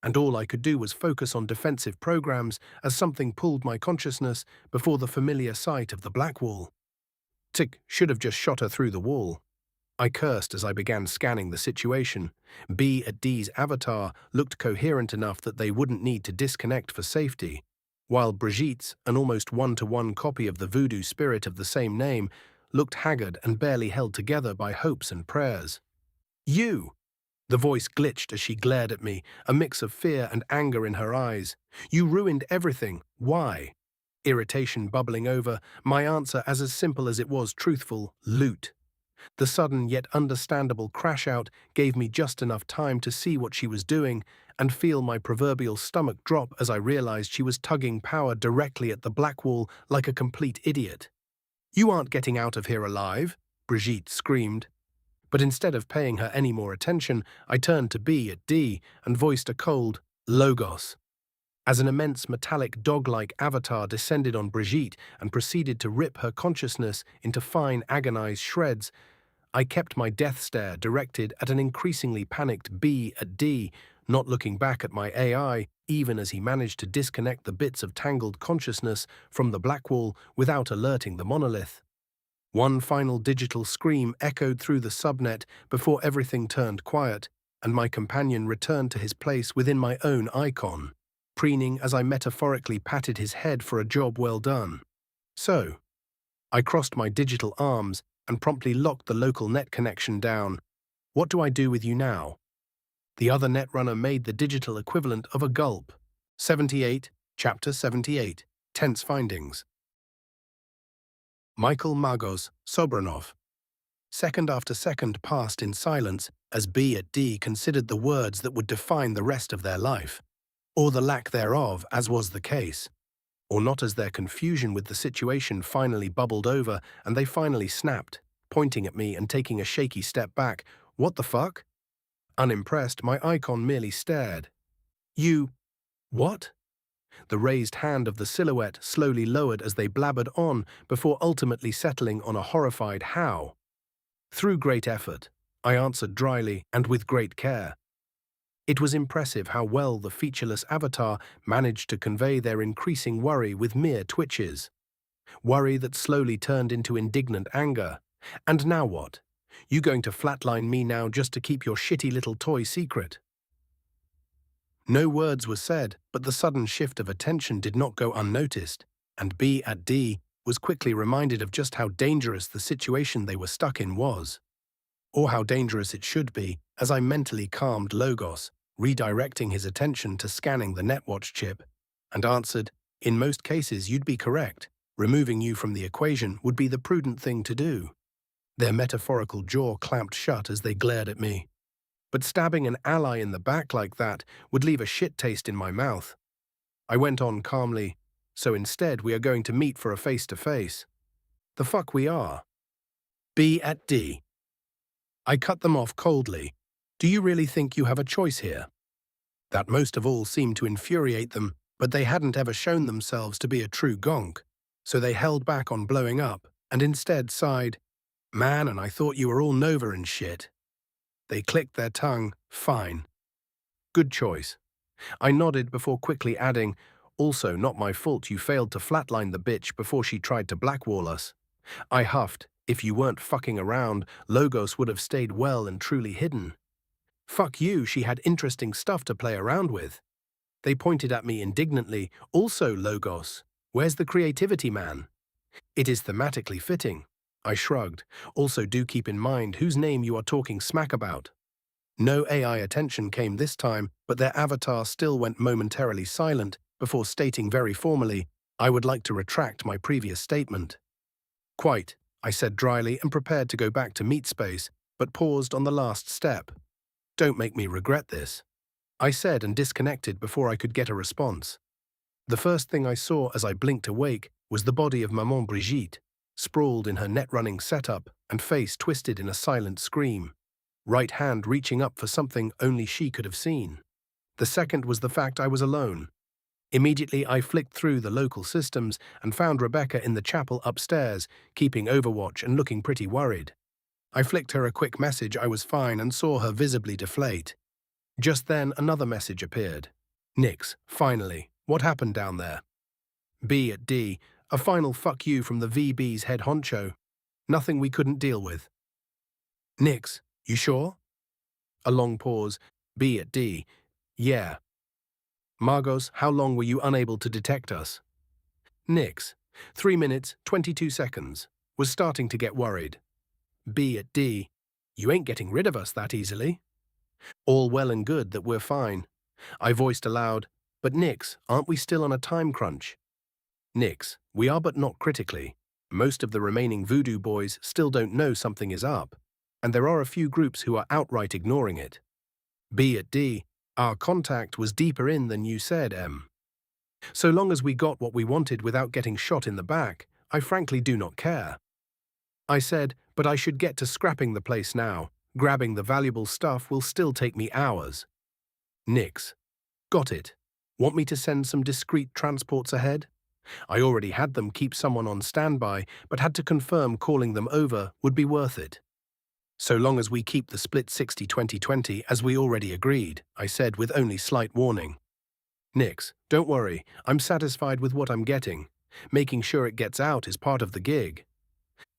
and all I could do was focus on defensive programs as something pulled my consciousness before the familiar sight of the black wall. Tick should have just shot her through the wall. I cursed as I began scanning the situation. B at D's avatar looked coherent enough that they wouldn't need to disconnect for safety, while Brigitte's, an almost one-to-one copy of the voodoo spirit of the same name, looked haggard and barely held together by hopes and prayers. "You!" The voice glitched as she glared at me, a mix of fear and anger in her eyes. "You ruined everything. Why?" Irritation bubbling over, my answer as simple as it was truthful: loot. The sudden yet understandable crash-out gave me just enough time to see what she was doing and feel my proverbial stomach drop as I realized she was tugging power directly at the black wall like a complete idiot. "You aren't getting out of here alive," Brigitte screamed. But instead of paying her any more attention, I turned to B at D and voiced a cold logos. As an immense metallic dog-like avatar descended on Brigitte and proceeded to rip her consciousness into fine, agonized shreds, I kept my death stare directed at an increasingly panicked B at D, not looking back at my AI, even as he managed to disconnect the bits of tangled consciousness from the black wall without alerting the monolith. One final digital scream echoed through the subnet before everything turned quiet, and my companion returned to his place within my own icon, preening as I metaphorically patted his head for a job well done. So, I crossed my digital arms and promptly locked the local net connection down. "What do I do with you now?" The other netrunner made the digital equivalent of a gulp. 78, Chapter 78, Tense Findings. Michael Magos Sobranov. Second after second passed in silence as B at D considered the words that would define the rest of their life, or the lack thereof, as was the case, or not, as their confusion with the situation finally bubbled over and they finally snapped, pointing at me and taking a shaky step back. "What the fuck?" Unimpressed, my icon merely stared. "You... what?" The raised hand of the silhouette slowly lowered as they blabbered on before ultimately settling on a horrified "how?" "Through great effort," I answered dryly and with great care. It was impressive how well the featureless avatar managed to convey their increasing worry with mere twitches. Worry that slowly turned into indignant anger. "And now what? You going to flatline me now just to keep your shitty little toy secret?" No words were said, but the sudden shift of attention did not go unnoticed, and B at D was quickly reminded of just how dangerous the situation they were stuck in was. Or how dangerous it should be, as I mentally calmed Logos, redirecting his attention to scanning the netwatch chip, and answered, "In most cases you'd be correct. Removing you from the equation would be the prudent thing to do." Their metaphorical jaw clamped shut as they glared at me. But stabbing an ally in the back like that would leave a shit taste in my mouth. I went on calmly, "So instead we are going to meet for a face-to-face." "The fuck we are." B at D. I cut them off coldly. "Do you really think you have a choice here?" That most of all seemed to infuriate them, but they hadn't ever shown themselves to be a true gonk, so they held back on blowing up and instead sighed, "Man, and I thought you were all Nova and shit." They clicked their tongue. "Fine. Good choice." I nodded before quickly adding, "Also not my fault you failed to flatline the bitch before she tried to blackwall us." I huffed, "If you weren't fucking around, Logos would have stayed well and truly hidden." "Fuck you, she had interesting stuff to play around with." They pointed at me indignantly, "Also, Logos, where's the creativity, man?" "It is thematically fitting." I shrugged. "Also do keep in mind whose name you are talking smack about." No AI attention came this time, but their avatar still went momentarily silent before stating very formally, "I would like to retract my previous statement." "Quite," I said dryly and prepared to go back to meat space, but paused on the last step. "Don't make me regret this," I said and disconnected before I could get a response. The first thing I saw as I blinked awake was the body of Maman Brigitte, sprawled in her net-running setup and face twisted in a silent scream, right hand reaching up for something only she could have seen. The second was the fact I was alone. Immediately I flicked through the local systems and found Rebecca in the chapel upstairs, keeping overwatch and looking pretty worried. I flicked her a quick message I was fine and saw her visibly deflate. Just then another message appeared. "Nix, finally. What happened down there?" B at D. "A final fuck you from the VB's head honcho. Nothing we couldn't deal with." "Nix, you sure?" A long pause. B at D. "Yeah." "Margos, how long were you unable to detect us?" "Nix. 3 minutes, 22 seconds. Was starting to get worried." B at D. "You ain't getting rid of us that easily." "All well and good that we're fine." I voiced aloud, "But Nix, aren't we still on a time crunch?" "Nix, we are, but not critically." Most of the remaining voodoo boys still don't know something is up, and there are a few groups who are outright ignoring it. B at D, our contact was deeper in than you said, M. So long as we got what we wanted without getting shot in the back, I frankly do not care. I said, but I should get to scrapping the place now. Grabbing the valuable stuff will still take me hours. Nix. Got it. Want me to send some discreet transports ahead? I already had them keep someone on standby, but had to confirm calling them over would be worth it. So long as we keep the split 60-20-20 as we already agreed, I said with only slight warning. Nix, don't worry, I'm satisfied with what I'm getting. Making sure it gets out is part of the gig.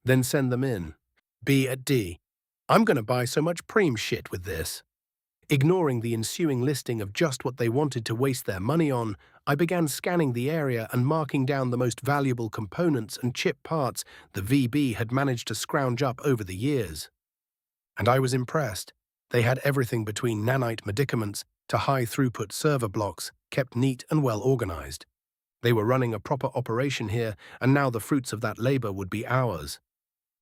Then send them in. B at D. I'm gonna buy so much preem shit with this. Ignoring the ensuing listing of just what they wanted to waste their money on, I began scanning the area and marking down the most valuable components and chip parts the VB had managed to scrounge up over the years. And I was impressed. They had everything between nanite medicaments to high-throughput server blocks, kept neat and well organized. They were running a proper operation here, and now the fruits of that labor would be ours.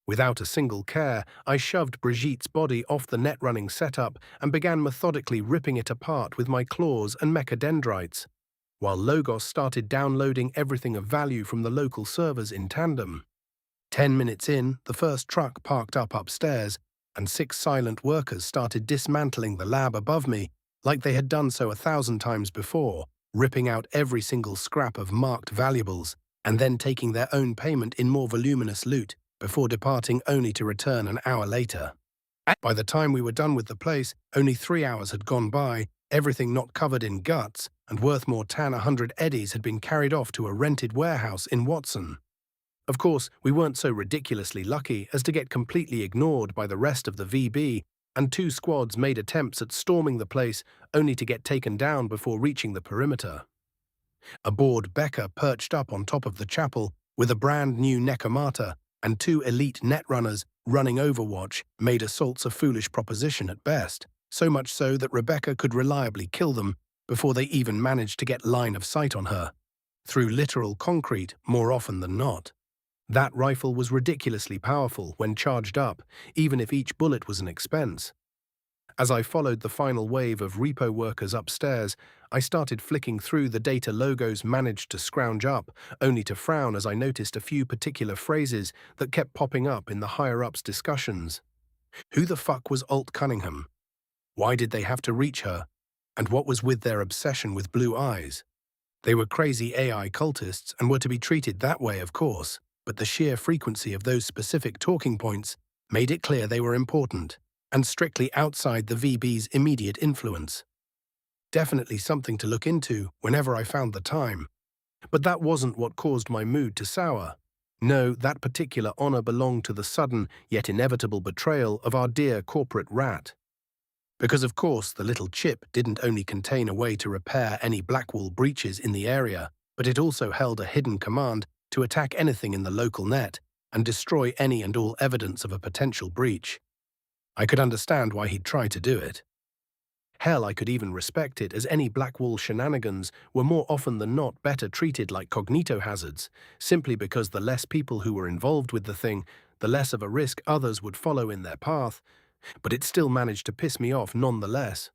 Without a single care, I shoved Brigitte's body off the net-running setup and began methodically ripping it apart with my claws and mechadendrites, while Logos started downloading everything of value from the local servers in tandem. 10 minutes in, the first truck parked up upstairs, and 6 silent workers started dismantling the lab above me like they had done so 1,000 times before, ripping out every single scrap of marked valuables, and then taking their own payment in more voluminous loot, before departing only to return an hour later. By the time we were done with the place, only 3 hours had gone by, everything not covered in guts, and worth more than 100 eddies had been carried off to a rented warehouse in Watson. Of course, we weren't so ridiculously lucky as to get completely ignored by the rest of the VB, and 2 squads made attempts at storming the place only to get taken down before reaching the perimeter. A bored Becca perched up on top of the chapel with a brand new Necomata, and 2 elite netrunners running Overwatch made assaults a foolish proposition at best, so much so that Rebecca could reliably kill them before they even managed to get line of sight on her, through literal concrete more often than not. That rifle was ridiculously powerful when charged up, even if each bullet was an expense. As I followed the final wave of repo workers upstairs, I started flicking through the data Logos managed to scrounge up, only to frown as I noticed a few particular phrases that kept popping up in the higher-ups' discussions. Who the fuck was Alt Cunningham? Why did they have to reach her? And what was with their obsession with blue eyes? They were crazy AI cultists and were to be treated that way, of course, but the sheer frequency of those specific talking points made it clear they were important, and strictly outside the VB's immediate influence. Definitely something to look into whenever I found the time. But that wasn't what caused my mood to sour. No, that particular honor belonged to the sudden yet inevitable betrayal of our dear corporate rat. Because of course the little chip didn't only contain a way to repair any Blackwall breaches in the area, but it also held a hidden command to attack anything in the local net and destroy any and all evidence of a potential breach. I could understand why he'd try to do it. Hell, I could even respect it, as any Blackwall shenanigans were more often than not better treated like cognito hazards, simply because the less people who were involved with the thing, the less of a risk others would follow in their path. But it still managed to piss me off nonetheless.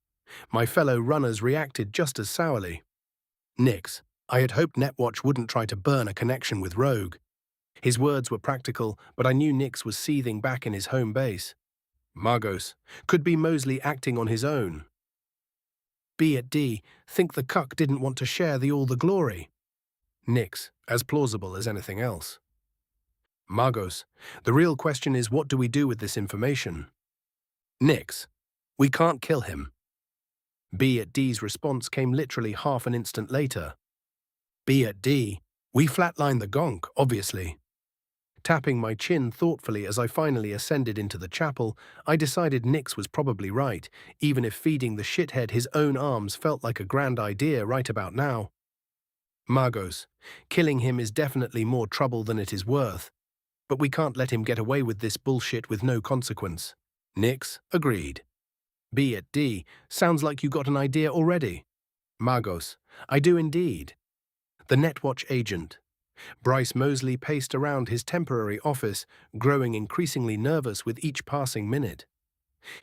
My fellow runners reacted just as sourly. Nix, I had hoped Netwatch wouldn't try to burn a connection with Rogue. His words were practical, but I knew Nix was seething back in his home base. Margos, could be Mosley acting on his own. B at D, think the cuck didn't want to share all the glory. Nix, as plausible as anything else. Margos, the real question is, what do we do with this information? Nix, we can't kill him. B at D's response came literally half an instant later. B at D, we flatlined the gonk, obviously. Tapping my chin thoughtfully as I finally ascended into the chapel, I decided Nix was probably right, even if feeding the shithead his own arms felt like a grand idea right about now. Margos, killing him is definitely more trouble than it is worth, but we can't let him get away with this bullshit with no consequence. Nix, agreed. B at D, sounds like you got an idea already. Margos, I do indeed. The Netwatch agent. Bryce Mosley paced around his temporary office, growing increasingly nervous with each passing minute.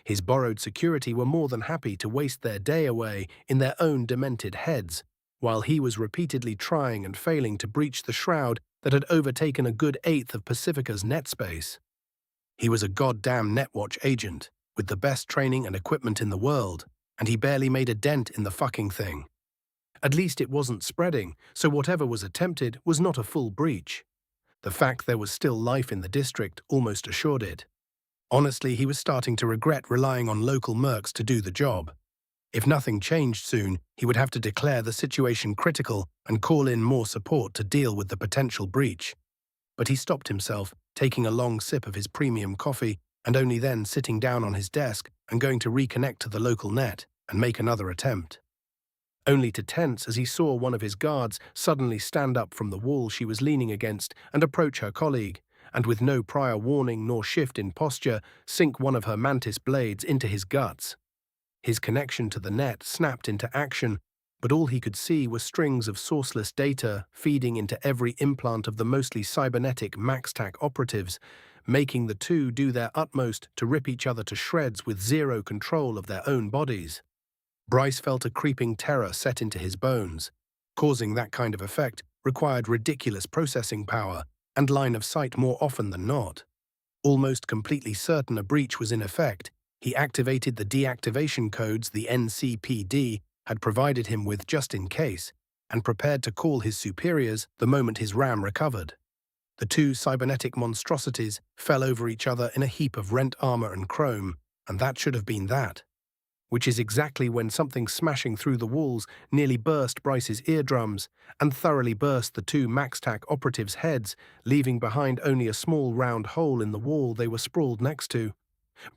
His borrowed security were more than happy to waste their day away in their own demented heads, while he was repeatedly trying and failing to breach the shroud that had overtaken a good eighth of Pacifica's net space. He was a goddamn Netwatch agent, with the best training and equipment in the world, and he barely made a dent in the fucking thing. At least it wasn't spreading, so whatever was attempted was not a full breach. The fact there was still life in the district almost assured it. Honestly, he was starting to regret relying on local mercs to do the job. If nothing changed soon, he would have to declare the situation critical and call in more support to deal with the potential breach. But he stopped himself, taking a long sip of his premium coffee, and only then sitting down on his desk and going to reconnect to the local net and make another attempt. Only to tense as he saw one of his guards suddenly stand up from the wall she was leaning against and approach her colleague, and with no prior warning nor shift in posture, sink one of her mantis blades into his guts. His connection to the net snapped into action, but all he could see were strings of sourceless data feeding into every implant of the mostly cybernetic MaxTac operatives, making the two do their utmost to rip each other to shreds with zero control of their own bodies. Bryce felt a creeping terror set into his bones. Causing that kind of effect required ridiculous processing power and line of sight more often than not. Almost completely certain a breach was in effect, he activated the deactivation codes the NCPD had provided him with just in case, and prepared to call his superiors the moment his RAM recovered. The two cybernetic monstrosities fell over each other in a heap of rent armor and chrome, and that should have been that. Which is exactly when something smashing through the walls nearly burst Bryce's eardrums and thoroughly burst the two MaxTac operatives' heads, leaving behind only a small round hole in the wall they were sprawled next to.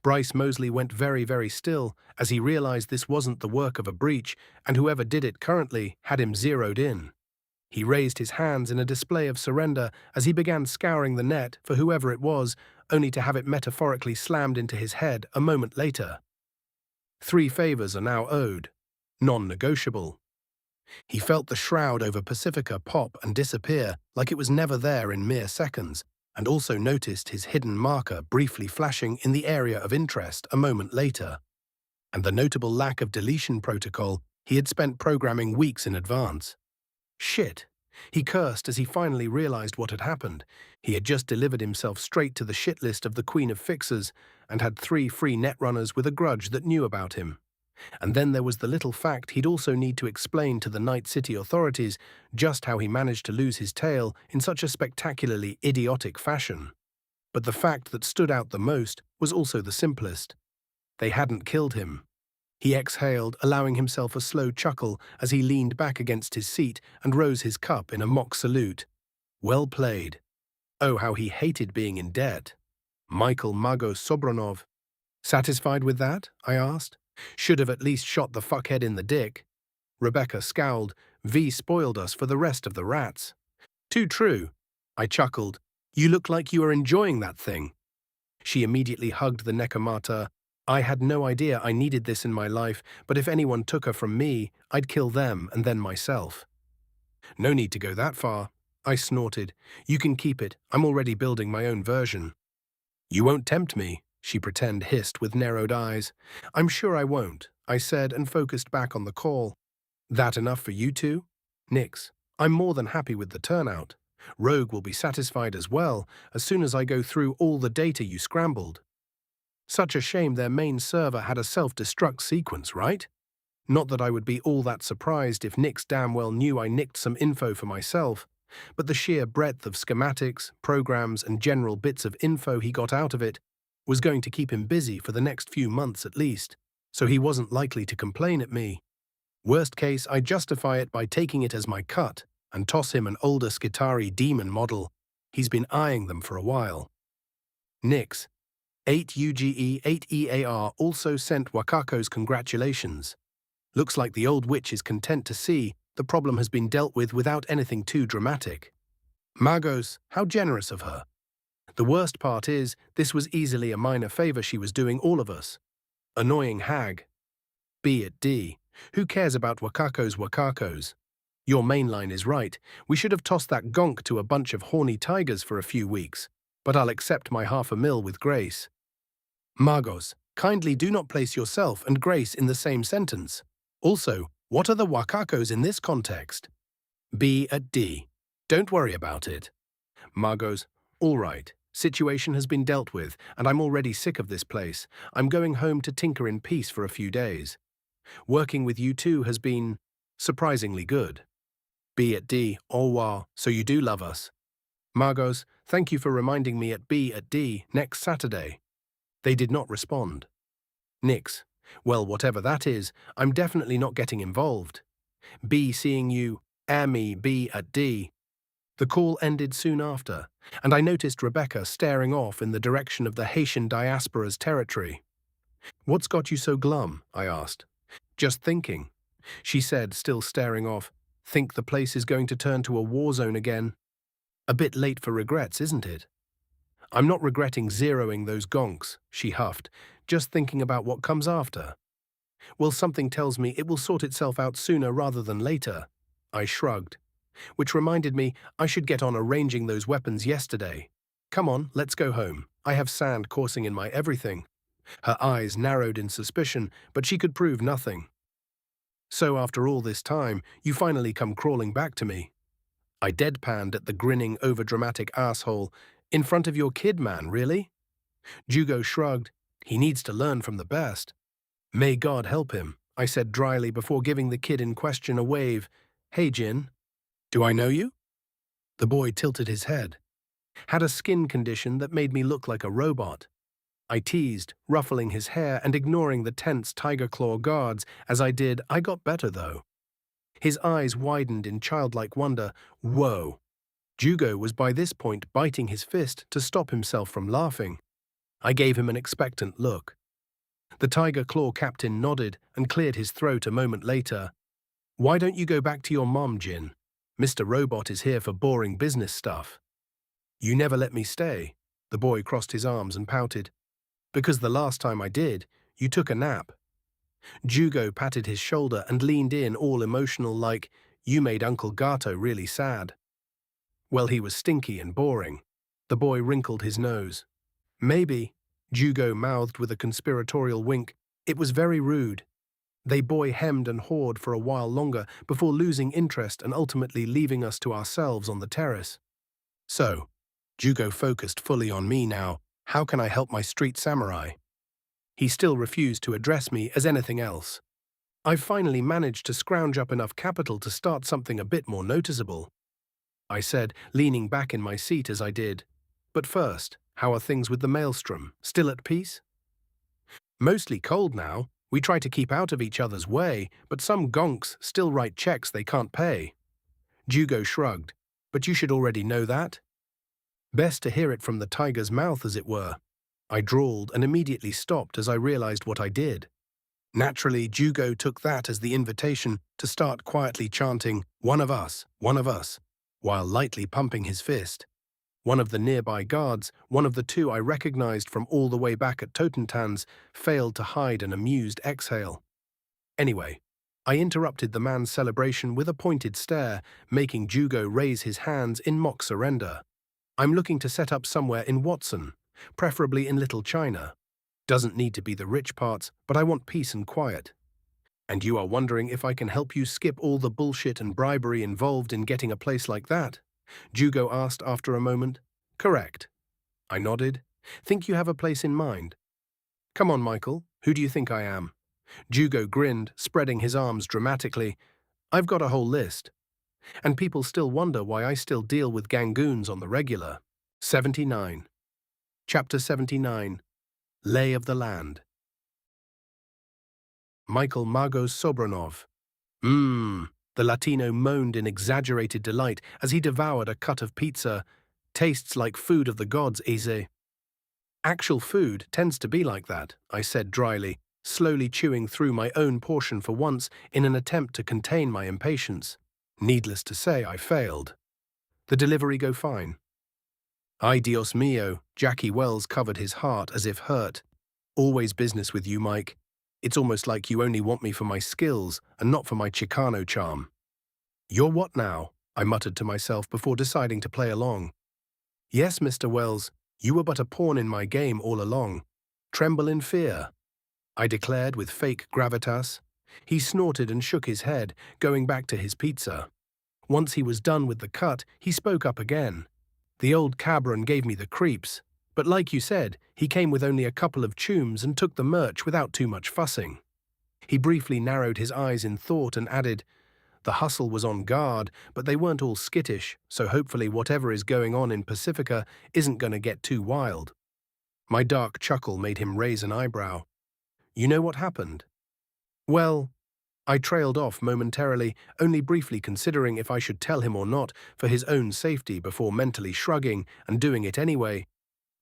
Bryce Mosley went very, very still as he realized this wasn't the work of a breach, and whoever did it currently had him zeroed in. He raised his hands in a display of surrender as he began scouring the net for whoever it was, only to have it metaphorically slammed into his head a moment later. 3 favors are now owed. Non-negotiable. He felt the shroud over Pacifica pop and disappear like it was never there in mere seconds, and also noticed his hidden marker briefly flashing in the area of interest a moment later. And the notable lack of deletion protocol he had spent programming weeks in advance. Shit. He cursed as he finally realized what had happened. He had just delivered himself straight to the shit list of the Queen of Fixers and had 3 free netrunners with a grudge that knew about him. And then there was the little fact he'd also need to explain to the Night City authorities just how he managed to lose his tail in such a spectacularly idiotic fashion. But the fact that stood out the most was also the simplest. They hadn't killed him. He exhaled, allowing himself a slow chuckle as he leaned back against his seat and rose his cup in a mock salute. Well played. Oh, how he hated being in debt. Michael Mago Sobronov. Satisfied with that? I asked. Should have at least shot the fuckhead in the dick. Rebecca scowled. V spoiled us for the rest of the rats. Too true. I chuckled. You look like you are enjoying that thing. She immediately hugged the Nekomata. I had no idea I needed this in my life, but if anyone took her from me, I'd kill them and then myself. No need to go that far. I snorted. You can keep it. I'm already building my own version. You won't tempt me, she hissed with narrowed eyes. I'm sure I won't, I said and focused back on the call. That enough for you two? Nix. I'm more than happy with the turnout. Rogue will be satisfied as well, as soon as I go through all the data you scrambled. Such a shame their main server had a self-destruct sequence, right? Not that I would be all that surprised if Nix damn well knew I nicked some info for myself, but the sheer breadth of schematics, programs, and general bits of info he got out of it was going to keep him busy for the next few months at least, so he wasn't likely to complain at me. Worst case, I justify it by taking it as my cut and toss him an older Skitari demon model. He's been eyeing them for a while. Nix. 8UGE 8EAR also sent Wakako's congratulations. Looks like the old witch is content to see the problem has been dealt with without anything too dramatic. Magos, how generous of her. The worst part is, this was easily a minor favor she was doing all of us. Annoying hag. Be it D. Who cares about Wakakos? Your main line is right. We should have tossed that gonk to a bunch of horny tigers for a few weeks, but I'll accept my $500,000 with grace. Margos, kindly do not place yourself and grace in the same sentence. Also, what are the wakakos in this context? B at D. Don't worry about it. Margos, all right. Situation has been dealt with, and I'm already sick of this place. I'm going home to tinker in peace for a few days. Working with you two has been surprisingly good. B at D, au revoir, so you do love us. Margos, thank you for reminding me at B at D next Saturday. They did not respond. Nix, well, whatever that is, I'm definitely not getting involved. B seeing you, air me B at D. The call ended soon after, and I noticed Rebecca staring off in the direction of the Haitian diaspora's territory. What's got you so glum? I asked. Just thinking. She said, still staring off, think the place is going to turn to a war zone again. A bit late for regrets, isn't it? I'm not regretting zeroing those gonks, she huffed, just thinking about what comes after. Well, something tells me it will sort itself out sooner rather than later. I shrugged. Which reminded me I should get on arranging those weapons yesterday. Come on, let's go home. I have sand coursing in my everything. Her eyes narrowed in suspicion, but she could prove nothing. So after all this time, you finally come crawling back to me. I deadpanned at the grinning, overdramatic asshole. In front of your kid, man, really? Jugo shrugged. He needs to learn from the best. May God help him, I said dryly before giving the kid in question a wave. Hey, Jin. Do I know you? The boy tilted his head. Had a skin condition that made me look like a robot. I teased, ruffling his hair and ignoring the tense tiger claw guards. As I did, I got better, though. His eyes widened in childlike wonder. Whoa! Jugo was by this point biting his fist to stop himself from laughing. I gave him an expectant look. The tiger claw captain nodded and cleared his throat a moment later. Why don't you go back to your mom, Jin? Mr. Robot is here for boring business stuff. You never let me stay. The boy crossed his arms and pouted. Because the last time I did, you took a nap. Jugo patted his shoulder and leaned in all emotional like, you made Uncle Gato really sad. Well, he was stinky and boring. The boy wrinkled his nose. Maybe, Jugo mouthed with a conspiratorial wink. It was very rude. They boy hemmed and hawed for a while longer before losing interest and ultimately leaving us to ourselves on the terrace. So, Jugo focused fully on me now. How can I help my street samurai? He still refused to address me as anything else. I've finally managed to scrounge up enough capital to start something a bit more noticeable, I said, leaning back in my seat as I did. But first, how are things with the maelstrom? Still at peace? Mostly cold now. We try to keep out of each other's way, but some gonks still write checks they can't pay. Jugo shrugged. But you should already know that. Best to hear it from the tiger's mouth, as it were. I drawled and immediately stopped as I realized what I did. Naturally, Jugo took that as the invitation to start quietly chanting, one of us, while lightly pumping his fist. One of the nearby guards, one of the two I recognized from all the way back at Totentanz, failed to hide an amused exhale. Anyway, I interrupted the man's celebration with a pointed stare, making Jugo raise his hands in mock surrender. I'm looking to set up somewhere in Watson, preferably in Little China. Doesn't need to be the rich parts, but I want peace and quiet. And you are wondering if I can help you skip all the bullshit and bribery involved in getting a place like that? Jugo asked after a moment. Correct. I nodded. Think you have a place in mind? Come on, Michael. Who do you think I am? Jugo grinned, spreading his arms dramatically. I've got a whole list. And people still wonder why I still deal with gangoons on the regular. 79. Chapter 79. Lay of the Land. Michael Magos Sobranov. The Latino moaned in exaggerated delight as he devoured a cut of pizza. Tastes like food of the gods, Eze. Actual food tends to be like that, I said dryly, slowly chewing through my own portion for once in an attempt to contain my impatience. Needless to say, I failed. The delivery go fine. Ay Dios mío, Jackie Wells covered his heart as if hurt. Always business with you, Mike. It's almost like you only want me for my skills and not for my Chicano charm. "You're what now?" I muttered to myself before deciding to play along. "Yes, Mr. Wells, you were but a pawn in my game all along. Tremble in fear," I declared with fake gravitas. He snorted and shook his head, going back to his pizza. Once he was done with the cut, he spoke up again. "The old cabron gave me the creeps, but like you said, he came with only a couple of tunes and took the merch without too much fussing." He briefly narrowed his eyes in thought and added, "The hustle was on guard, but they weren't all skittish, so hopefully whatever is going on in Pacifica isn't going to get too wild." My dark chuckle made him raise an eyebrow. "You know what happened?" "Well," I trailed off momentarily, only briefly considering if I should tell him or not for his own safety before mentally shrugging and doing it anyway.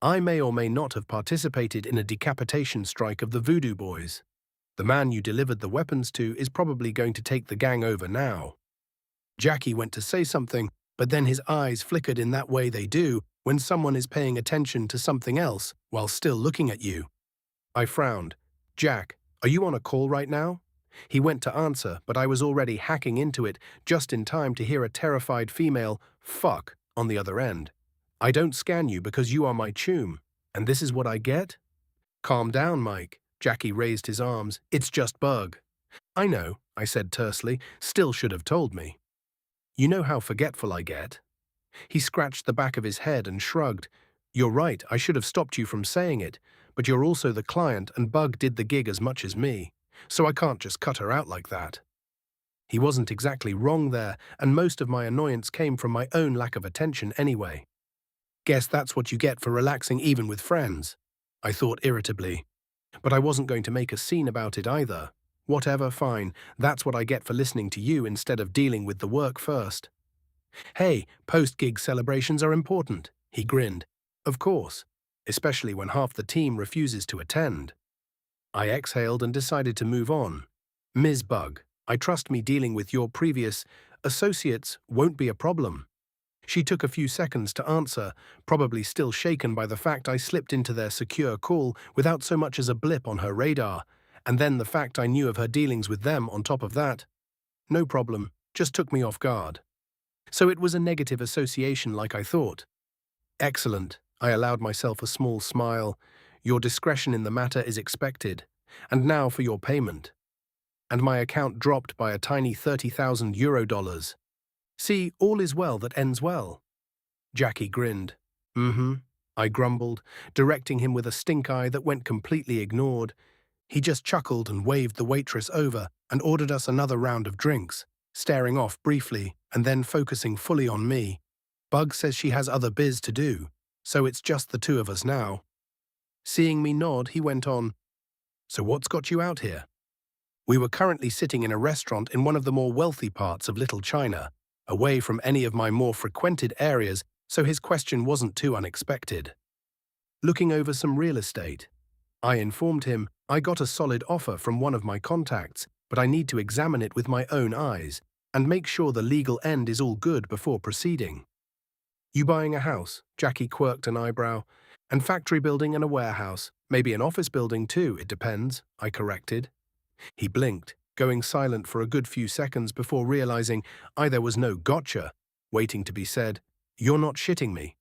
"I may or may not have participated in a decapitation strike of the Voodoo Boys. The man you delivered the weapons to is probably going to take the gang over now." Jackie went to say something, but then his eyes flickered in that way they do when someone is paying attention to something else while still looking at you. I frowned. "Jack, are you on a call right now?" He went to answer, but I was already hacking into it just in time to hear a terrified female "fuck" on the other end. "I don't scan you because you are my chum, and this is what I get?" "Calm down, Mike." Jackie raised his arms. "It's just Bug." "I know," I said tersely. "Still should have told me." "You know how forgetful I get." He scratched the back of his head and shrugged. "You're right, I should have stopped you from saying it, but you're also the client and Bug did the gig as much as me, so I can't just cut her out like that." He wasn't exactly wrong there, and most of my annoyance came from my own lack of attention anyway. "Guess that's what you get for relaxing even with friends," I thought irritably. But I wasn't going to make a scene about it either. Whatever, fine, that's what I get for listening to you instead of dealing with the work first. "Hey, post-gig celebrations are important," he grinned. "Of course, especially when half the team refuses to attend." I exhaled and decided to move on. "Ms. Bug, I trust me dealing with your previous associates won't be a problem." She took a few seconds to answer, probably still shaken by the fact I slipped into their secure call without so much as a blip on her radar, and then the fact I knew of her dealings with them on top of that. "No problem, just took me off guard." So it was a negative association like I thought. "Excellent." I allowed myself a small smile. "Your discretion in the matter is expected. And now for your payment." And my account dropped by a tiny €30,000. "See, all is well that ends well." Jackie grinned. "Mm-hmm," I grumbled, directing him with a stink eye that went completely ignored. He just chuckled and waved the waitress over and ordered us another round of drinks, staring off briefly and then focusing fully on me. "Bug says she has other biz to do, so it's just the two of us now." Seeing me nod, he went on, "So what's got you out here?" We were currently sitting in a restaurant in one of the more wealthy parts of Little China, away from any of my more frequented areas, so his question wasn't too unexpected. "Looking over some real estate." I informed him I got a solid offer from one of my contacts, but I need to examine it with my own eyes and make sure the legal end is all good before proceeding. "You buying a house?" Jackie quirked an eyebrow. "And factory building and a warehouse. Maybe an office building too, it depends," I corrected. He blinked, going silent for a good few seconds before realizing either was no gotcha waiting to be said. "You're not shitting me."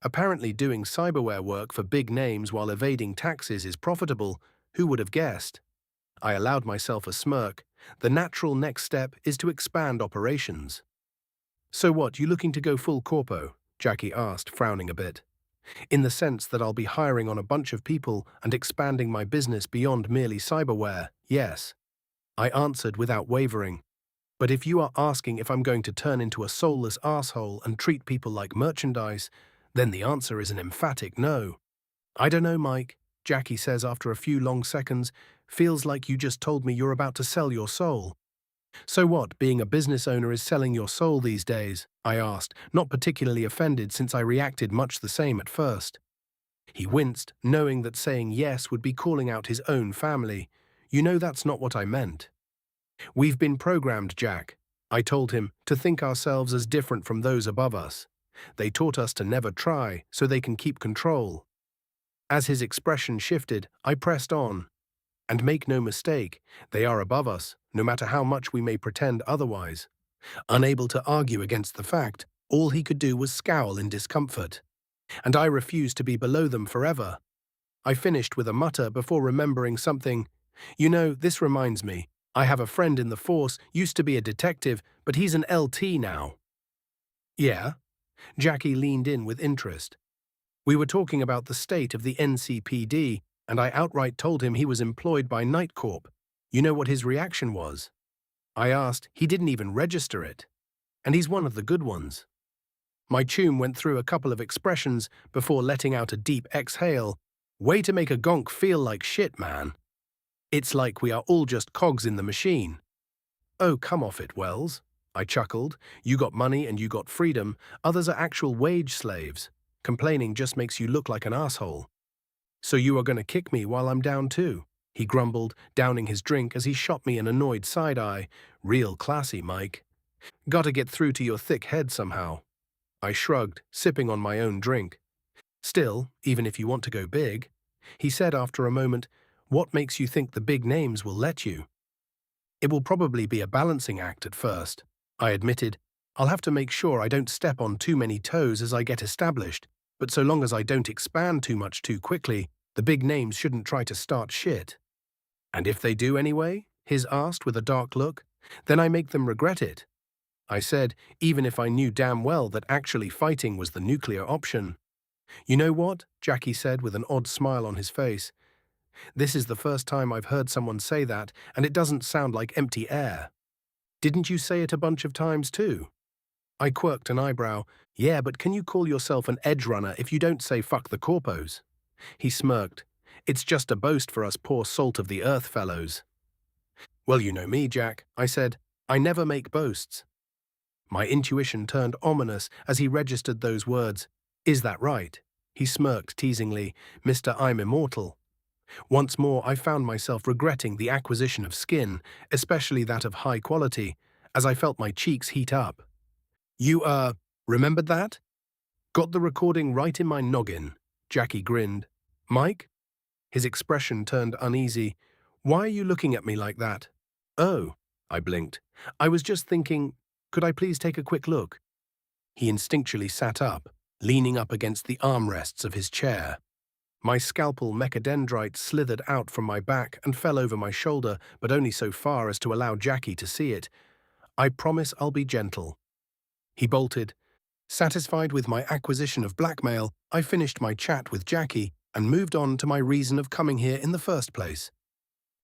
Apparently doing cyberware work for big names while evading taxes is profitable. Who would have guessed? I allowed myself a smirk. The natural next step is to expand operations. "So what, you looking to go full corpo?" Jackie asked, frowning a bit. "In the sense that I'll be hiring on a bunch of people and expanding my business beyond merely cyberware, yes." I answered without wavering. "But if you are asking if I'm going to turn into a soulless asshole and treat people like merchandise, then the answer is an emphatic no." "I don't know, Mike," Jackie says after a few long seconds. "Feels like you just told me you're about to sell your soul." "So what, being a business owner is selling your soul these days?" I asked, not particularly offended since I reacted much the same at first. He winced, knowing that saying yes would be calling out his own family. "You know that's not what I meant." "We've been programmed, Jack," I told him, "to think ourselves as different from those above us. They taught us to never try, so they can keep control." As his expression shifted, I pressed on. "And make no mistake, they are above us, no matter how much we may pretend otherwise. Unable to argue against the fact, all he could do was scowl in discomfort. And I refused to be below them forever. I finished with a mutter before remembering something. You know, this reminds me. I have a friend in the force, used to be a detective, but he's an LT now. Yeah? Jackie leaned in with interest. We were talking about the state of the NCPD, and I outright told him he was employed by Night Corp. You know what his reaction was? I asked, he didn't even register it. And he's one of the good ones. My tune went through a couple of expressions before letting out a deep exhale. Way to make a gonk feel like shit, man. It's like we are all just cogs in the machine. Oh, come off it, Wells. I chuckled. You got money and you got freedom. Others are actual wage slaves. Complaining just makes you look like an asshole. So you are going to kick me while I'm down too? He grumbled, downing his drink as he shot me an annoyed side-eye. Real classy, Mike. Gotta get through to your thick head somehow. I shrugged, sipping on my own drink. Still, even if you want to go big, he said after a moment, what makes you think the big names will let you? It will probably be a balancing act at first, I admitted. I'll have to make sure I don't step on too many toes as I get established, but so long as I don't expand too much too quickly, the big names shouldn't try to start shit. And if they do anyway? Hiz asked with a dark look. Then I make them regret it. I said, even if I knew damn well that actually fighting was the nuclear option. You know what? Jackie said with an odd smile on his face. This is the first time I've heard someone say that, and it doesn't sound like empty air. Didn't you say it a bunch of times too? I quirked an eyebrow. Yeah, but can you call yourself an edge runner if you don't say fuck the corpos? He smirked. It's just a boast for us poor salt-of-the-earth fellows. Well, you know me, Jack, I said. I never make boasts. My intuition turned ominous as he registered those words. Is that right? He smirked teasingly. Mr. I'm immortal. Once more I found myself regretting the acquisition of skin, especially that of high quality, as I felt my cheeks heat up. You, remembered that? Got the recording right in my noggin. Jackie grinned. Mike? His expression turned uneasy. Why are you looking at me like that? Oh, I blinked. I was just thinking, could I please take a quick look? He instinctually sat up, leaning up against the armrests of his chair. My scalpel mechadendrite slithered out from my back and fell over my shoulder, but only so far as to allow Jackie to see it. I promise I'll be gentle. He bolted. Satisfied with my acquisition of blackmail, I finished my chat with Jackie and moved on to my reason of coming here in the first place.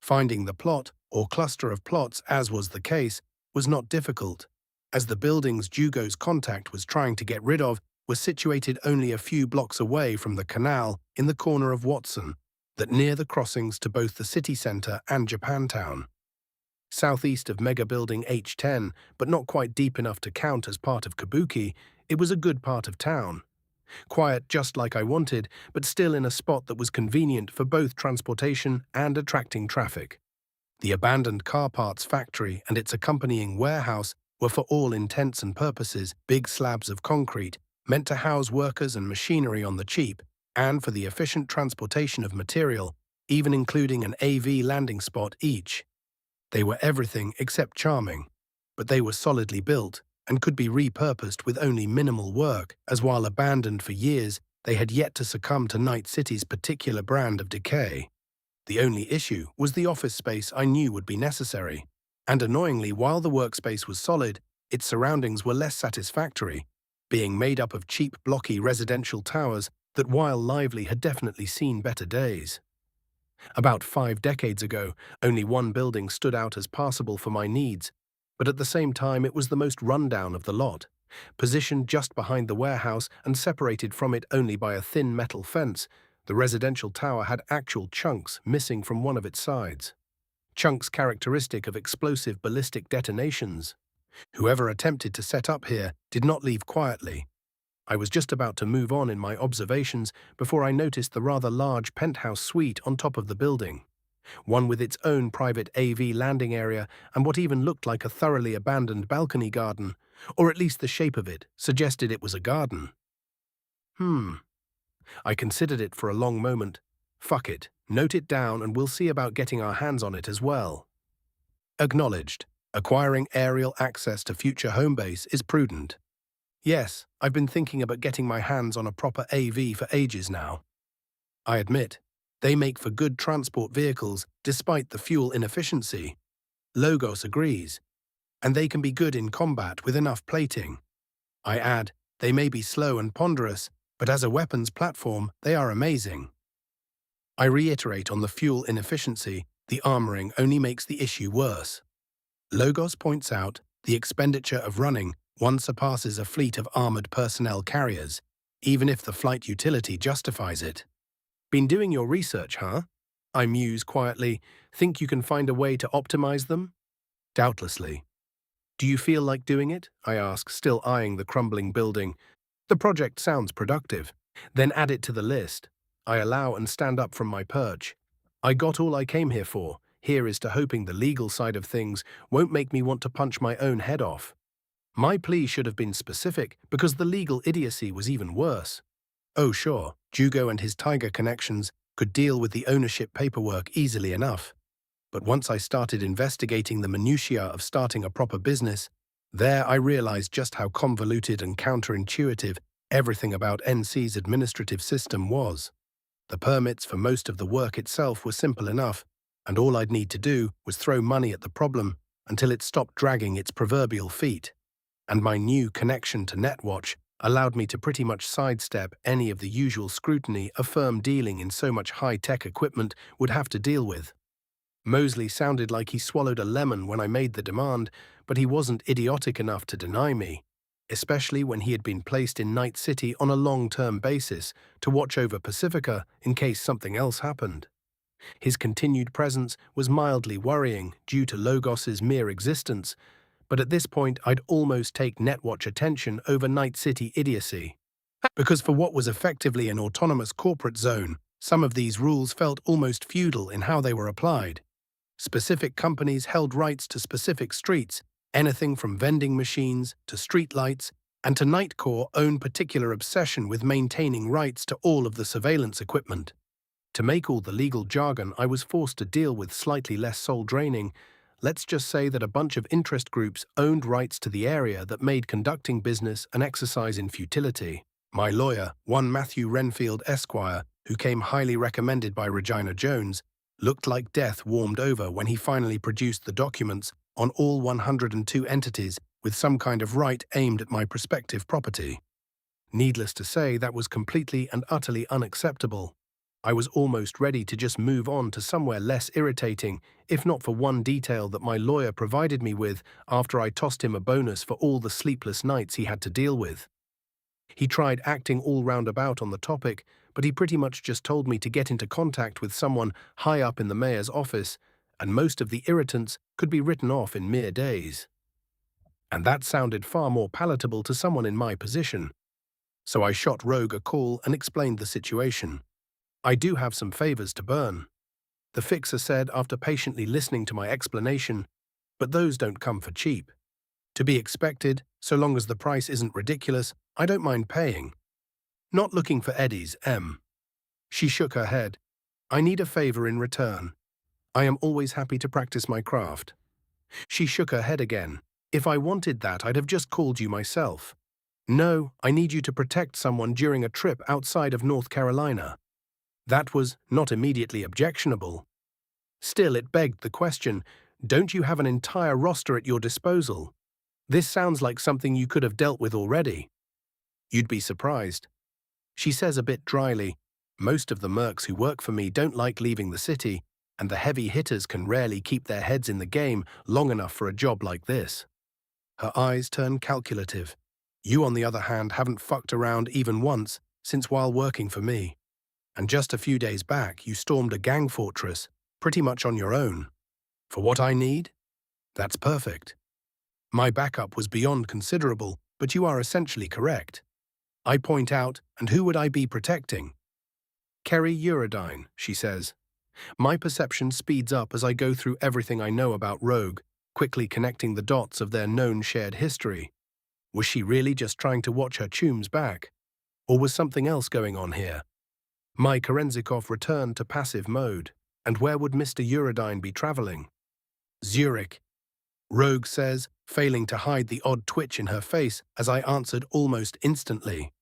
Finding the plot, or cluster of plots as was the case, was not difficult, as the buildings Jugo's contact was trying to get rid of was situated only a few blocks away from the canal in the corner of Watson, that near the crossings to both the city centre and Japantown. Southeast of mega building H10, but not quite deep enough to count as part of Kabuki, it was a good part of town. Quiet just like I wanted, but still in a spot that was convenient for both transportation and attracting traffic. The abandoned car parts factory and its accompanying warehouse were for all intents and purposes big slabs of concrete meant to house workers and machinery on the cheap, and for the efficient transportation of material, even including an AV landing spot each. They were everything except charming, but they were solidly built and could be repurposed with only minimal work, as while abandoned for years, they had yet to succumb to Night City's particular brand of decay. The only issue was the office space I knew would be necessary, and annoyingly, while the workspace was solid, its surroundings were less satisfactory, being made up of cheap, blocky residential towers that, while lively, had definitely seen better days. About 5 decades ago, only one building stood out as passable for my needs, but at the same time it was the most rundown of the lot. Positioned just behind the warehouse and separated from it only by a thin metal fence, the residential tower had actual chunks missing from one of its sides. Chunks characteristic of explosive ballistic detonations. Whoever attempted to set up here did not leave quietly. I was just about to move on in my observations before I noticed the rather large penthouse suite on top of the building, one with its own private AV landing area and what even looked like a thoroughly abandoned balcony garden, or at least the shape of it suggested it was a garden. I considered it for a long moment. Fuck it, note it down and we'll see about getting our hands on it as well. Acknowledged. Acquiring aerial access to future home base is prudent. Yes, I've been thinking about getting my hands on a proper AV for ages now. I admit, they make for good transport vehicles despite the fuel inefficiency. Logos agrees, and they can be good in combat with enough plating. I add, they may be slow and ponderous, but as a weapons platform, they are amazing. I reiterate on the fuel inefficiency, the armoring only makes the issue worse. Logos points out the expenditure of running one surpasses a fleet of armored personnel carriers, even if the flight utility justifies it. Been doing your research, huh? I muse quietly. Think you can find a way to optimize them? Doubtlessly. Do you feel like doing it? I ask, still eyeing the crumbling building. The project sounds productive. Then add it to the list. I allow and stand up from my perch. I got all I came here for. Here is to hoping the legal side of things won't make me want to punch my own head off. My plea should have been specific because the legal idiocy was even worse. Oh sure, Jugo and his tiger connections could deal with the ownership paperwork easily enough. But once I started investigating the minutiae of starting a proper business, there I realized just how convoluted and counterintuitive everything about NC's administrative system was. The permits for most of the work itself were simple enough, and all I'd need to do was throw money at the problem until it stopped dragging its proverbial feet. And my new connection to Netwatch allowed me to pretty much sidestep any of the usual scrutiny a firm dealing in so much high-tech equipment would have to deal with. Mosley sounded like he swallowed a lemon when I made the demand, but he wasn't idiotic enough to deny me, especially when he had been placed in Night City on a long-term basis to watch over Pacifica in case something else happened. His continued presence was mildly worrying due to Logos's mere existence, but at this point I'd almost take Netwatch attention over Night City idiocy. Because for what was effectively an autonomous corporate zone, some of these rules felt almost feudal in how they were applied. Specific companies held rights to specific streets, anything from vending machines to streetlights, and to Nightcore owned particular obsession with maintaining rights to all of the surveillance equipment. To make all the legal jargon I was forced to deal with slightly less soul-draining, let's just say that a bunch of interest groups owned rights to the area that made conducting business an exercise in futility. My lawyer, one Matthew Renfield Esquire, who came highly recommended by Regina Jones, looked like death warmed over when he finally produced the documents on all 102 entities with some kind of right aimed at my prospective property. Needless to say, that was completely and utterly unacceptable. I was almost ready to just move on to somewhere less irritating, if not for one detail that my lawyer provided me with after I tossed him a bonus for all the sleepless nights he had to deal with. He tried acting all roundabout on the topic, but he pretty much just told me to get into contact with someone high up in the mayor's office, and most of the irritants could be written off in mere days. And that sounded far more palatable to someone in my position. So I shot Rogue a call and explained the situation. I do have some favors to burn, the fixer said after patiently listening to my explanation, but those don't come for cheap. To be expected, so long as the price isn't ridiculous, I don't mind paying. Not looking for eddies, M. She shook her head. I need a favor in return. I am always happy to practice my craft. She shook her head again. If I wanted that, I'd have just called you myself. No, I need you to protect someone during a trip outside of North Carolina. That was not immediately objectionable. Still, it begged the question, don't you have an entire roster at your disposal? This sounds like something you could have dealt with already. You'd be surprised. She says a bit dryly, most of the mercs who work for me don't like leaving the city, and the heavy hitters can rarely keep their heads in the game long enough for a job like this. Her eyes turn calculative. You, on the other hand, haven't fucked around even once since while working for me. And just a few days back, you stormed a gang fortress, pretty much on your own. For what I need? That's perfect. My backup was beyond considerable, but you are essentially correct. I point out, and who would I be protecting? Kerry Eurodyne, she says. My perception speeds up as I go through everything I know about Rogue, quickly connecting the dots of their known shared history. Was she really just trying to watch her chums back? Or was something else going on here? My Kerenzikov returned to passive mode, and where would Mr. Eurodyne be traveling? Zurich. Rogue says, failing to hide the odd twitch in her face as I answered almost instantly.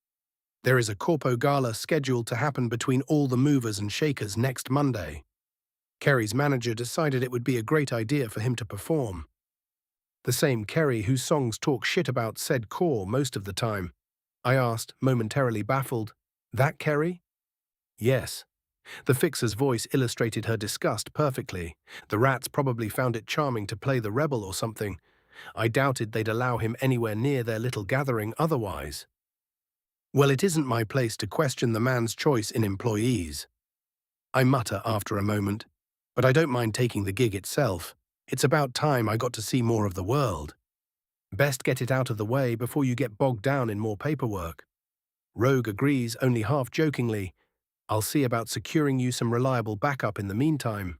There is a Corpo Gala scheduled to happen between all the movers and shakers next Monday. Kerry's manager decided it would be a great idea for him to perform. The same Kerry whose songs talk shit about said core most of the time. I asked, momentarily baffled. That Kerry? Yes. The fixer's voice illustrated her disgust perfectly. The rats probably found it charming to play the rebel or something. I doubted they'd allow him anywhere near their little gathering otherwise. Well, it isn't my place to question the man's choice in employees. I mutter after a moment, but I don't mind taking the gig itself. It's about time I got to see more of the world. Best get it out of the way before you get bogged down in more paperwork. Rogue agrees, only half jokingly. I'll see about securing you some reliable backup in the meantime.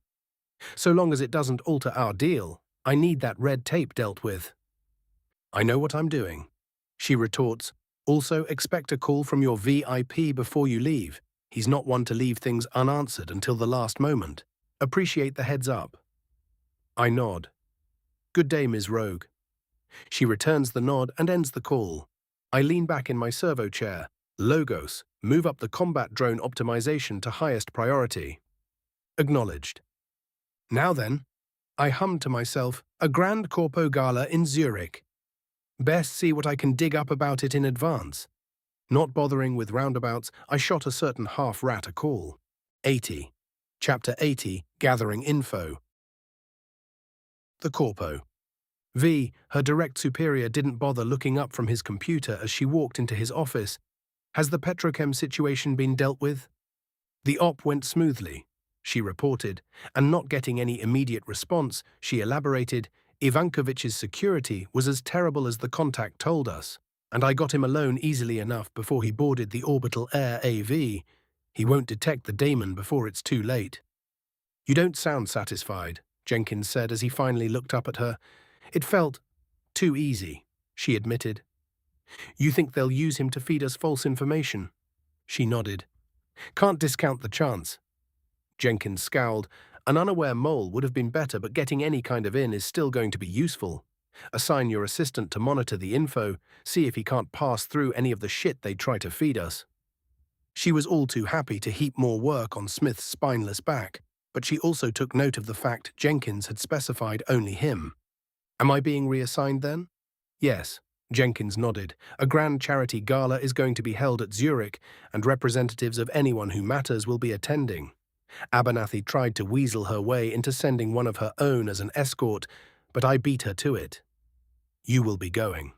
So long as it doesn't alter our deal, I need that red tape dealt with. I know what I'm doing. She retorts, also expect a call from your VIP before you leave. He's not one to leave things unanswered until the last moment. Appreciate the heads up. I nod. Good day, Ms. Rogue. She returns the nod and ends the call. I lean back in my servo chair. Logos, move up the combat drone optimization to highest priority. Acknowledged. Now then, I hummed to myself, a grand Corpo Gala in Zurich. Best see what I can dig up about it in advance. Not bothering with roundabouts, I shot a certain half-rat a call. 80. Chapter 80, Gathering Info. The Corpo. V, her direct superior, didn't bother looking up from his computer as she walked into his office. Has the petrochem situation been dealt with? The op went smoothly, she reported, and not getting any immediate response, she elaborated, Ivankovic's security was as terrible as the contact told us, and I got him alone easily enough before he boarded the Orbital Air AV. He won't detect the daemon before it's too late. You don't sound satisfied, Jenkins said as he finally looked up at her. It felt too easy, she admitted. You think they'll use him to feed us false information? She nodded. Can't discount the chance. Jenkins scowled. An unaware mole would have been better, but getting any kind of in is still going to be useful. Assign your assistant to monitor the info, see if he can't pass through any of the shit they try to feed us. She was all too happy to heap more work on Smith's spineless back, but she also took note of the fact Jenkins had specified only him. Am I being reassigned then? Yes. Jenkins nodded. A grand charity gala is going to be held at Zurich, and representatives of anyone who matters will be attending. Abernathy tried to weasel her way into sending one of her own as an escort, but I beat her to it. You will be going.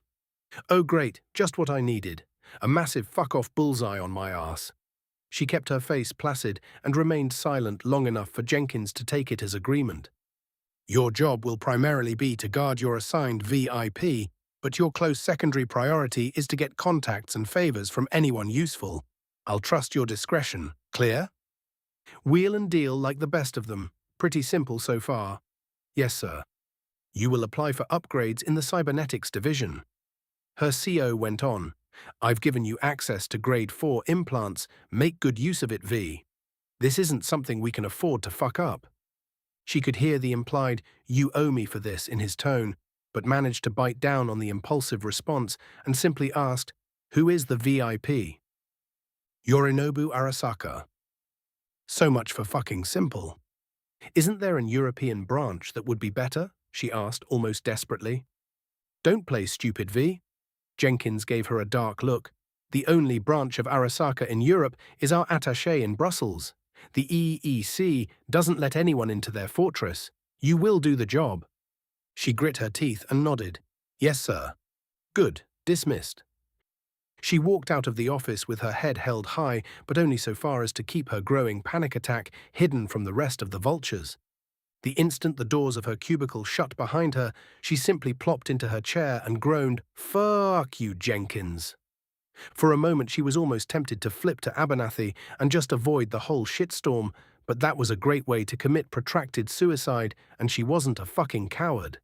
Oh great, just what I needed. A massive fuck-off bullseye on my ass. She kept her face placid and remained silent long enough for Jenkins to take it as agreement. Your job will primarily be to guard your assigned VIP, but your close secondary priority is to get contacts and favors from anyone useful. I'll trust your discretion. Clear? Wheel and deal like the best of them. Pretty simple so far. Yes, sir. You will apply for upgrades in the cybernetics division. Her CO went on. I've given you access to grade 4 implants. Make good use of it, V. This isn't something we can afford to fuck up. She could hear the implied, you owe me for this in his tone, but managed to bite down on the impulsive response and simply asked, who is the VIP? Yorinobu Arasaka. So much for fucking simple. Isn't there an European branch that would be better? She asked almost desperately. Don't play stupid, V. Jenkins gave her a dark look. The only branch of Arasaka in Europe is our attaché in Brussels. The EEC doesn't let anyone into their fortress. You will do the job. She grit her teeth and nodded. Yes, sir. Good. Dismissed. She walked out of the office with her head held high, but only so far as to keep her growing panic attack hidden from the rest of the vultures. The instant the doors of her cubicle shut behind her, she simply plopped into her chair and groaned, "Fuck you, Jenkins." For a moment she was almost tempted to flip to Abernathy and just avoid the whole shitstorm, but that was a great way to commit protracted suicide, and she wasn't a fucking coward.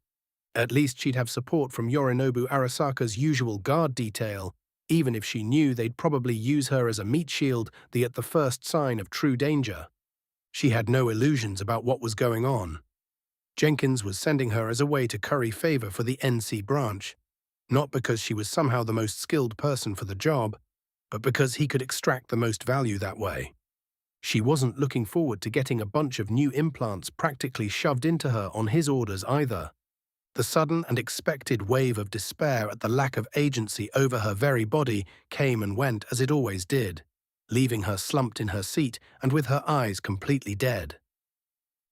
At least she'd have support from Yorinobu Arasaka's usual guard detail, even if she knew they'd probably use her as a meat shield at the first sign of true danger. She had no illusions about what was going on. Jenkins was sending her as a way to curry favor for the NC branch, not because she was somehow the most skilled person for the job, but because he could extract the most value that way. She wasn't looking forward to getting a bunch of new implants practically shoved into her on his orders either. The sudden and expected wave of despair at the lack of agency over her very body came and went as it always did, leaving her slumped in her seat and with her eyes completely dead.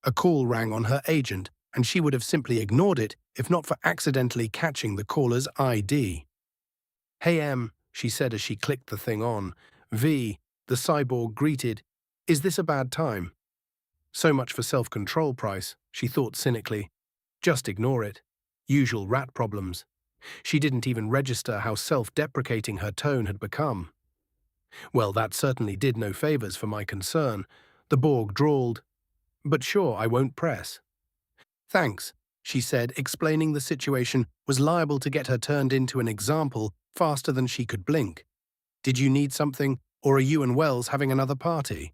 A call rang on her agent, and she would have simply ignored it if not for accidentally catching the caller's ID. "Hey, M," she said as she clicked the thing on. "V," the cyborg greeted. "Is this a bad time?" So much for self-control, Price, she thought cynically. Just ignore it. Usual rat problems. She didn't even register how self-deprecating her tone had become. Well, that certainly did no favors for my concern. The Borg drawled, "But sure, I won't press." "Thanks," she said, explaining the situation was liable to get her turned into an example faster than she could blink. "Did you need something, or are you and Wells having another party?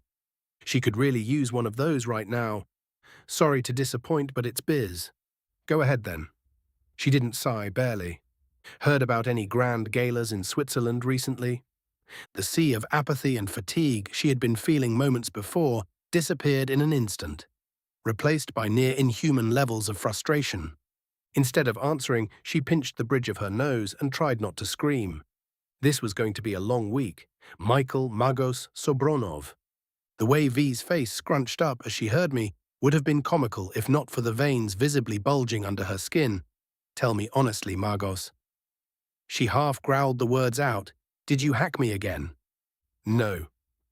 She could really use one of those right now. Sorry to disappoint, but it's biz. Go ahead then." She didn't sigh, barely. Heard about any grand galas in Switzerland recently? The sea of apathy and fatigue she had been feeling moments before disappeared in an instant, replaced by near inhuman levels of frustration. Instead of answering, she pinched the bridge of her nose and tried not to scream. This was going to be a long week. Michael Magos Sobronov. The way V's face scrunched up as she heard me would have been comical if not for the veins visibly bulging under her skin. "Tell me honestly, Magos." She half growled the words out. "Did you hack me again?" "No,"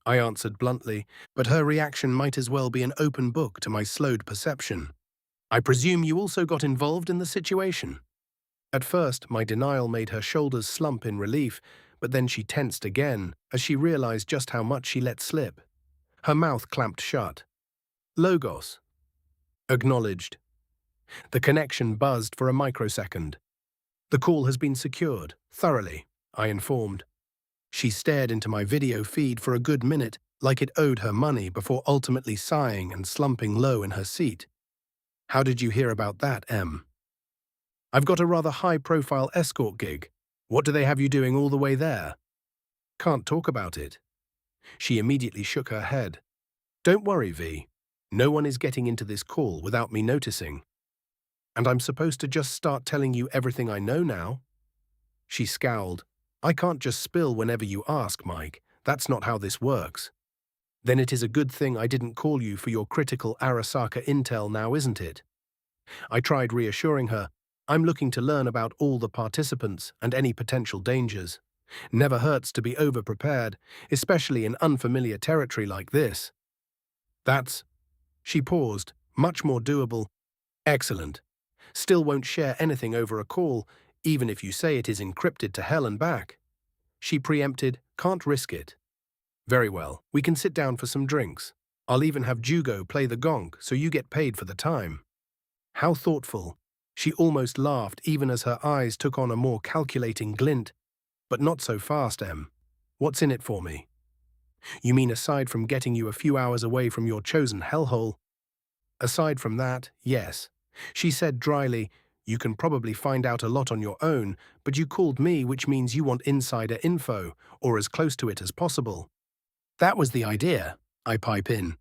I answered bluntly, but her reaction might as well be an open book to my slowed perception. "I presume you also got involved in the situation?" At first, my denial made her shoulders slump in relief, but then she tensed again as she realized just how much she let slip. Her mouth clamped shut. "Logos." Acknowledged. The connection buzzed for a microsecond. "The call has been secured, thoroughly," I informed. She stared into my video feed for a good minute like it owed her money before ultimately sighing and slumping low in her seat. "How did you hear about that, M?" "I've got a rather high-profile escort gig. What do they have you doing all the way there?" "Can't talk about it." She immediately shook her head. "Don't worry, V. No one is getting into this call without me noticing. And I'm supposed to just start telling you everything I know now?" She scowled. "I can't just spill whenever you ask, Mike. That's not how this works." "Then it is a good thing I didn't call you for your critical Arasaka intel now, isn't it?" I tried reassuring her. "I'm looking to learn about all the participants and any potential dangers. Never hurts to be over-prepared, especially in unfamiliar territory like this." "That's..." She paused. "Much more doable." "Excellent. Still won't share anything over a call, even if you say it is encrypted to hell and back." She preempted, "Can't risk it." "Very well, we can sit down for some drinks. I'll even have Jugo play the gong so you get paid for the time." How thoughtful. She almost laughed even as her eyes took on a more calculating glint. "But not so fast, M. What's in it for me?" "You mean aside from getting you a few hours away from your chosen hellhole?" "Aside from that, yes." She said dryly, "You can probably find out a lot on your own, but you called me, which means you want insider info, or as close to it as possible." "That was the idea," I pipe in.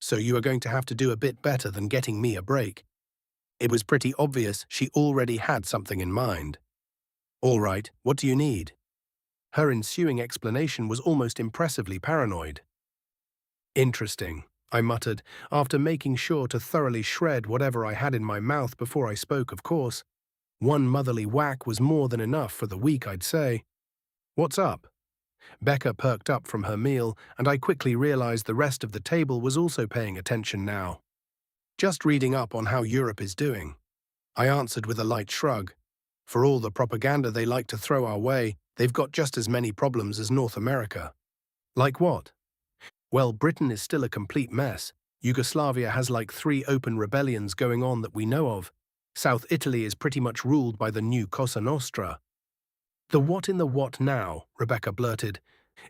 "So you are going to have to do a bit better than getting me a break." It was pretty obvious she already had something in mind. "All right, what do you need?" Her ensuing explanation was almost impressively paranoid. "Interesting," I muttered, after making sure to thoroughly shred whatever I had in my mouth before I spoke, of course. One motherly whack was more than enough for the week, I'd say. "What's up?" Becca perked up from her meal, and I quickly realized the rest of the table was also paying attention now. "Just reading up on how Europe is doing," I answered with a light shrug. For all the propaganda they like to throw our way, they've got just as many problems as North America. "Like what?" "Well, Britain is still a complete mess. Yugoslavia has like 3 open rebellions going on that we know of. South Italy is pretty much ruled by the new Cosa Nostra." "The what in the what now?" Rebecca blurted.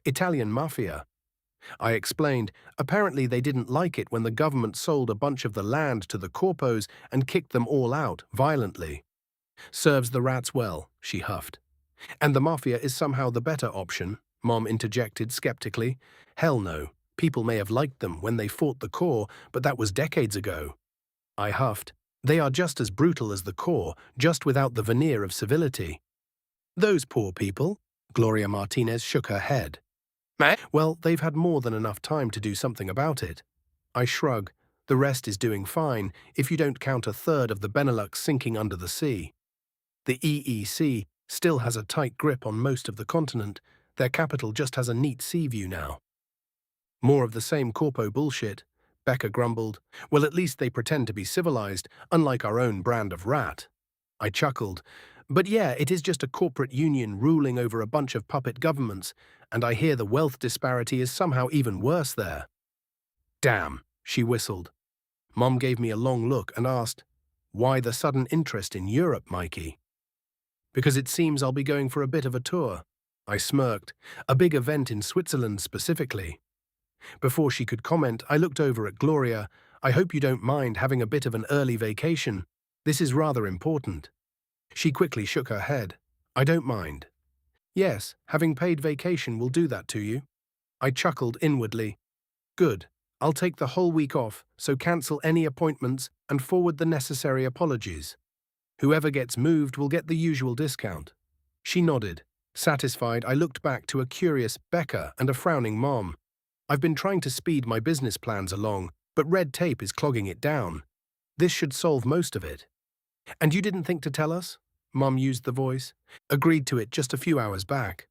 "Italian mafia." I explained, apparently they didn't like it when the government sold a bunch of the land to the corpos and kicked them all out, violently. Serves the rats well, she huffed. And the mafia is somehow the better option, Mom interjected skeptically. Hell no, people may have liked them when they fought the Corps, but that was decades ago. I huffed. They are just as brutal as the Corps, just without the veneer of civility. Those poor people? Gloria Martinez shook her head. Well, they've had more than enough time to do something about it. I shrug. The rest is doing fine, if you don't count a third of the Benelux sinking under the sea. The EEC still has a tight grip on most of the continent. Their capital just has a neat sea view now. More of the same corpo bullshit, Becca grumbled. Well, at least they pretend to be civilized, unlike our own brand of rat. I chuckled. But yeah, it is just a corporate union ruling over a bunch of puppet governments, and I hear the wealth disparity is somehow even worse there. Damn, she whistled. Mom gave me a long look and asked, why the sudden interest in Europe, Mikey? Because it seems I'll be going for a bit of a tour. I smirked. A big event in Switzerland specifically. Before she could comment, I looked over at Gloria. I hope you don't mind having a bit of an early vacation. This is rather important. She quickly shook her head. I don't mind. Yes, having paid vacation will do that to you. I chuckled inwardly. Good. I'll take the whole week off, so cancel any appointments and forward the necessary apologies. Whoever gets moved will get the usual discount. She nodded. Satisfied, I looked back to a curious Becca and a frowning Mom. I've been trying to speed my business plans along, but red tape is clogging it down. This should solve most of it. And you didn't think to tell us? Mom used the voice. Agreed to it just a few hours back.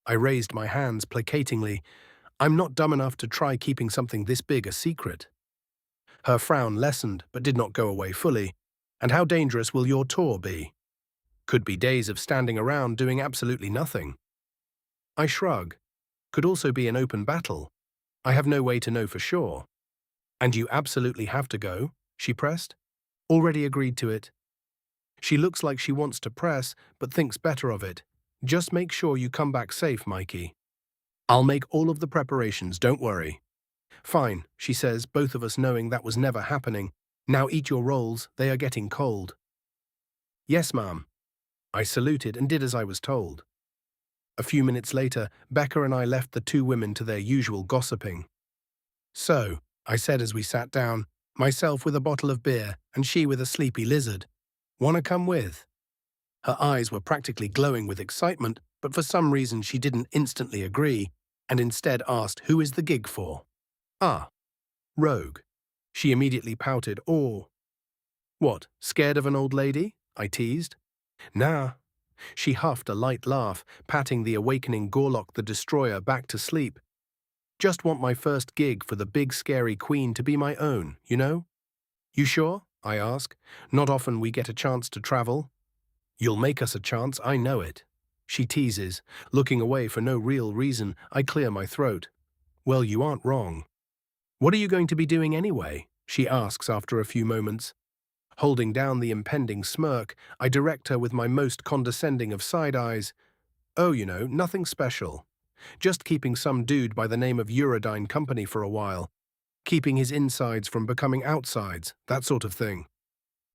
I raised my hands placatingly. I'm not dumb enough to try keeping something this big a secret. Her frown lessened, but did not go away fully. And how dangerous will your tour be? Could be days of standing around doing absolutely nothing. I shrug. Could also be an open battle. I have no way to know for sure. And you absolutely have to go? She pressed. Already agreed to it. She looks like she wants to press, but thinks better of it. Just make sure you come back safe, Mikey. I'll make all of the preparations, don't worry. Fine, she says, both of us knowing that was never happening. Now eat your rolls, they are getting cold. Yes, ma'am. I saluted and did as I was told. A few minutes later, Becca and I left the two women to their usual gossiping. So, I said as we sat down, myself with a bottle of beer and she with a sleepy lizard. Wanna come with? Her eyes were practically glowing with excitement, but for some reason she didn't instantly agree, and instead asked who is the gig for. Ah, Rogue. She immediately pouted, or... What, scared of an old lady? I teased. Nah. She huffed a light laugh, patting the awakening Gorlock the Destroyer back to sleep. Just want my first gig for the big scary queen to be my own, you know? You sure? I ask. Not often we get a chance to travel. You'll make us a chance, I know it. She teases. Looking away for no real reason, I clear my throat. Well, you aren't wrong. What are you going to be doing anyway? She asks after a few moments. Holding down the impending smirk, I direct her with my most condescending of side eyes. Oh, you know, nothing special. Just keeping some dude by the name of Eurodyne company for a while. Keeping his insides from becoming outsides, that sort of thing.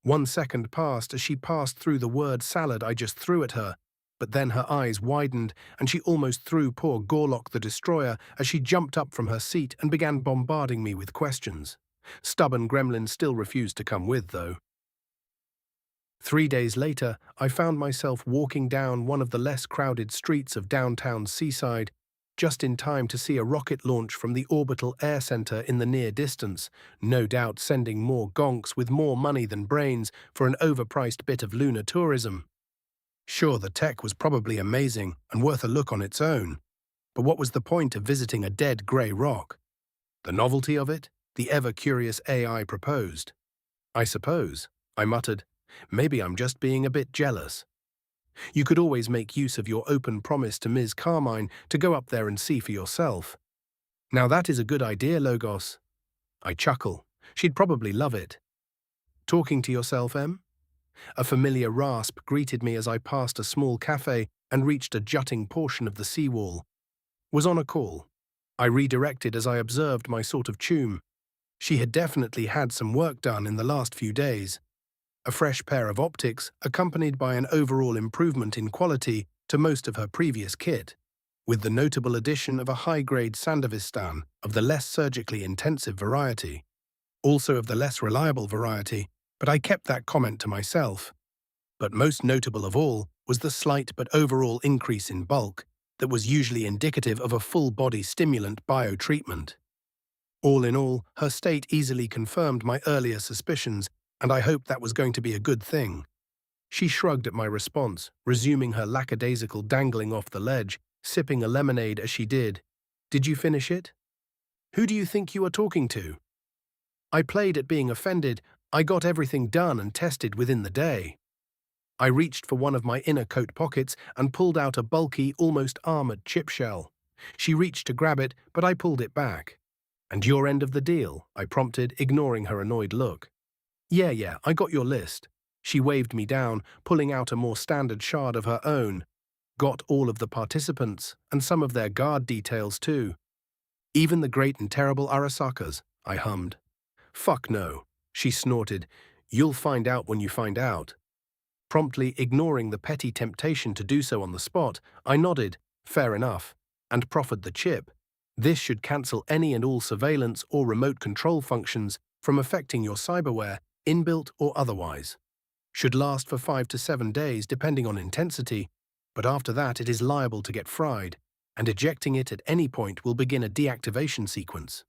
1 second passed as she passed through the word salad I just threw at her, but then her eyes widened and she almost threw poor Gorlock the Destroyer as she jumped up from her seat and began bombarding me with questions. Stubborn gremlin still refused to come with, though. 3 days later, I found myself walking down one of the less crowded streets of downtown Seaside, just in time to see a rocket launch from the orbital air center in the near distance, no doubt sending more gonks with more money than brains for an overpriced bit of lunar tourism. Sure, the tech was probably amazing and worth a look on its own, but what was the point of visiting a dead grey rock? The novelty of it? The ever-curious AI proposed. I suppose, I muttered. Maybe I'm just being a bit jealous. You could always make use of your open promise to Ms. Carmine to go up there and see for yourself. Now that is a good idea, Logos. I chuckle. She'd probably love it. Talking to yourself, Em? A familiar rasp greeted me as I passed a small cafe and reached a jutting portion of the seawall. Was on a call. I redirected as I observed my sort of tune. She had definitely had some work done in the last few days. A fresh pair of optics, accompanied by an overall improvement in quality to most of her previous kit, with the notable addition of a high-grade Sandovistan of the less surgically intensive variety, also of the less reliable variety, but I kept that comment to myself. But most notable of all was the slight but overall increase in bulk that was usually indicative of a full-body stimulant biotreatment. All in all, her state easily confirmed my earlier suspicions, and I hoped that was going to be a good thing. She shrugged at my response, resuming her lackadaisical dangling off the ledge, sipping a lemonade as she did. Did you finish it? Who do you think you are talking to? I played at being offended. I got everything done and tested within the day. I reached for one of my inner coat pockets and pulled out a bulky, almost armored chip shell. She reached to grab it, but I pulled it back. And your end of the deal? I prompted, ignoring her annoyed look. Yeah, I got your list. She waved me down, pulling out a more standard shard of her own. Got all of the participants, and some of their guard details too. Even the great and terrible Arasakas, I hummed. Fuck no, she snorted. You'll find out when you find out. Promptly ignoring the petty temptation to do so on the spot, I nodded, fair enough, and proffered the chip. This should cancel any and all surveillance or remote control functions from affecting your cyberware, inbuilt or otherwise. Should last for 5 to 7 days depending on intensity, but after that it is liable to get fried, and ejecting it at any point will begin a deactivation sequence.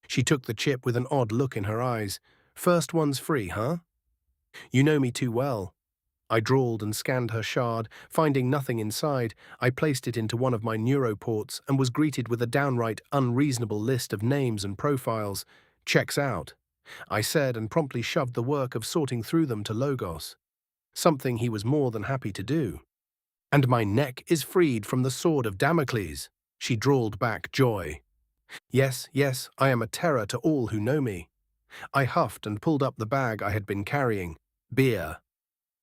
She took the chip with an odd look in her eyes. First one's free, huh? You know me too well. I drawled and scanned her shard. Finding nothing inside, I placed it into one of my neuroports and was greeted with a downright unreasonable list of names and profiles. Checks out, I said, and promptly shoved the work of sorting through them to Logos, something he was more than happy to do. And my neck is freed from the sword of Damocles, she drawled back, joy. Yes, I am a terror to all who know me. I huffed and pulled up the bag I had been carrying. Beer.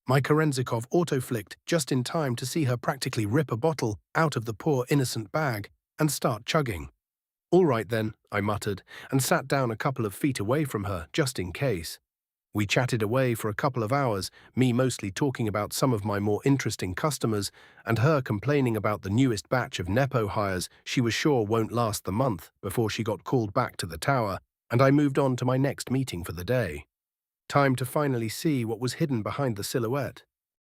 My Kerenzikov auto-flicked just in time to see her practically rip a bottle out of the poor innocent bag and start chugging. All right then, I muttered, and sat down a couple of feet away from her, just in case. We chatted away for a couple of hours, me mostly talking about some of my more interesting customers, and her complaining about the newest batch of Nepo hires she was sure won't last the month before she got called back to the tower, and I moved on to my next meeting for the day. Time to finally see what was hidden behind the silhouette.